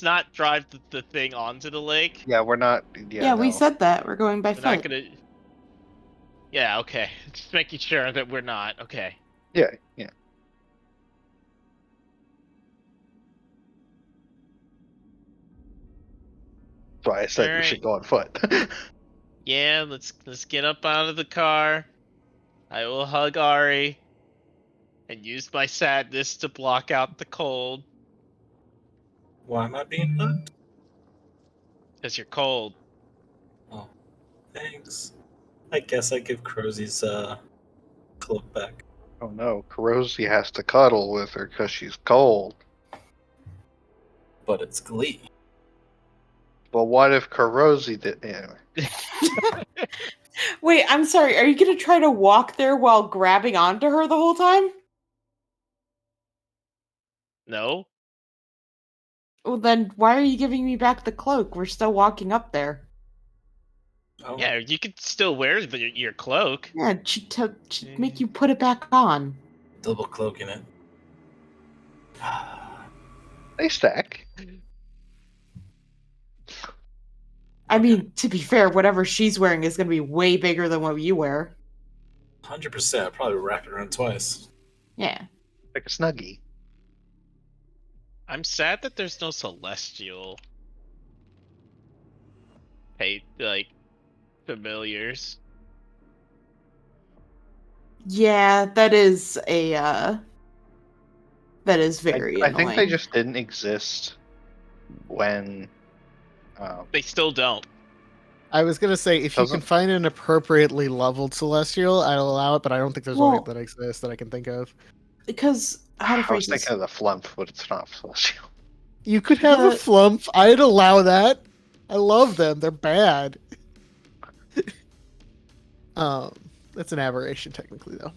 not drive the thing onto the lake. Yeah, we're not. Yeah, we no. said that. We're going by We're not foot. gonna. Yeah, okay. Just making sure that we're not. Okay. Yeah. That's why I said we should Alright. go on foot. Yeah, let's get up out of the car. I will hug Ari and use my sadness to block out the cold Why am I being hugged? because you're cold. Oh, thanks. I guess I give Crozie's cloak back. Oh no, Kurosi has to cuddle with her because she's cold. But it's Glee. But what if Kurosi did? Anyway. Wait, I'm sorry. Are you going to try to walk there while grabbing onto her the whole time? No? Well, then why are you giving me back the cloak? We're still walking up there. Oh, Yeah, you could still wear your cloak. Yeah, she'd make you put it back on. double cloaking it. They stack. I mean, to be fair, whatever she's wearing is going to be way bigger than what you wear. 100%. Probably wrap it around twice. Yeah. Like a snuggie. I'm sad that there's no celestial. Hey, like familiars. Yeah, that is very I annoying. think they just didn't exist when. They still don't. I was gonna say if you can find an appropriately leveled celestial, I'll allow it, but I don't think there's one that exists that I can think of. Because how to I phrase was thinking of the flump, but it's not celestial. You could have a flump. I'd allow that. I love them. They're bad. That's an aberration technically, though.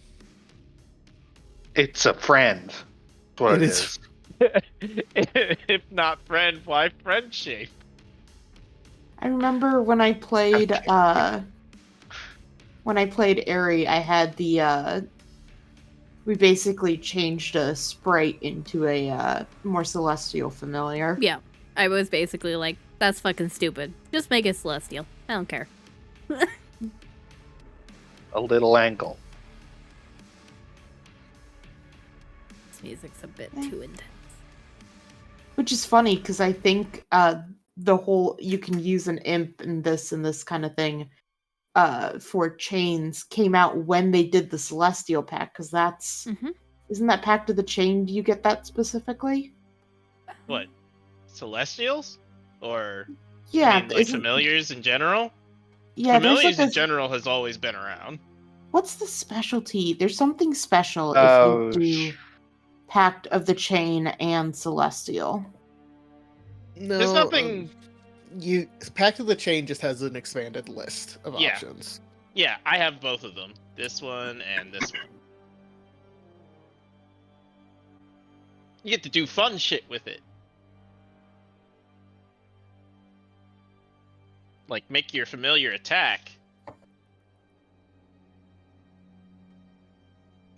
It's a friend. That's what it is. If not friend, why friendship? I remember when I played Aerie, I had the we basically changed a sprite into a more celestial familiar. Yeah, I was basically like, that's fucking stupid. Just make it celestial. I don't care. A little angle. This music's a bit too intense. Which is funny because I think the whole you can use an imp and this kind of thing for chains came out when they did the celestial pack because that's isn't that Pact of the Chain? Do you get that specifically? What? Celestials? Or Yeah, you mean, like familiars in general? Yeah, familiars in general has always been around. What's the specialty? There's something special if you do Pact of the Chain and Celestial. No, there's nothing. Pact of the Chain just has an expanded list of options. Yeah, I have both of them. This one and this one. You get to do fun shit with it. Like make your familiar attack.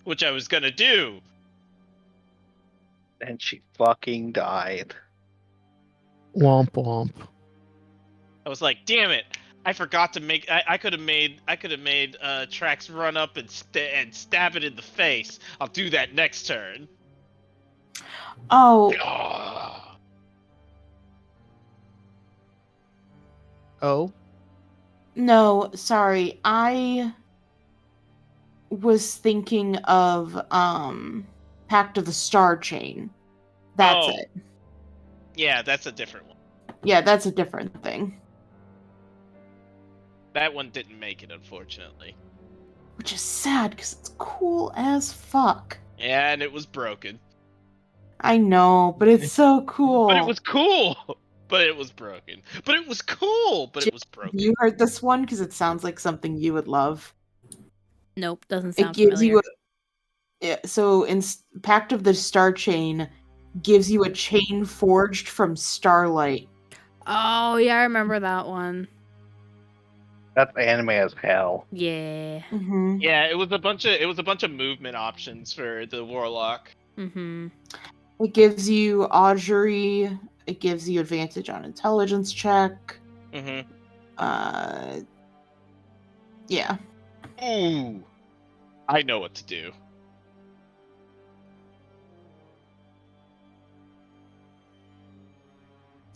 Which I was gonna do. And she fucking died. Womp womp. I was like, damn it! I forgot to make. I could have made. Trax run up and stab it in the face. I'll do that next turn. Oh. Oh, No, sorry. I was thinking of Pact of the Star Chain. That's Oh. it. Yeah, that's a different one. Yeah, that's a different thing. That one didn't make it, unfortunately. Which is sad because it's cool as fuck. Yeah, and it was broken. I know, but it's so cool. But it was cool. But it was broken. But it was cool. But it was broken. You heard this one because it sounds like something you would love. Nope, doesn't It sound gives familiar. you a so in Pact of the Star Chain gives you a chain forged from starlight. Oh yeah, I remember that one. That's anime as hell. Yeah. Mm-hmm. Yeah, it was a bunch of movement options for the warlock. Mm-hmm. It gives you augury. It gives you advantage on intelligence check. Mm-hmm. Yeah. Ooh. I know what to do.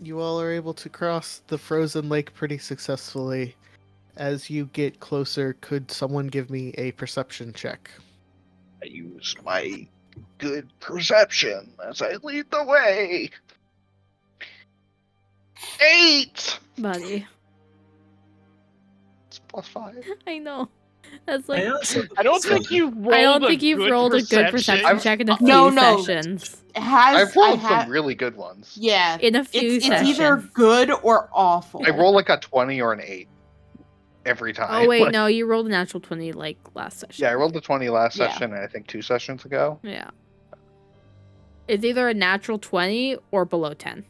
you all are able to cross the frozen lake pretty successfully. As you get closer, could someone give me a perception check? I use my good perception as I lead the way. 8! Buddy. It's +5. I know. That's I like also I don't think you rolled I don't a think you've good rolled a good perception perception. check in a few No, no. sessions. It has. I've rolled I ha- some really good ones. Yeah. In a few It's sessions. either good or awful. I roll like a 20 or an 8 every time. Oh wait, Like, no, you rolled a natural 20 like last session. yeah, I rolled a 20 last Yeah. session, and I think 2 sessions ago. Yeah. It's either a natural 20 or below 10.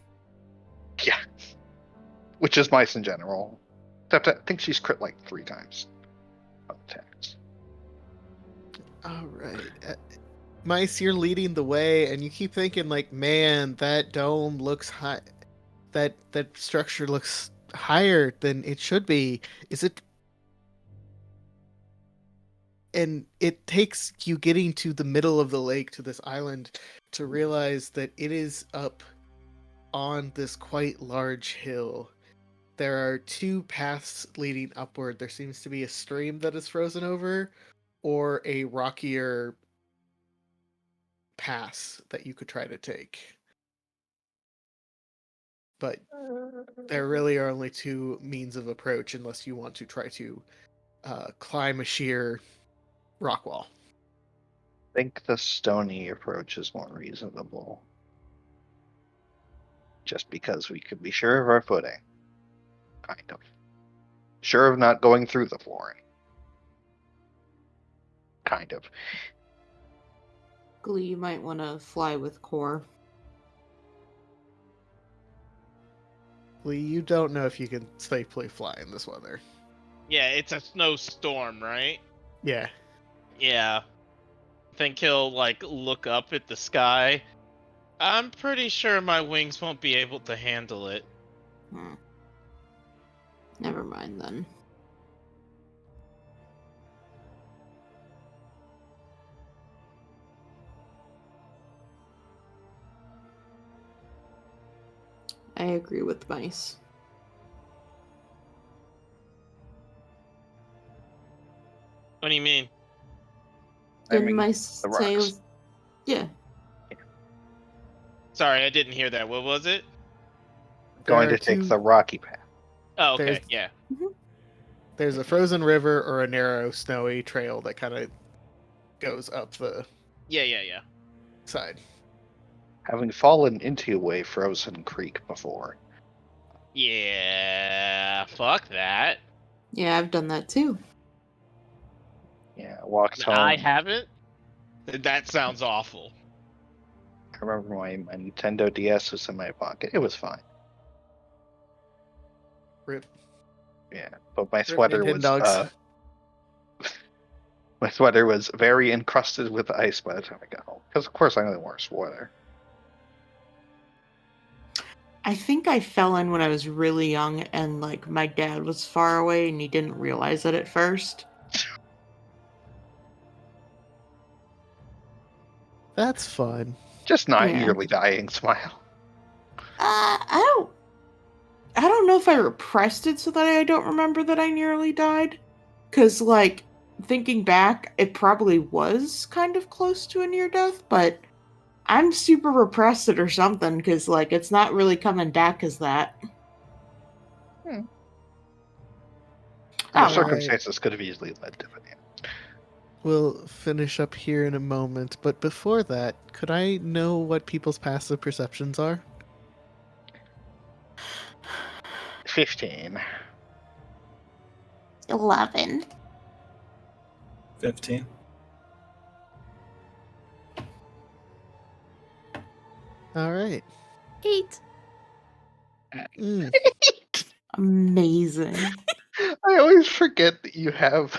Yeah. Which is nice in general. Except I think she's crit like 3 times. On attacks. All right. Mice, you're leading the way, and you keep thinking, like, man, that dome looks high. That structure looks higher than it should be. Is it? And it takes you getting to the middle of the lake to this island to realize that it is up on this quite large hill. There are 2 paths leading upward. There seems to be a stream that is frozen over, or a rockier pass that you could try to take. But there really are only 2 means of approach unless you want to try to climb a sheer rock wall. I think the stony approach is more reasonable. Just because we could be sure of our footing. Kind of. Sure of not going through the flooring. Kind of. Glee, you might want to fly with Core. Lee, you don't know if you can safely fly in this weather. Yeah, it's a snowstorm, right? Yeah. Yeah. Think he'll like look up at the sky. I'm pretty sure my wings won't be able to handle it. Never mind then. I agree with Mice. What do you mean? I Didn't mean, Mice the say it rocks. was... Yeah. Sorry, I didn't hear that. What was it? Going There to are take 2 the rocky path. Oh, okay, There's- yeah. There's a frozen river or a narrow, snowy trail that kind of goes up the Yeah. side. Having fallen into a frozen creek before. Yeah, fuck that. Yeah, I've done that too. Yeah, walked home. I haven't? That sounds awful. I remember my Nintendo DS was in my pocket. It was fine. Rip. Yeah, but my Rip sweater was Nintendogs. my sweater was very encrusted with ice by the time I got home. Because of course I only wore a sweater. I think I fell in when I was really young and like my dad was far away and he didn't realize it at first. That's fun. Just not Yeah. nearly dying smile. I don't know know if I repressed it so that I don't remember that I nearly died. Because, like, thinking back, it probably was kind of close to a near death, but I'm super repressed it or something, because, like, it's not really coming back as that. The Oh, well. circumstances could have easily led to it. We'll finish up here in a moment, but before that, could I know what people's passive perceptions are? 15. 11. 15. All right. 8. Mm. Amazing. I always forget that you have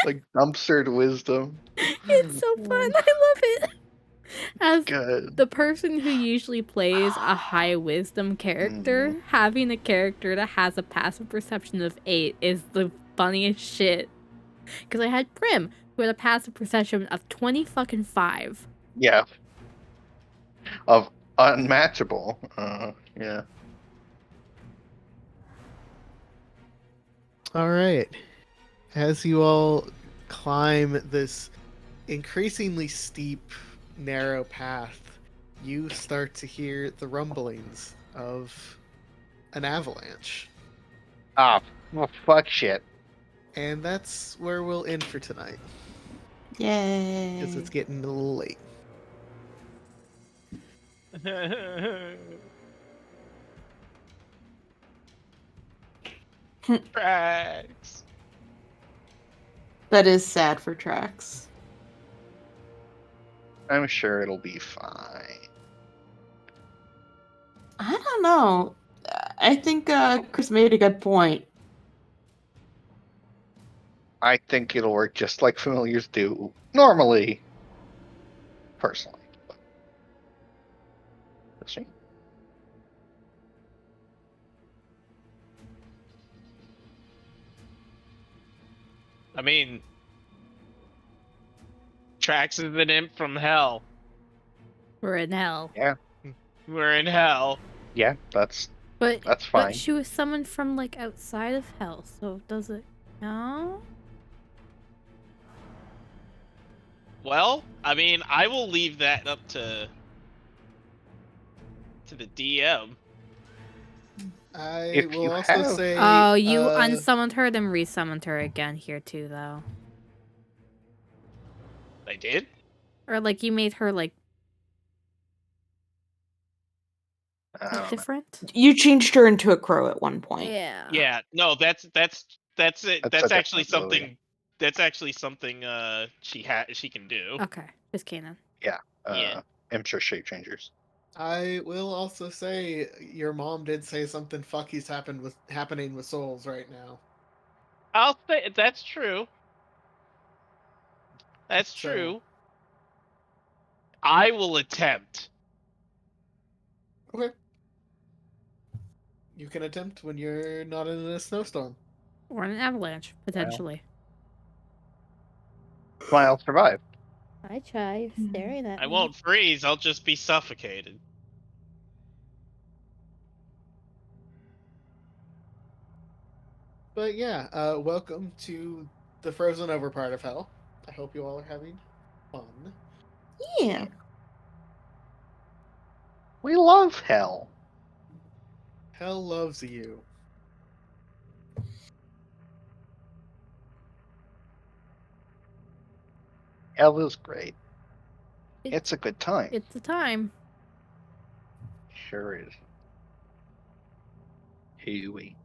like dumpstered wisdom. It's so fun. I love it. As Good. the person who usually plays a high wisdom character, having a character that has a passive perception of 8 is the funniest shit. Because I had Prim, who had a passive perception of 25. Yeah. Of unmatchable. Yeah. All right. As you all climb this increasingly steep, narrow path, you start to hear the rumblings of an avalanche. Ah, well, fuck shit. And that's where we'll end for tonight, Yay. because it's getting a little late. Tracks. That is sad for Trax. I'm sure it'll be fine. I don't know. I think Chris made a good point. I think it'll work just like familiars do normally. Personally. We'll see. I mean, Trax is an imp from hell. We're in hell. Yeah. We're in hell. Yeah, that's But fine. But she was summoned from like outside of hell, so does it no? Well, I mean, I will leave that up to the DM. I If will you also have- say. Oh, you unsummoned her, then resummoned her again here too, though. I did? Or like you made her like I don't know. different. You changed her into a crow at one point. Yeah. Yeah. No, that's it. That's That's a actually different movie. something. That's actually something. She can do. Okay, just canon. Yeah. Imps shape changers. I will also say your mom did say something fucky's happening with souls right now. I'll say that's true. That's So- true. I will attempt. Okay. You can attempt when you're not in a snowstorm. Or an avalanche, potentially. Smile survive. I try staring at I won't freeze. I'll just be suffocated. But yeah, welcome to the frozen over part of hell. I hope you all are having fun. Yeah. We love hell. Hell loves you. Hell is great. It's a good time. It's the time. Sure is. Huey.